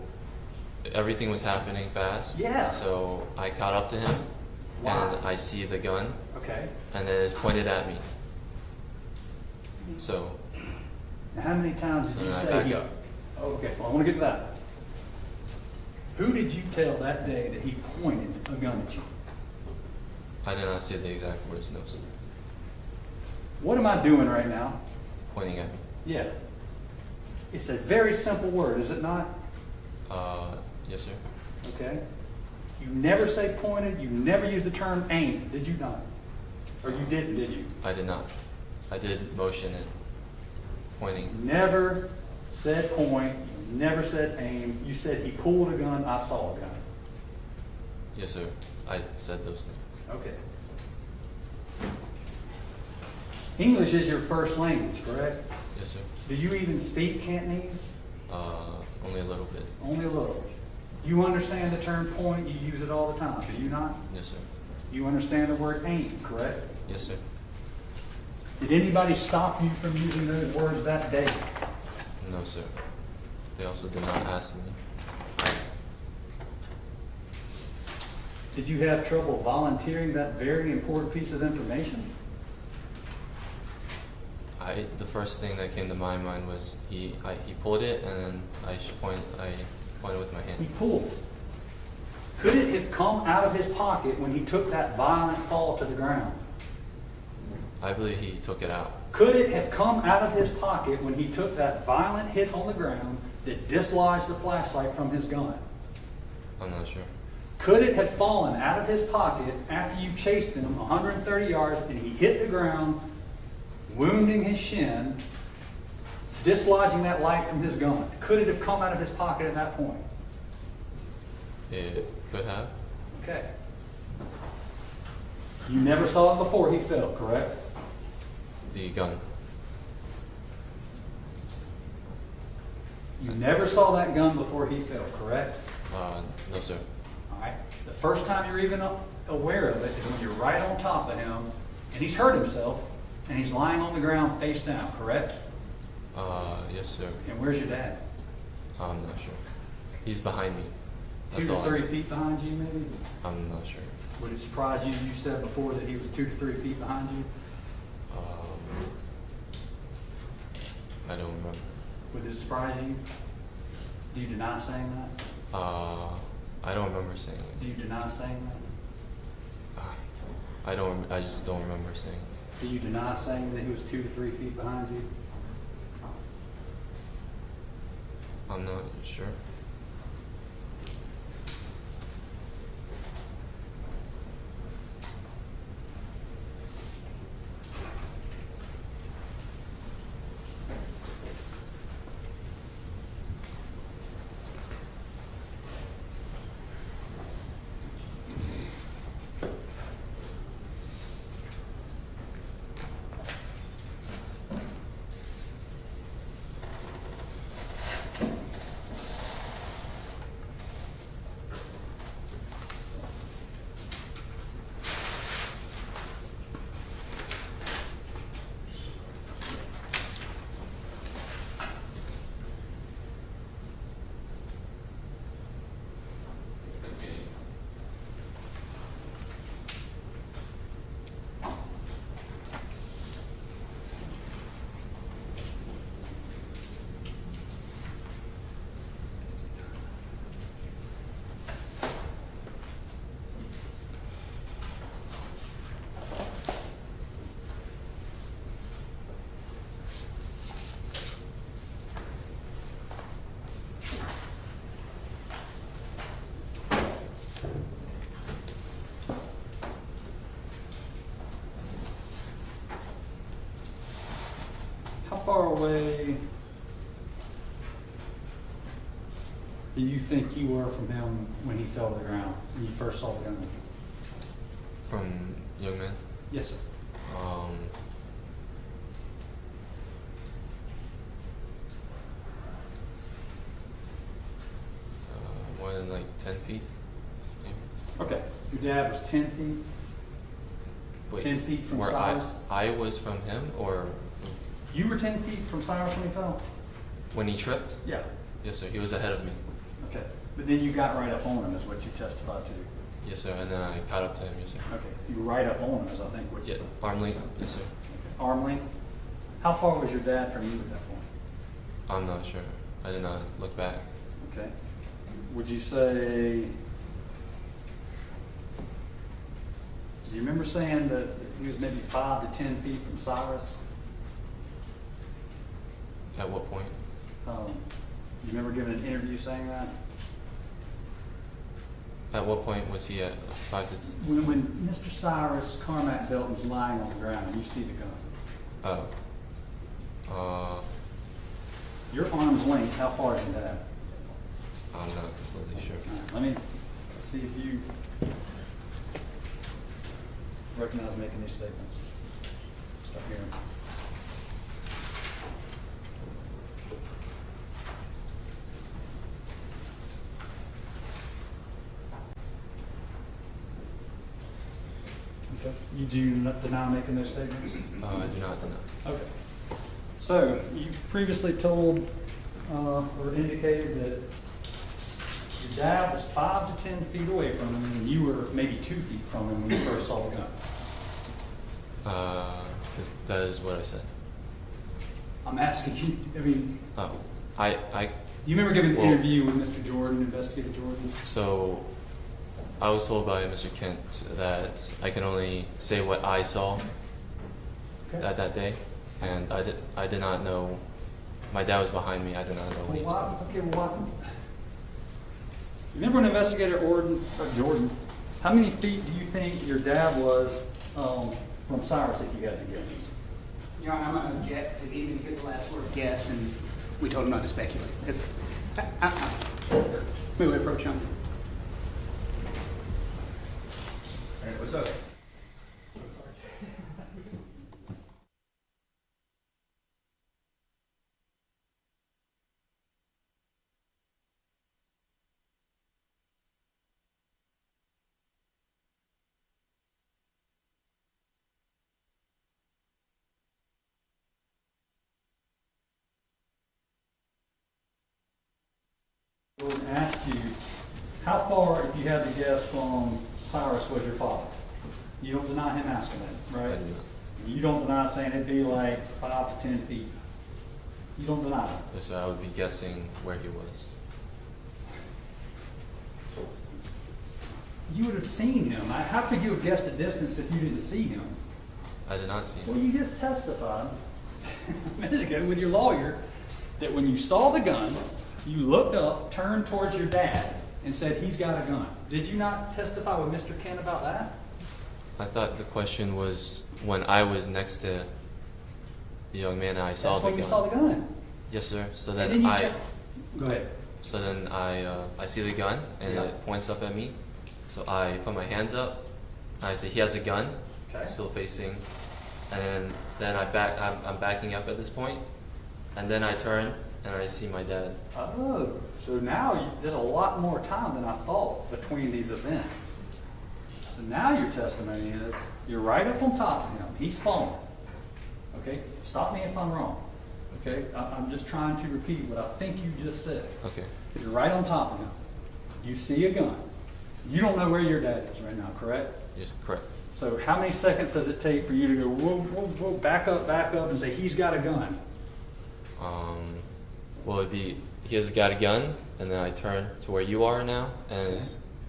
everything was happening fast. Yeah. So I caught up to him, Wow. and I see the gun, Okay. and then it's pointed at me. So Now, how many times So did you then I say back he... up. Okay, well, I want to get to that. Who did you tell that day that he pointed a gun at you? I did not say the exact words, no, sir. What am I doing right now? Pointing at me. Yeah. It's a very simple word, is it not? Yes, sir. Okay. You never say pointed, you never use the term aim, did you not? Or you didn't, did you? I did not. I did motion and pointing. You never said point, you never said aim. You said he pulled a gun, I saw a gun. Yes, sir. I said those things. Okay. English is your first language, correct? Yes, sir. Do you even speak Cantonese? Only a little bit. Only a little. You understand the term point, you use it all the time, do you not? Yes, sir. You understand the word aim, correct? Yes, sir. Did anybody stop you from using those words that day? No, sir. They also did not ask me. Did you have trouble volunteering that very important piece of information? The first thing that came to my mind was he pulled it, and then I pointed with my He hand. pulled. Could it have come out of his pocket when he took that violent fall to the ground? I believe he took it out. Could it have come out of his pocket when he took that violent hit on the ground that dislodged the flashlight from his gun? I'm not sure. Could it have fallen out of his pocket after you chased him 130 yards and he hit the ground, wounding his shin, dislodging that light from his gun? Could it have come out of his pocket at that point? It could have. Okay. You never saw it before he fell, correct? The gun. You never saw that gun before he fell, correct? No, sir. All right. The first time you're even aware of it is when you're right on top of him and he's hurt himself and he's lying on the ground face down, correct? Yes, sir. And where's your dad? I'm not sure. He's behind me. 2 That's to all. 3 feet behind you, maybe? I'm not sure. Would it surprise you? You said before that he was 2 to 3 feet behind you. I don't remember. Would it surprise you? Do you deny saying that? I don't remember saying Do it. you deny saying that? I just don't remember saying it. Do you deny saying that he was 2 to 3 feet behind you? I'm not sure. far away do you think you were from him when he fell to the ground, when you first saw the gun? From young man. Yes, sir. More than like 10 feet. Maybe. Okay. Your dad was 10 feet? Wait, 10 feet from where Cyrus? I was from him, or You were 10 feet from Cyrus when he fell? when he tripped? Yeah. Yes, sir. He was ahead of me. Okay. But then you got right up on him is what you testified to. Yes, sir. And then I caught up to him. Yes, sir. Okay. You were right up on him is I think what you Yeah, arm length. Yes, sir. Arm length? How far was your dad from you at that point? I'm not sure. I did not look back. Okay. Would you say, do you remember saying that he was maybe 5 to 10 feet from Cyrus? At what point? Do you remember giving an interview saying that? At what point was he at 5 to 10? When Mr. Cyrus Carmack Belton was lying on the ground and you see the gun, your arm's length, how far is your dad? I'm not completely sure. All right, let me see if you recognize making these statements. Start here. Okay. You do not deny making those statements? I do not deny. Okay. So, you previously told or indicated that your dad was 5 to 10 feet away from him and you were maybe 2 feet from him when you first saw the gun. That is what I said. I'm asking you, I mean, Oh, do you remember giving an interview with Mr. Jordan, Investigator Jordan? So I was told by Mr. Kent that I can only say what I saw Okay. at that day, and I did not know. My dad was behind me. I did not know what he was talking. Okay, well, why? You remember when Investigator Jordan, how many feet do you think your dad was from Cyrus, if you had to guess? Your Honor, I'm going to get, even to get the last word, guess, and we told him not to speculate. It's, we will approach him. Hey, what's up? Jordan asked you, how far, if you had to guess, from Cyrus was your father? You don't deny him asking that, I right? do not. You don't deny saying it'd be like 5 to 10 feet? You don't deny that? So I would be guessing where he was. You would have seen him. How could you have guessed a distance if you didn't see him? I did not see Well, him. you just testified a minute ago with your lawyer that when you saw the gun, you looked up, turned towards your dad, and said, he's got a gun. Did you not testify with Mr. Kent about that? I thought the question was when I was next to the young man and I saw That's the when you gun. saw the gun. Yes, sir. So And then then you I. check- Go ahead. So then I see the gun and Yeah. it points up at me. So I put my hands up. I say he has a gun, Okay. still facing, and then I'm backing up at this point, and then I turn and I see my dad. Oh, so now there's a lot more time than I thought between these events. So now your testimony is you're right up on top of him. He's falling. Okay, stop me if I'm wrong. Okay, I'm just trying to repeat what I think you just said. Okay. You're right on top of him. You see a gun. You don't know where your dad is right now, correct? Yes, correct. So how many seconds does it take for you to go, whoa, whoa, whoa, back up, and say, he's got a gun? Well, it'd be he has got a gun, and then I turn to where you are now, and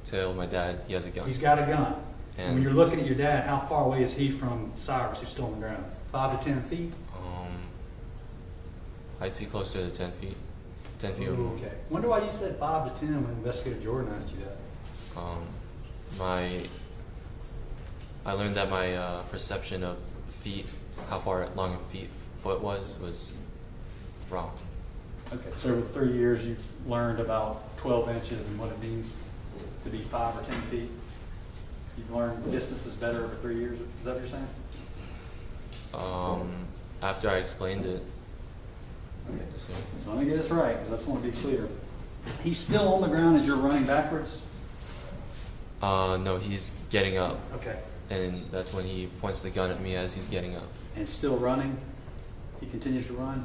tell my dad he has a gun. He's got a gun. And when And- you're looking at your dad, how far away is he from Cyrus who's still on the ground? 5 to 10 feet? I'd see closer to 10 feet. 10 feet or more. Okay. Wonder why you said 5 to 10 when Investigator Jordan asked you that. I learned that my perception of feet, how far long feet foot was wrong. Okay, so over 3 years, you've learned about 12 inches and what it means to be 5 or 10 feet? You've learned distances better over 3 years, is that what you're saying? After I explained it. Okay, So, so let me get this right, because I just want to be clear. He's still on the ground as you're running backwards? no, he's getting up, Okay. and that's when he points the gun at me as he's getting up. And still running? He continues to run?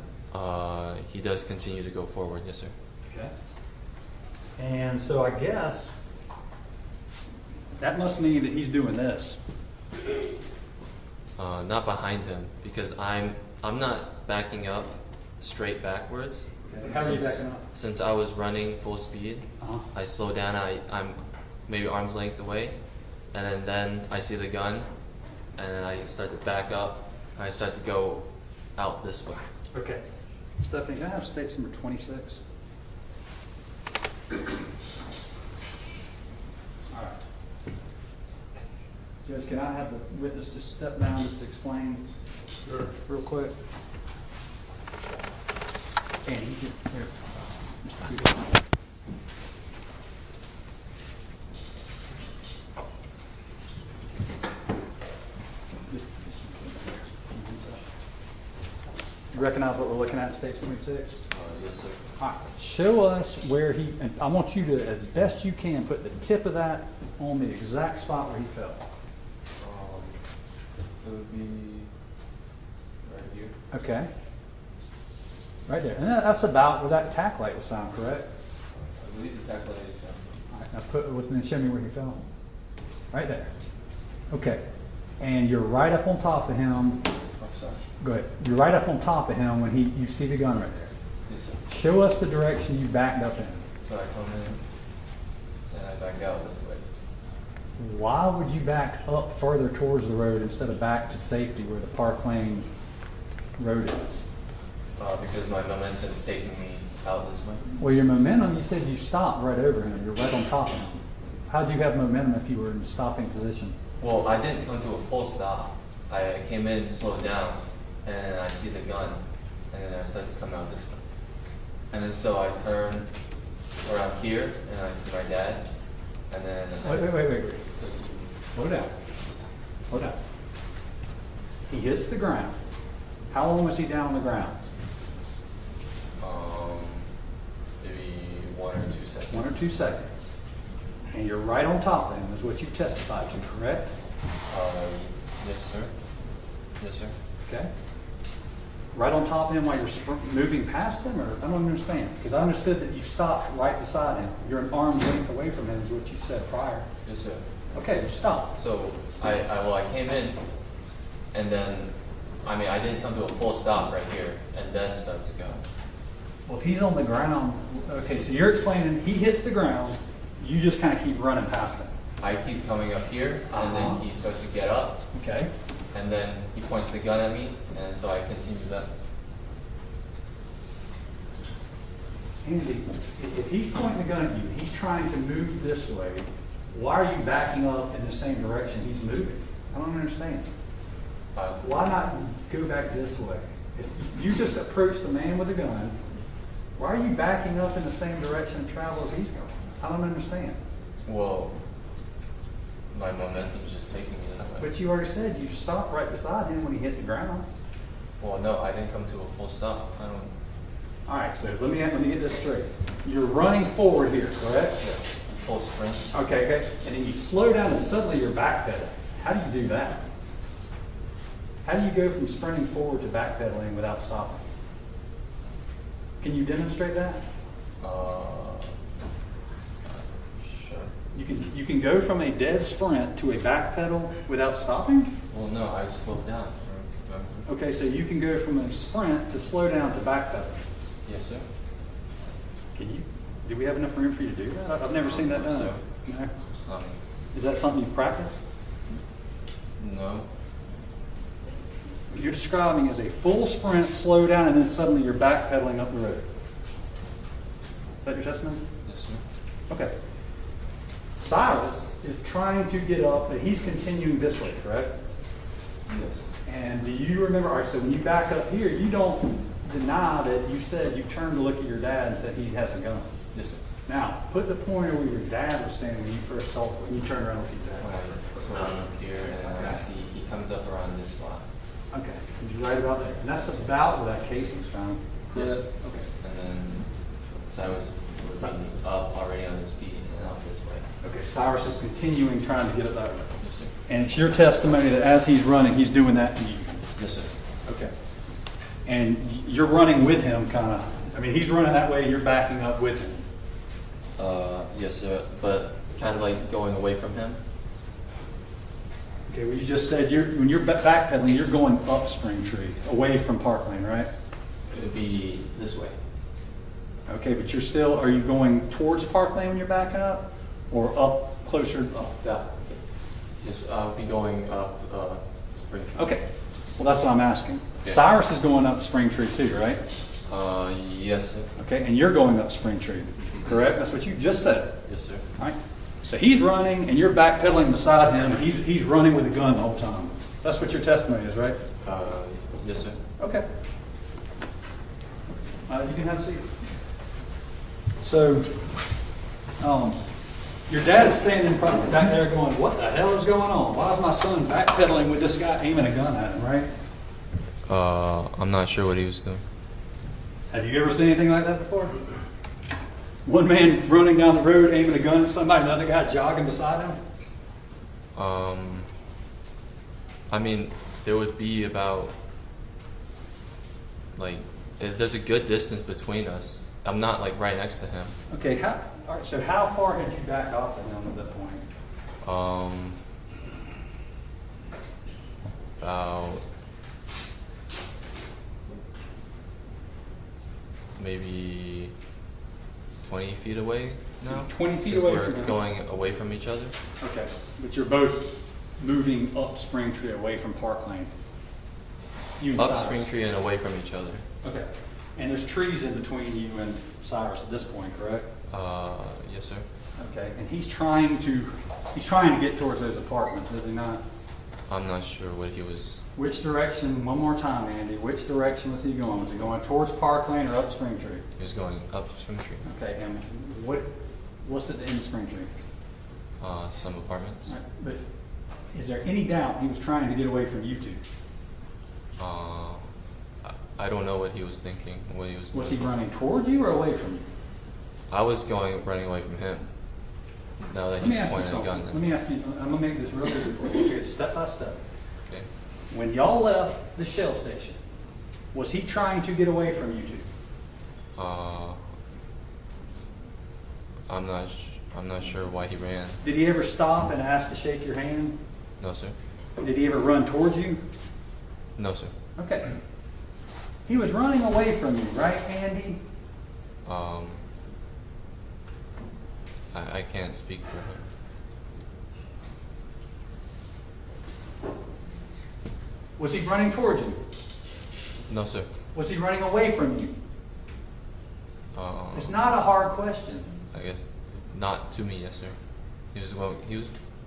He does continue to go forward, yes, sir. Okay. And so I guess that must mean that he's doing this. Not behind him, because I'm not backing up straight backwards. Okay. How are you backing up? Since I was running full speed, Uh-huh. I slow down. I'm maybe arm's length away, and then I see the gun, and then I start to back up. I start to go out this way. Okay. Stephanie, can I have stakes number 26? All right. Judge, can I have the witness just step down just to explain? Sure. Real quick. Andy, here. You recognize what we're looking at in stage 26? Yes, sir. All right, show us where he, and I want you to, as best you can, put the tip of that on the exact spot where he fell. It would be right here. Okay. Right there. And that's about where that tack light was found, correct? I believe the tack light is down. All right, now then show me where he fell. Right there. Okay. And you're right up on top of him. Oh, sorry. Go ahead. You're right up on top of him when you see the gun right there. Yes, sir. Show us the direction you backed up in. So I come in, and I back out this way. Why would you back up further towards the road instead of back to safety where the Park Lane road is? Because my momentum's taking me out this way. Well, your momentum, you said you stopped right over him. You're right on top of him. How'd you have momentum if you were in stopping position? Well, I didn't come to a full stop. I came in, slowed down, and I see the gun, and then I start to come out this way. And then so I turn around here, and I see my dad, and then... Wait. Slow down. Slow down. He hits the ground. How long was he down on the ground? Maybe 1 or 2 seconds. 1 or 2 seconds. And you're right on top of him, is what you testified to, correct? Yes, sir. Yes, sir. Okay. Right on top of him while you're moving past him, or I don't understand? Because I understood that you stopped right beside him. You're an arm's length away from him, is what you said prior. Yes, sir. Okay, you stopped. So I came in, and then, I didn't come to a full stop right here, and then start to go. Well, if he's on the ground, okay, so you're explaining he hits the ground, you just kind of keep running past him. I keep coming up here, and then he starts to get up, Okay. and then he points the gun at me, and so I continue that. Andy, if he's pointing the gun at you, he's trying to move this way, why are you backing up in the same direction he's moving? I don't understand. Why not go back this way? If you just approach the man with the gun, why are you backing up in the same direction of travel as he's going? I don't understand. Well, my momentum's just taking me that way. But you already said you stopped right beside him when he hit the ground. Well, no, I didn't come to a full stop. I don't. All right, so let me get this straight. You're running forward here, correct? Full sprint. Okay. And then you slow down and suddenly you're backpedaling. How do you do that? How do you go from sprinting forward to backpedaling without stopping? Can you demonstrate that? Sure. You can go from a dead sprint to a backpedal without stopping? Well, no, I slowed down. Remember? Okay, so you can go from a sprint to slow down to backpedal. Yes, sir. Do we have enough room for you to do that? I've never seen that done. So, No? Is that something you practice? No. You're describing as a full sprint, slow down, and then suddenly you're backpedaling up the road. Is that your testimony? Yes, sir. Okay. Cyrus is trying to get up, but he's continuing this way, correct? Yes. And do you remember, all right, so when you back up here, you don't deny that you said you turned to look at your dad and said he has a gun. Yes, sir. Now, put the pointer where your dad was standing when you first saw it, when you turned around and looked at your dad. So I'm up here and I see he comes up around this spot. Okay, you're right about that. And that's about where that casing's found. Yes, sir. Okay. And then Cyrus was up already on his feet and out this way. Okay, Cyrus is continuing trying to get it that way. Yes, sir. And it's your testimony that as he's running, he's doing that to you. Yes, sir. Okay. And you're running with him, kind of. I mean, he's running that way, and you're backing up with him. Yes, sir. But kind of like going away from him. Okay, well, you just said when you're backpedaling, you're going up Springtree, away from Park Lane, right? It would be this way. Okay, but are you going towards Park Lane when you're backing up? Or up closer? Up that. Just be going up Springfield. Okay, well, that's what I'm asking. Okay. Cyrus is going up Springtree too, right? Yes, sir. Okay, and you're going up Springtree, correct? That's what you just said. Yes, sir. All right. So he's running, and you're backpedaling beside him, and he's running with a gun the whole time. That's what your testimony is, right? Yes, sir. Okay. You can have a seat. So, your dad is standing probably back there going, what the hell is going on? Why is my son backpedaling with this guy aiming a gun at him, right? I'm not sure what he was doing. Have you ever seen anything like that before? One man running down the road aiming a gun at somebody, another guy jogging beside him? I mean, there would be about, like, there's a good distance between us. I'm not, like, right next to him. Okay, all right, so how far had you backed off of him at that point? About maybe 20 feet away now. 20 feet since away we're from him? going away from each other. Okay, but you're both moving up Springtree away from Park Lane. You and Up Cyrus. Springtree and away from each other. Okay, and there's trees in between you and Cyrus at this point, correct? Yes, sir. Okay, and he's trying to get towards those apartments, is he not? I'm not sure what he was. Which direction, one more time, Andy, which direction was he going? Was he going towards Park Lane or up Springtree? He was going up Springtree. Okay, and what's at the end of Springtree? Some apartments. All right, but is there any doubt he was trying to get away from you two? I don't know what he was thinking. What he was. Was he doing. running towards you or away from you? I was running away from him. Now that Let me he's ask you pointing a something. gun Let at me. me ask you, I'm gonna make this real easy for you. Okay, step by step. Okay. When y'all left the Shell station, was he trying to get away from you two? I'm not sure why he ran. Did he ever stop and ask to shake your hand? No, sir. Did he ever run towards you? No, sir. Okay. He was running away from you, right, Andy? I can't speak for him. Was he running towards you? No, sir. Was he running away from you? It's not a hard question. I guess not to me, yes, sir.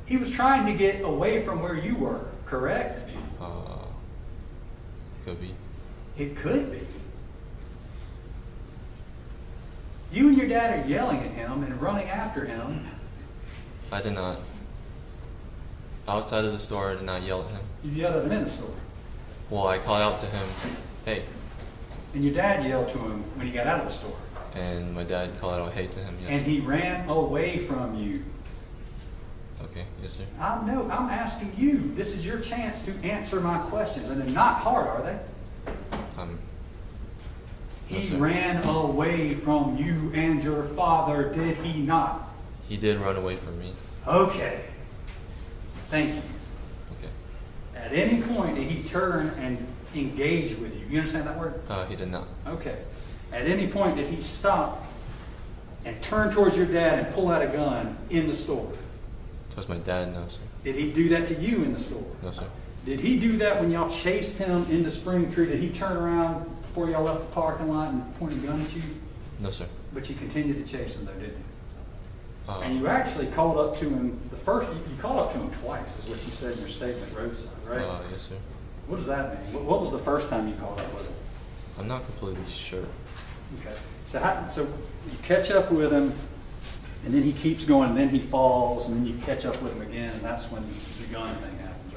He was trying to get away from where you were, correct? Could be. It could be. You and your dad are yelling at him and running after him. I did not. Outside of the store, I did not yell at him. You yelled at him in the store. Well, I called out to him, hey, And your dad yelled to him when he got out of the store. and my dad called out hey to him, yes. And he ran away from you. Okay, yes, sir. I'm asking you. This is your chance to answer my questions. And they're not hard, are they? No, He sir. ran away from you and your father, did he not? He did run away from me. Okay. Thank you. Okay. At any point did he turn and engage with you? You understand that word? He did not. Okay. At any point did he stop and turn towards your dad and pull out a gun in the store? Towards my dad, no, sir. Did he do that to you in the store? No, sir. Did he do that when y'all chased him into Springtree? Did he turn around before y'all left the parking lot and point a gun at you? No, sir. But you continued to chase him though, didn't you? And you actually called up to him, you called up to him twice, is what you said in your statement, roadside, right? Yes, sir. What does that mean? What was the first time you caught up with him? I'm not completely sure. Okay. So you catch up with him, and then he keeps going, and then he falls, and then you catch up with him again, and that's when the gun thing happens,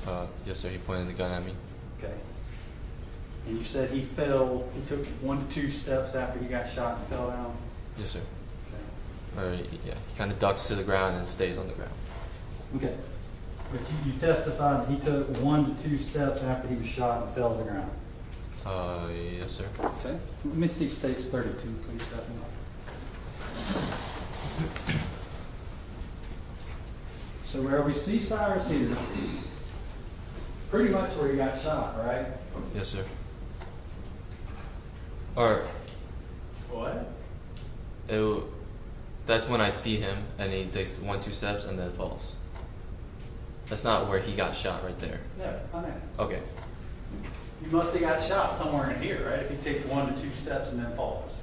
right? Yes, sir. He pointed the gun at me. Okay. And you said he fell, he took 1 to 2 steps after he got shot and fell down? Yes, sir. Okay. Or yeah, he kind of ducks to the ground and stays on the ground. Okay. But you testified that he took 1 to 2 steps after he was shot and fell to the ground? Yes, sir. Okay. Let me see states 32, please, Stephanie. So where we see Cyrus here, pretty much where he got shot, right? Yes, sir. Or What? that's when I see him, and he takes 1, 2 steps and then falls. That's not where he got shot right there. Yeah, I know. Okay. You must have got shot somewhere in here, right? If he takes 1 to 2 steps and then falls.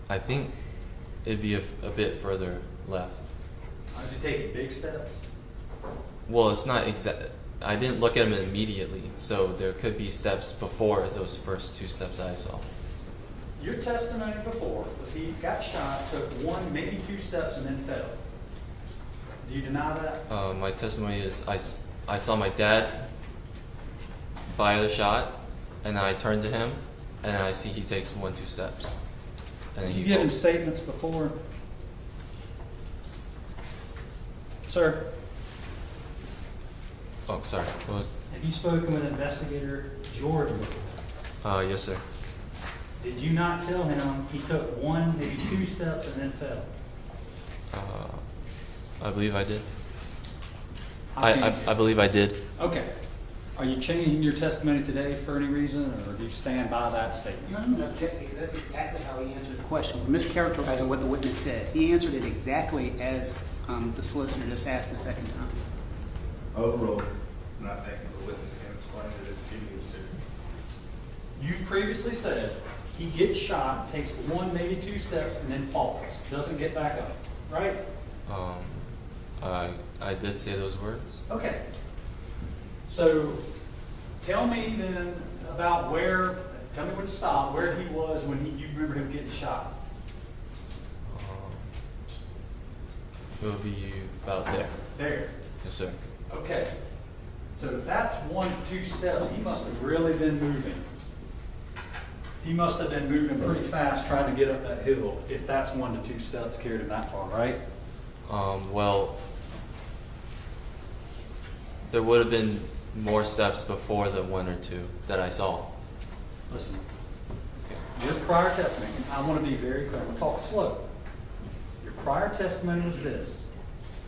I think it'd be a bit further left. How'd you take it? Big steps? Well, it's not exact. I didn't look at him immediately, so there could be steps before those first 2 steps that I saw. Your testimony before was he got shot, took 1, maybe 2 steps, and then fell. Do you deny that? My testimony is I saw my dad fire the shot, and I turn to him, and I see he takes 1, 2 steps. And then You he given falls. statements before? Sir, Oh, sorry. What was? have you spoken with investigator Jordan before? Yes, sir. Did you not tell him he took 1, maybe 2 steps and then fell? I believe I did. think- I believe I did. Okay. Are you changing your testimony today for any reason, or do you stand by that statement? No, I'm going to object because that's exactly how he answered the question. We're mischaracterizing what the witness said. He answered it exactly as the solicitor just asked the second time. Overall, not thinking the witness can explain it if he needs to. You previously said he gets shot, takes 1, maybe 2 steps, and then falls. Doesn't get back up, right? I did say those words. Okay. So tell me then about tell me when to stop, where he was when you remember him getting shot. It will be about there. There. Yes, sir. Okay. So if that's 1 to 2 steps, he must have really been moving. He must have been moving pretty fast trying to get up that hill if that's 1 to 2 steps carried him that far, right? Well, there would have been more steps before the 1 or 2 that I saw. Listen, Okay. your prior testimony, and I want to be very clear, I'm going to talk slow. Your prior testimony was this: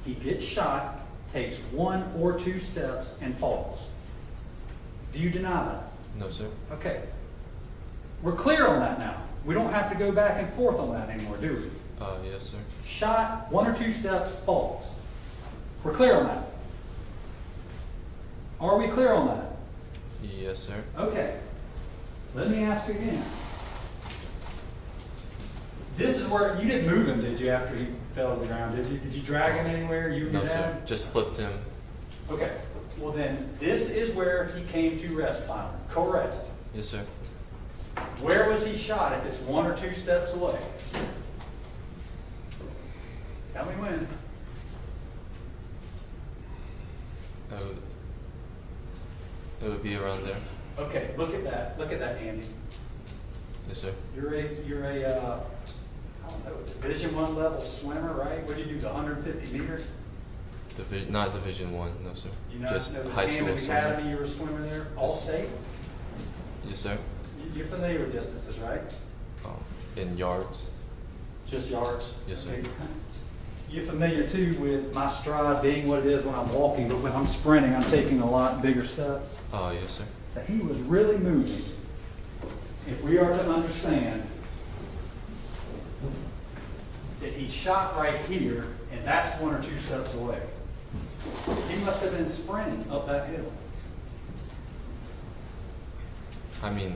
he gets shot, takes 1 or 2 steps, and falls. Do you deny that? No, sir. Okay. We're clear on that now. We don't have to go back and forth on that anymore, do we? Yes, sir. Shot, 1 or 2 steps, falls. We're clear on that. Are we clear on that? Yes, sir. Okay. Let me ask you again. This is where you didn't move him, did you, after he fell to the ground? Did you? Did you drag him anywhere? You and No, your sir. dad? Just flipped him. Okay. Well, then this is where he came to rest finally. Correct. Yes, sir. Where was he shot if it's 1 or 2 steps away? Tell me when. It would be around there. Okay, look at that. Look at that, Andy. Yes, sir. You're a I don't know, Division I level swimmer, right? What'd you do, the 150 meters? Not Division 1, no, sir. You know, Just the high school Camden swimmer. Academy, you were a swimmer there, all state? Yes, sir. You're familiar with distances, right? In yards. Just yards? Yes, sir. Okay. You're familiar too with my stride being what it is when I'm walking, but when I'm sprinting, I'm taking a lot bigger steps. Yes, sir. So he was really moving. If we are to understand that he shot right here, and that's 1 or 2 steps away, he must have been sprinting up that hill. I mean,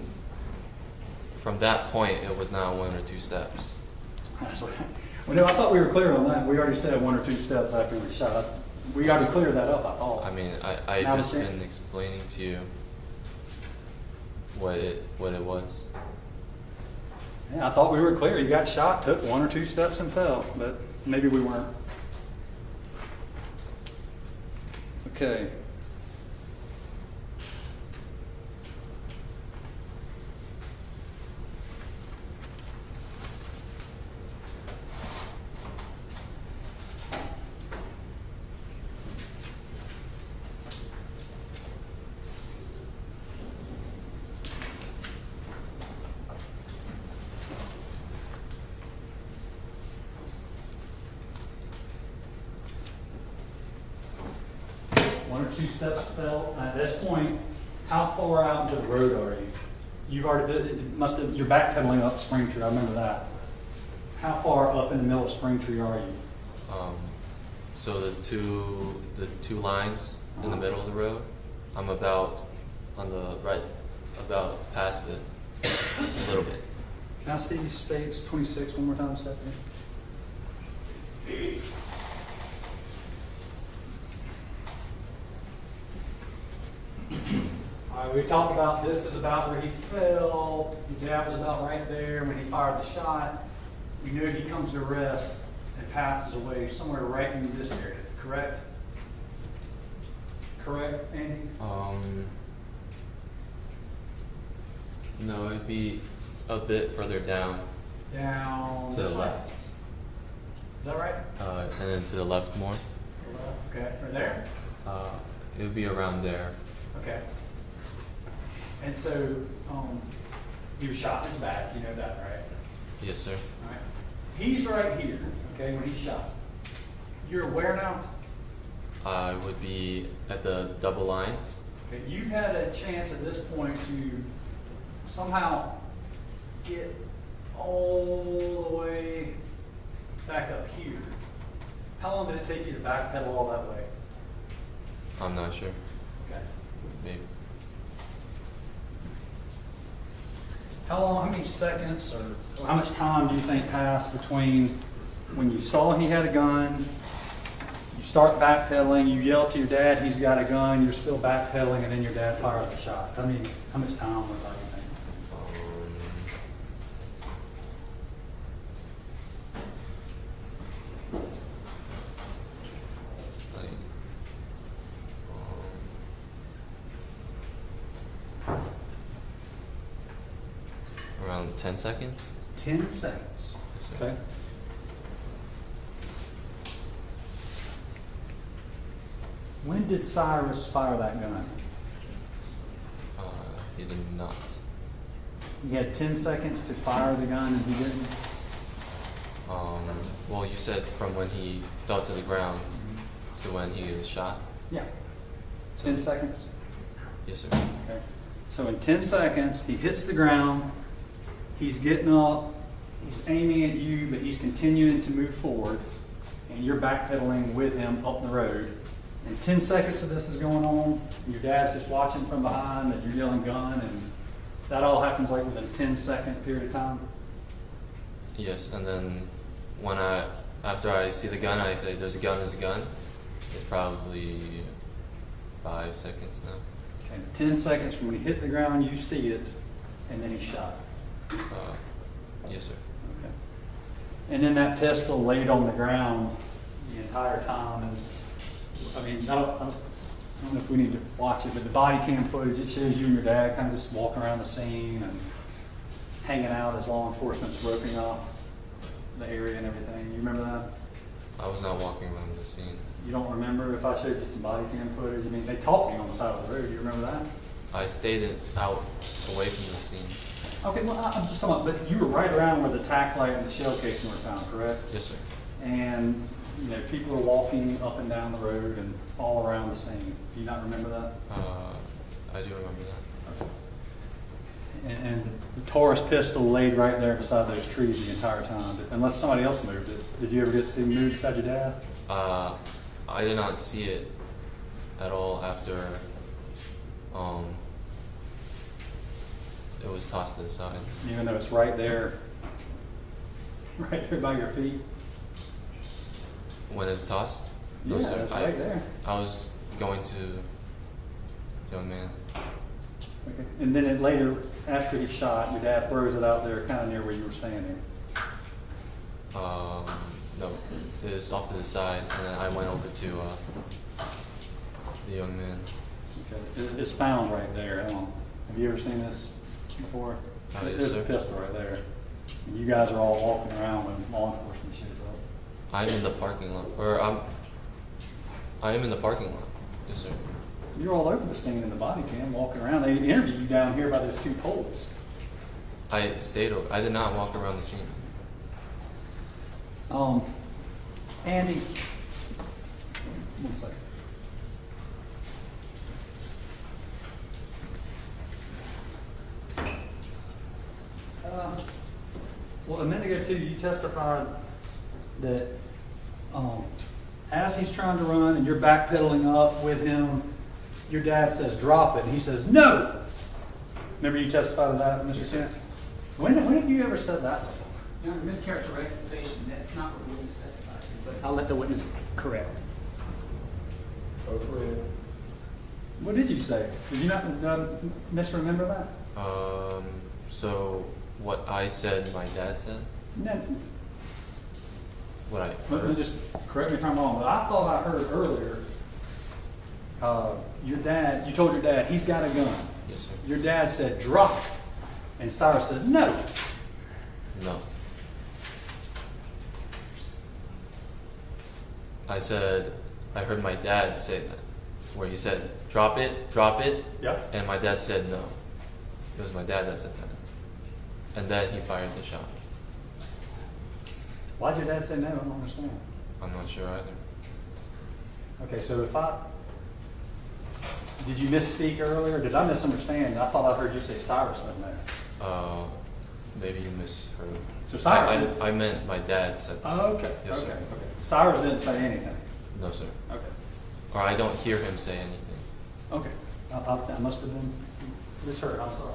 from that point, it was not 1 or 2 steps. That's right. Well, no, I thought we were clear on that. We already said 1 or 2 steps after he was shot. We already cleared that up, I thought. I mean, I Now just it's in. been explaining to you what it was. Yeah, I thought we were clear. You got shot, took 1 or 2 steps and fell, but maybe we weren't. Okay. One or two steps fell. At this point, how far out into the road are you? You've already, it must have, you're backpedaling up Spring Tree, I remember that. How far up in the middle of Spring Tree are you? So the two lines in the middle of the road, I'm about on the right, about past it, just a little bit. Can I see states 26 one more time, Stephanie? All right, we talked about this is about where he fell. Your dad was about right there when he fired the shot. We knew he comes to rest and passes away somewhere right in this area, correct? Correct, Andy? No, it'd be a bit further down Down to the this way. left, Is that right? and then to the left more. Okay, right there? It would be around there. Okay. And so, he was shot in his back, you know that, right? Yes, sir. All right. He's right here, okay, when he's shot. You're aware now? I would be at the double lines. Okay, you've had a chance at this point to somehow get all the way back up here. How long did it take you to backpedal all that way? I'm not sure. Okay. Maybe. How many seconds or how much time do you think passed between when you saw he had a gun, you start backpedaling, you yell to your dad, he's got a gun, you're still backpedaling, and then your dad fires the shot? How much time went by, you think? Like, around 10 seconds. 10 seconds. Yes, sir. Okay. When did Cyrus fire that gun? He did not. He had 10 seconds to fire the gun and he didn't? Well, you said from when he fell to the ground to when he was shot. Yeah. So- 10 seconds? Yes, sir. Okay. So in 10 seconds, he hits the ground, he's getting up, he's aiming at you, but he's continuing to move forward, and you're backpedaling with him up the road. And 10 seconds of this is going on, and your dad's just watching from behind, and you're yelling gun, and that all happens like within a 10-second period of time? Yes, and then after I see the gun, I say, "There's a gun. There's a gun." It's probably 5 seconds now. Okay, 10 seconds from when he hit the ground, you see it, and then he's shot. Yes, sir. Okay. And then that pistol laid on the ground the entire time. And I mean, I don't know if we need to watch it, but the body cam footage, it shows you and your dad kind of just walking around the scene and hanging out as law enforcement's roping off the area and everything. You remember that? I was not walking around the scene. You don't remember if I showed you some body cam footage? I mean, they caught me on the side of the road. Do you remember that? I stayed out away from the scene. Okay, well, I'm just talking about, but you were right around where the tack light and the shell casing were found, correct? Yes, sir. And, you know, people are walking up and down the road and all around the scene. Do you not remember that? I do remember that. And the Taurus pistol laid right there beside those trees the entire time, unless somebody else moved it. Did you ever get to see it move beside your dad? I did not see it at all after it was tossed to the side. Even though it's right there by your feet? When it's tossed? No, Yeah, sir. it's right there. I was going to young man. Okay. And then it later, after he shot, your dad throws it out there kind of near where you were standing. No, it was off to the side, and then I went over to the young man. Okay. It's found right there. Have you ever seen this before? Yes, There's sir. a pistol right there. And you guys are all walking around when law enforcement shows up. I'm in the parking lot, or I am in the parking lot. Yes, sir. You're all over the scene in the body cam, walking around. They interviewed you down here by those 2 poles. I stayed over. I did not walk around the scene. Andy, one second. Well, a minute ago too, you testified that as he's trying to run and you're backpedaling up with him, your dad says, "Drop it," and he says, "No." Remember you testified to that, Mr. Yes, sir. Kent? When have you ever said that before? Your Honor, mischaracterization, that's not what the witness testified to, but I'll let the witness correct. What did you say? Did you not misremember that? So what I said, my dad said. No. What I Let me heard. just, correct me if I'm wrong, but I thought I heard earlier, you told your dad, he's got a gun. Yes, sir. Your dad said, "Drop it." And Cyrus said, "No." No. I said, I heard my dad say that, where he said, drop it, Yep. and my dad said no. It was my dad that said that. And then he fired the shot. Why'd your dad say no? I don't understand. I'm not sure either. Okay, so did you misspeak earlier? Did I misunderstand? I thought I heard you say Cyrus said no. Maybe you misheard. So Cyrus I meant my dad said that. Oh, okay. Yes, okay. sir. Okay. Cyrus didn't say anything. No, sir. Okay. Or I don't hear him say anything. Okay. I must have been misheard. I'm sorry.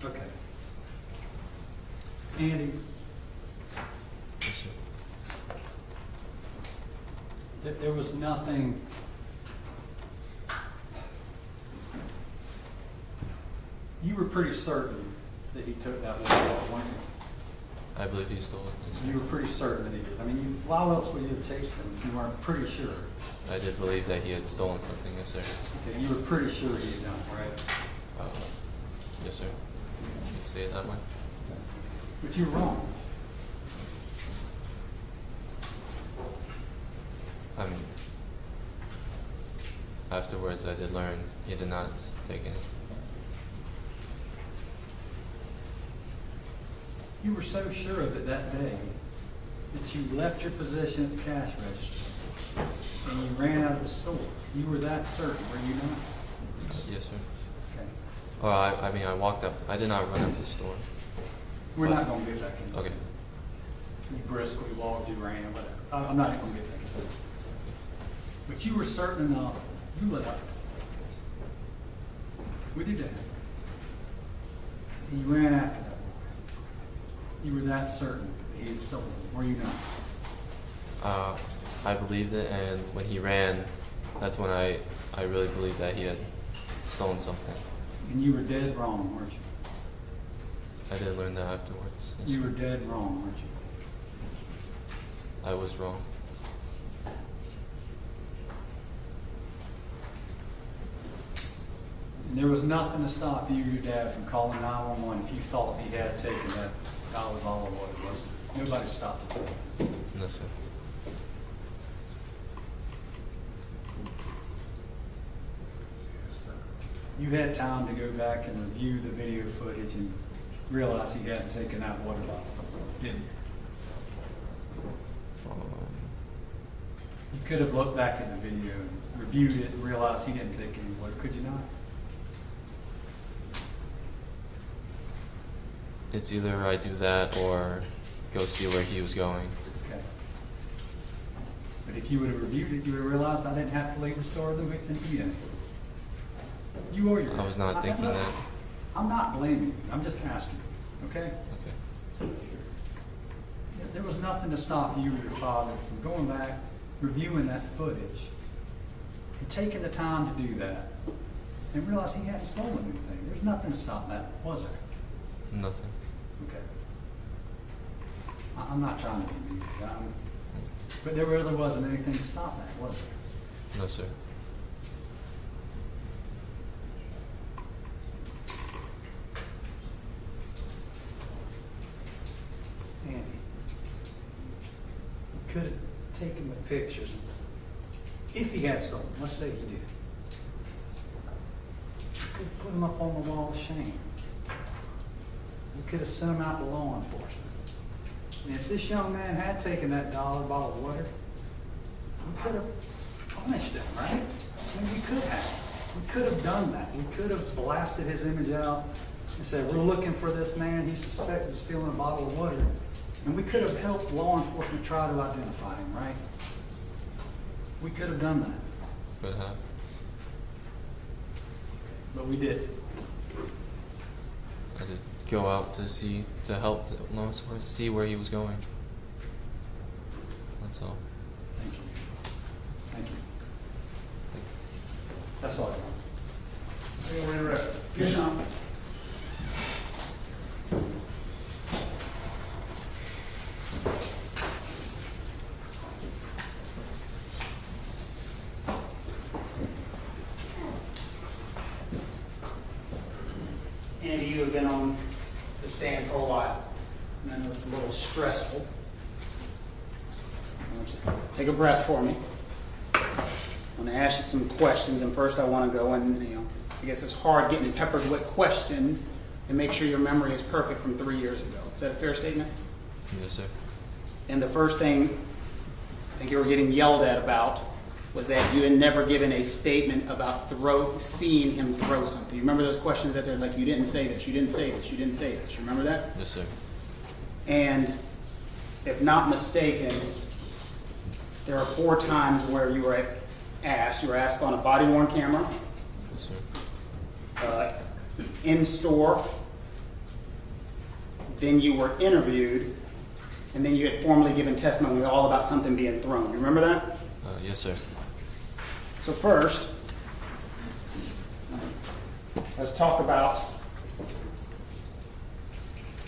Okay. Andy, Yes, sir. there was nothing. You were pretty certain that he took that water bottle, weren't you? I believe he stole it. Yes, sir. You were pretty certain that he did. I mean, why else would you have chased him if you weren't pretty sure? I did believe that he had stolen something. Yes, sir. Okay, you were pretty sure he had done it, right? Yes, sir. You could say it that way. But you're wrong. I mean, afterwards I did learn he did not take any. You were so sure of it that day that you left your position at the cash register and you ran out of the store. You were that certain, were you not? Yes, sir. Okay. Well, I mean, I walked up. I did not run into the store. We're not going to get back into it. Okay. You briskly walked, you ran, whatever. I'm not even going to get back into it. But you were certain enough, you left with your dad. And you ran after that boy. You were that certain that he had stolen it, were you not? I believed it, and when he ran, that's when I really believed that he had stolen something. And you were dead wrong, weren't you? I did learn that afterwards. Yes, You sir. were dead wrong, weren't you? I was wrong. And there was nothing to stop you or your dad from calling 911 if you thought he had taken that $1 bottle of water, was there? Nobody stopped you. No, sir. You had time to go back and review the video footage and realize he hadn't taken that water bottle, didn't you? You could have looked back at the video and reviewed it and realized he didn't take any water, could you not? It's either I do that or go see where he was going. Okay. But if you would have reviewed it, you would have realized I didn't have to leave the store the week that you did. You or your. I was not thinking that. I'm not blaming you. I'm just asking, okay? Okay. There was nothing to stop you or your father from going back, reviewing that footage, and taking the time to do that, and realize he hadn't stolen anything. There's nothing to stop that, was there? Nothing. Okay. I'm not trying to be mean, but there really wasn't anything to stop that, was there? No, sir. Andy, we could have taken the pictures if he had stolen. Let's say he did. We could have put him up on the wall of shame. We could have sent him out to law enforcement. And if this young man had taken that $1 bottle of water, we could have punished him, right? I mean, we could have. We could have done that. We could have blasted his image out and said, we're looking for this man. He's suspected of stealing a bottle of water. And we could have helped law enforcement try to identify him, right? We could have done that. Could have. But we did. I did go out to help the law enforcement see where he was going. That's all. Thank you. Thank you. That's all I want. Anyone interested? Yes, Sean. Andy, you have been on the stand for a while, and I know it's a little stressful. I want you to take a breath for me. I'm going to ask you some questions, and first I want to go and, I guess it's hard getting peppered with questions and make sure your memory is perfect from 3 years ago. Is that a fair statement? Yes, sir. And the first thing I think you were getting yelled at about was that you had never given a statement about seeing him throw something. You remember those questions that they're like, you didn't say this, you didn't say this, you didn't say this. You remember that? Yes, sir. And if not mistaken, there are 4 times where you were asked on a body-worn camera, Yes, sir. in store, then you were interviewed, and then you had formally given testimony all about something being thrown. You remember that? Yes, sir. So first, let's talk about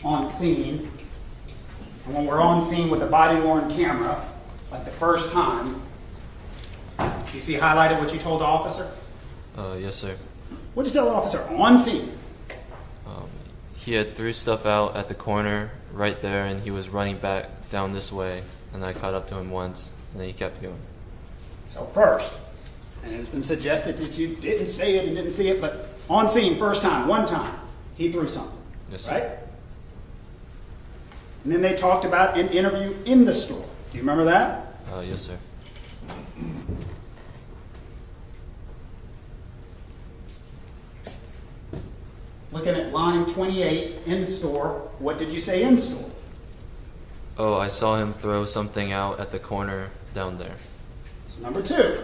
on scene. And when we're on scene with a body-worn camera, like the first time, you see highlighted what you told the officer? Yes, sir. What did you tell the officer on scene? He had threw stuff out at the corner right there, and he was running back down this way, and I caught up to him once, and then he kept going. So first, and it's been suggested that you didn't say it and didn't see it, but on scene, first time, one time, he threw something. Yes, sir. Right? And then they talked about an interview in the store. Do you remember that? Yes, sir. Looking at line 28 in the store, what did you say in store? Oh, I saw him throw something out at the corner down there. It's number 2.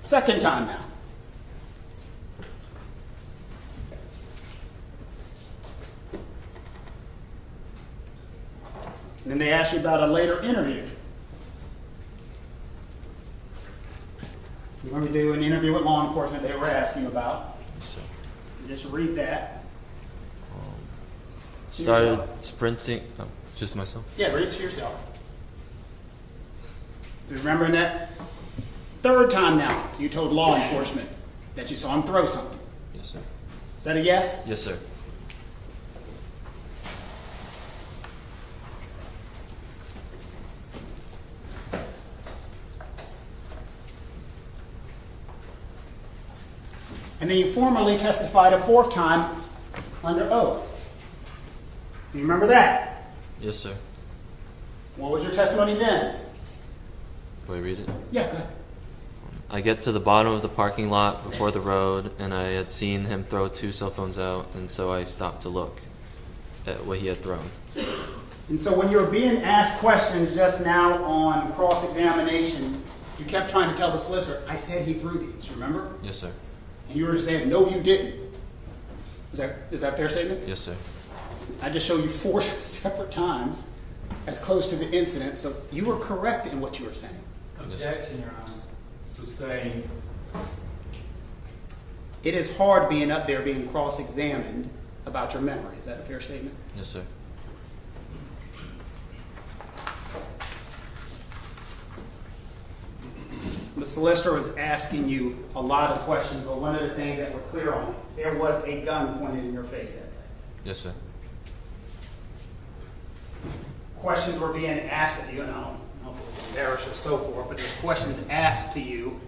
Second time now. And then they asked you about a later interview. You remember doing an interview with law enforcement they were asking you about? Yes, sir. Just read that. Started Yourself. sprinting. Oh, just myself. Yeah, read it to yourself. Do you remember in that third time now, you told law enforcement that you saw him throw something? Yes, sir. Is that a yes? Yes, sir. And then you formally testified a 4th time under oath. Do you remember that? Yes, sir. What was your testimony then? Will you read it? Yeah, go ahead. I get to the bottom of the parking lot before the road, and I had seen him throw 2 cell phones out, and so I stopped to look. what he had thrown. And so when you were being asked questions just now on cross-examination, you kept trying to tell the solicitor, I said he threw these, remember? Yes, sir. And you were saying, no, you didn't. Is that a fair statement? Yes, sir. I just showed you 4 separate times as close to the incident, so you were correct in what you were saying. Objection, Your Honor. Sustained. It is hard being up there being cross-examined about your memory. Is that a fair statement? Yes, sir. The solicitor was asking you a lot of questions, but one of the things that were clear on it, there was a gun pointed in your face that day. Yes, sir. Questions were being asked of you, and I don't know if it was embarrassed or so forth, but there's questions asked to you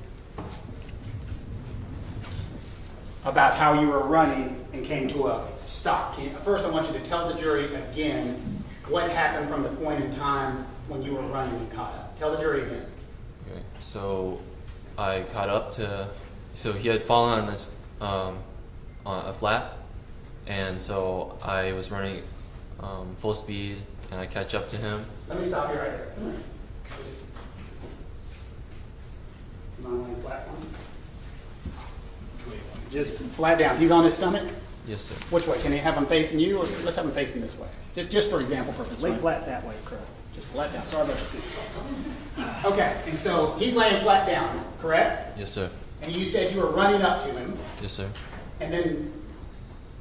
about how you were running and came to a stop. First, I want you to tell the jury again what happened from the point in time when you were running and caught up. Tell the jury again. Okay. So I caught up to. So he had fallen on this on a flat, and so I was running full speed, and I catch up to him. Let me stop you right there. Come on, lay flat down. Just flat down. He's on his stomach? Yes, sir. Which way? Can you have him facing you, or let's have him facing this way? Just for example purposes. Lay flat that way, correct. Just flat down. Sorry about the seat. Okay, and so he's laying flat down, correct? Yes, sir. And you said you were running up to him, Yes, sir. and then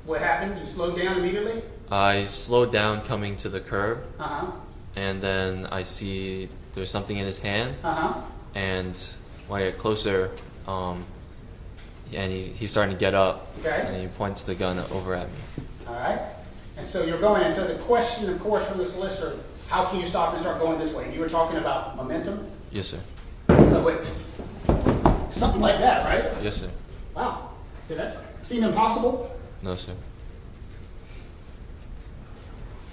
what happened? You slowed down immediately? I slowed down coming to the curb, Uh-huh. and then I see there's something in his hand, Uh-huh. and when I get closer, and he's starting to get up, Okay. and he points the gun over at me. All right. And so you're going, and so the question, of course, from the solicitor is, how can you stop and start going this way? And you were talking about momentum? Yes, sir. So it's something like that, right? Yes, sir. Wow. Did that seem impossible? No, sir.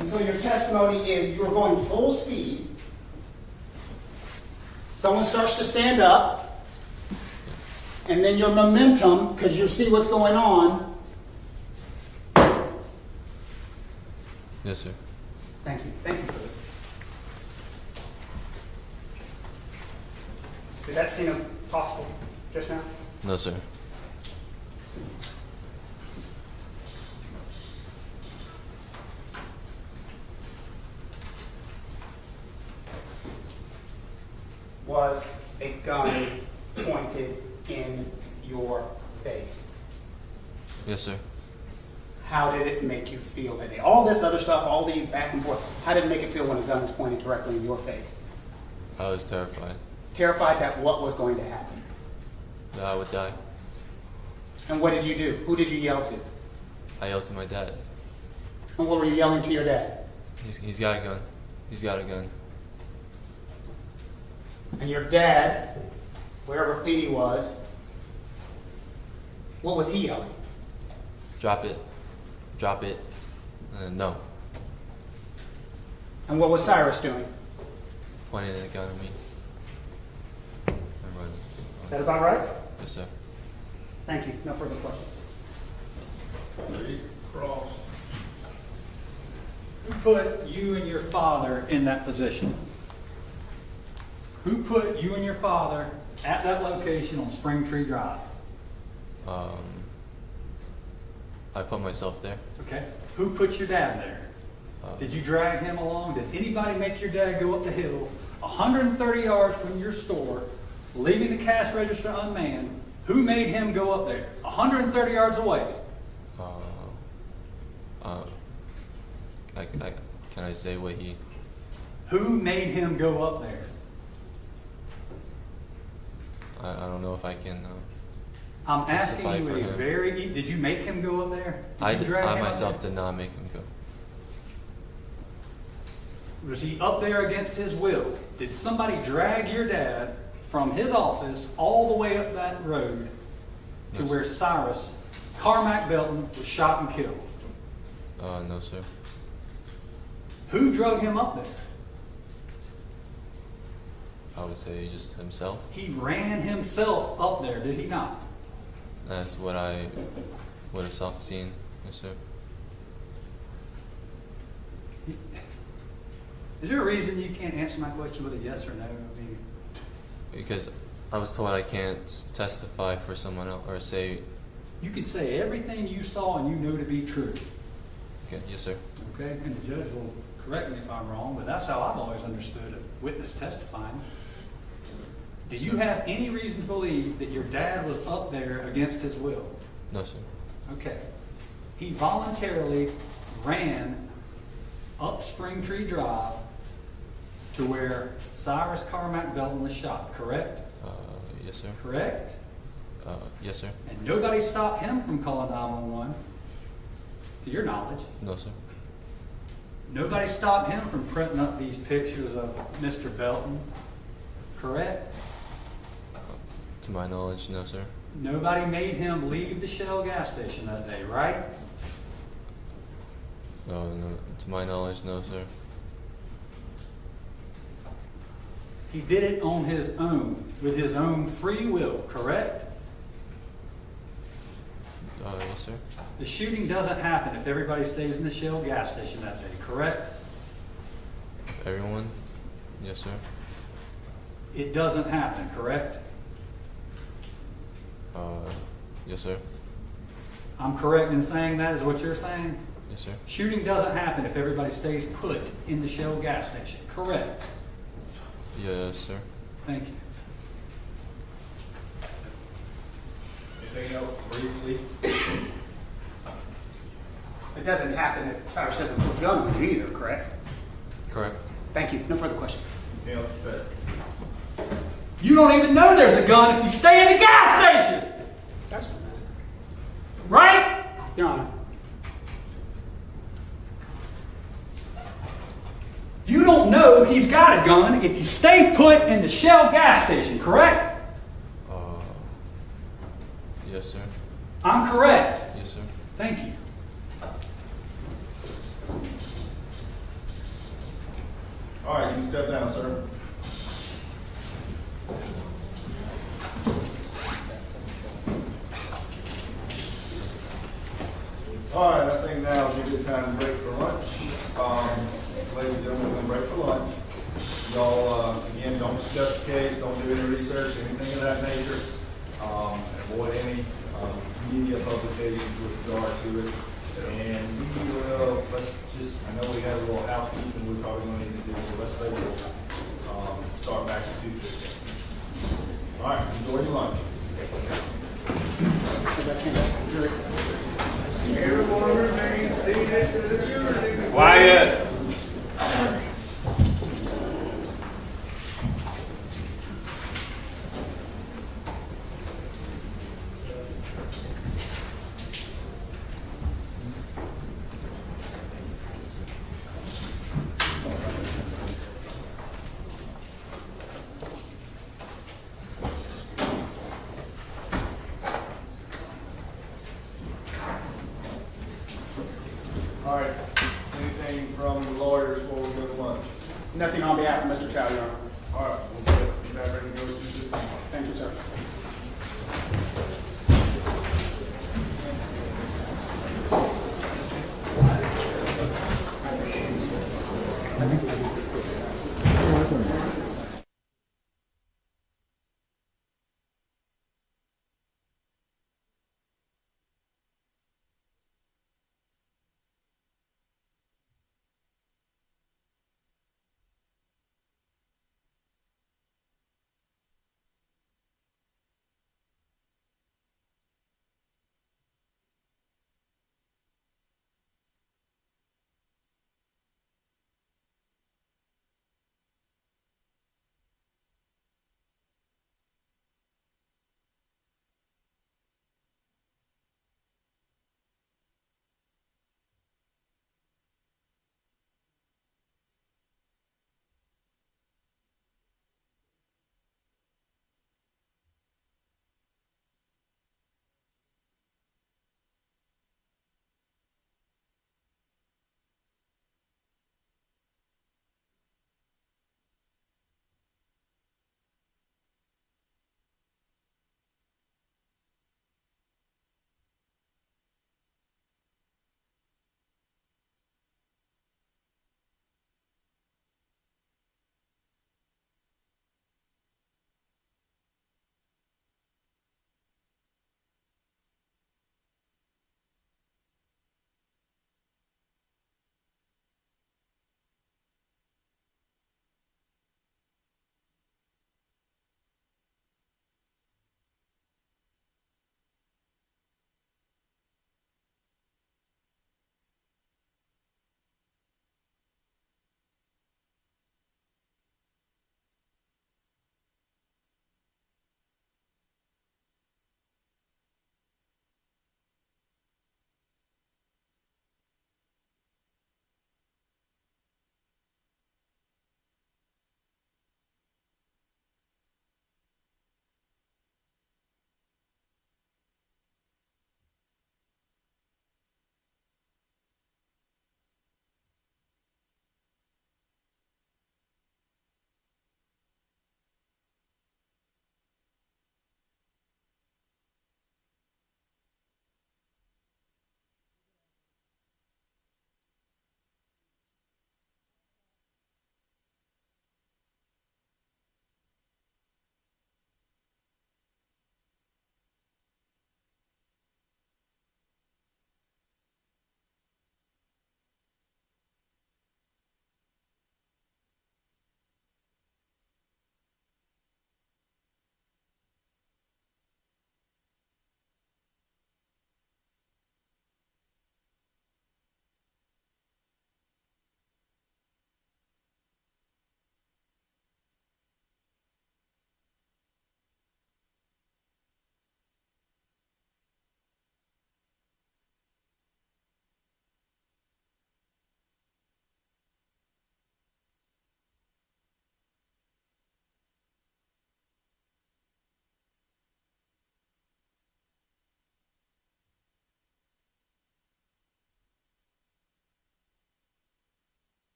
And so your testimony is you were going full speed. Someone starts to stand up. And then your momentum, because you see what's going on. Yes, sir. Thank you. Thank you for that. Did that seem impossible just now? No, sir. Was a gun pointed in your face? Yes, sir. How did it make you feel that day? All this other stuff, all these back and forth, how did it make it feel when a gun was pointed directly in your face? I was terrified Terrified that what was going to happen. that I would die. And what did you do? Who did you yell to? I yelled to my dad. And what were you yelling to your dad? He's got a gun. He's got a gun. And your dad, wherever feet he was, what was he yelling? Drop it. Drop it. No. And what was Cyrus doing? Pointing the gun at me. I'm running. Is that about right? Yes, sir. Thank you. No further questions. Ready? Cross. Who put you and your father in that position? Who put you and your father at that location on Spring Tree Drive? I put myself there. Okay. Who put your dad there? Did you drag him along? Did anybody make your dad go up the hill 130 yards from your store, leaving the cash register unmanned? Who made him go up there 130 yards away? Can I say what he? Who made him go up there? I don't know if I can. I'm Justify asking for you a him. very. Did you make him go up there? Did you drag I him up myself there? did not make him go. Was he up there against his will? Did somebody drag your dad from his office all the way up that road to No, where Cyrus Carmack Belton was shot and killed? No, sir. Who drug him up there? I would say just himself. He ran himself up there, did he not? That's what I would have seen. Yes, sir. Is there a reason you can't answer my question with a yes or no? I mean, Because I was told I can't testify for someone else or say, you can say everything you saw and you know to be true. okay, yes, sir. Okay, and the judge will correct me if I'm wrong, but that's how I've always understood a witness testifying. Do you have any reason to believe that your dad was up there against his will? No, sir. Okay. He voluntarily ran up Springtree Drive to where Cyrus Carmack Belton was shot, correct? Yes, sir. Correct? Yes, sir. And nobody stopped him from calling 911, to your knowledge. No, sir. Nobody stopped him from printing up these pictures of Mr. Belton, correct? To my knowledge, no, sir. Nobody made him leave the Shell gas station that day, right? No, to my knowledge, no, sir. He did it on his own, with his own free will, correct? Yes, sir. The shooting doesn't happen if everybody stays in the Shell gas station that day, correct? Everyone? Yes, sir. It doesn't happen, correct? Yes, sir. I'm correct in saying that is what you're saying? Yes, sir. Shooting doesn't happen if everybody stays put in the Shell gas station, correct? Yes, sir. Thank you. Anything else briefly? It doesn't happen if Cyrus doesn't put a gun on you either, correct? Correct. Thank you. No further questions. Anything else to say? You don't even know there's a gun if you stay in the gas station! That's Right? Your Honor. You don't know he's got a gun if you stay put in the Shell gas station, correct? Yes, sir. I'm correct. Yes, sir. Thank you. All right, you can step down, sir. All right, I think now is a good time to break for lunch. Ladies and gentlemen, we're going to break for lunch. Y'all, again, don't discuss the case, don't do any research, anything of that nature. And avoid any media publications with regard to it. And we will, I know we have a little housekeeping we're probably going to need to do, so let's say we'll start back at 2:15. All right, enjoy your lunch. Everyone remain seated to the jury. Quiet.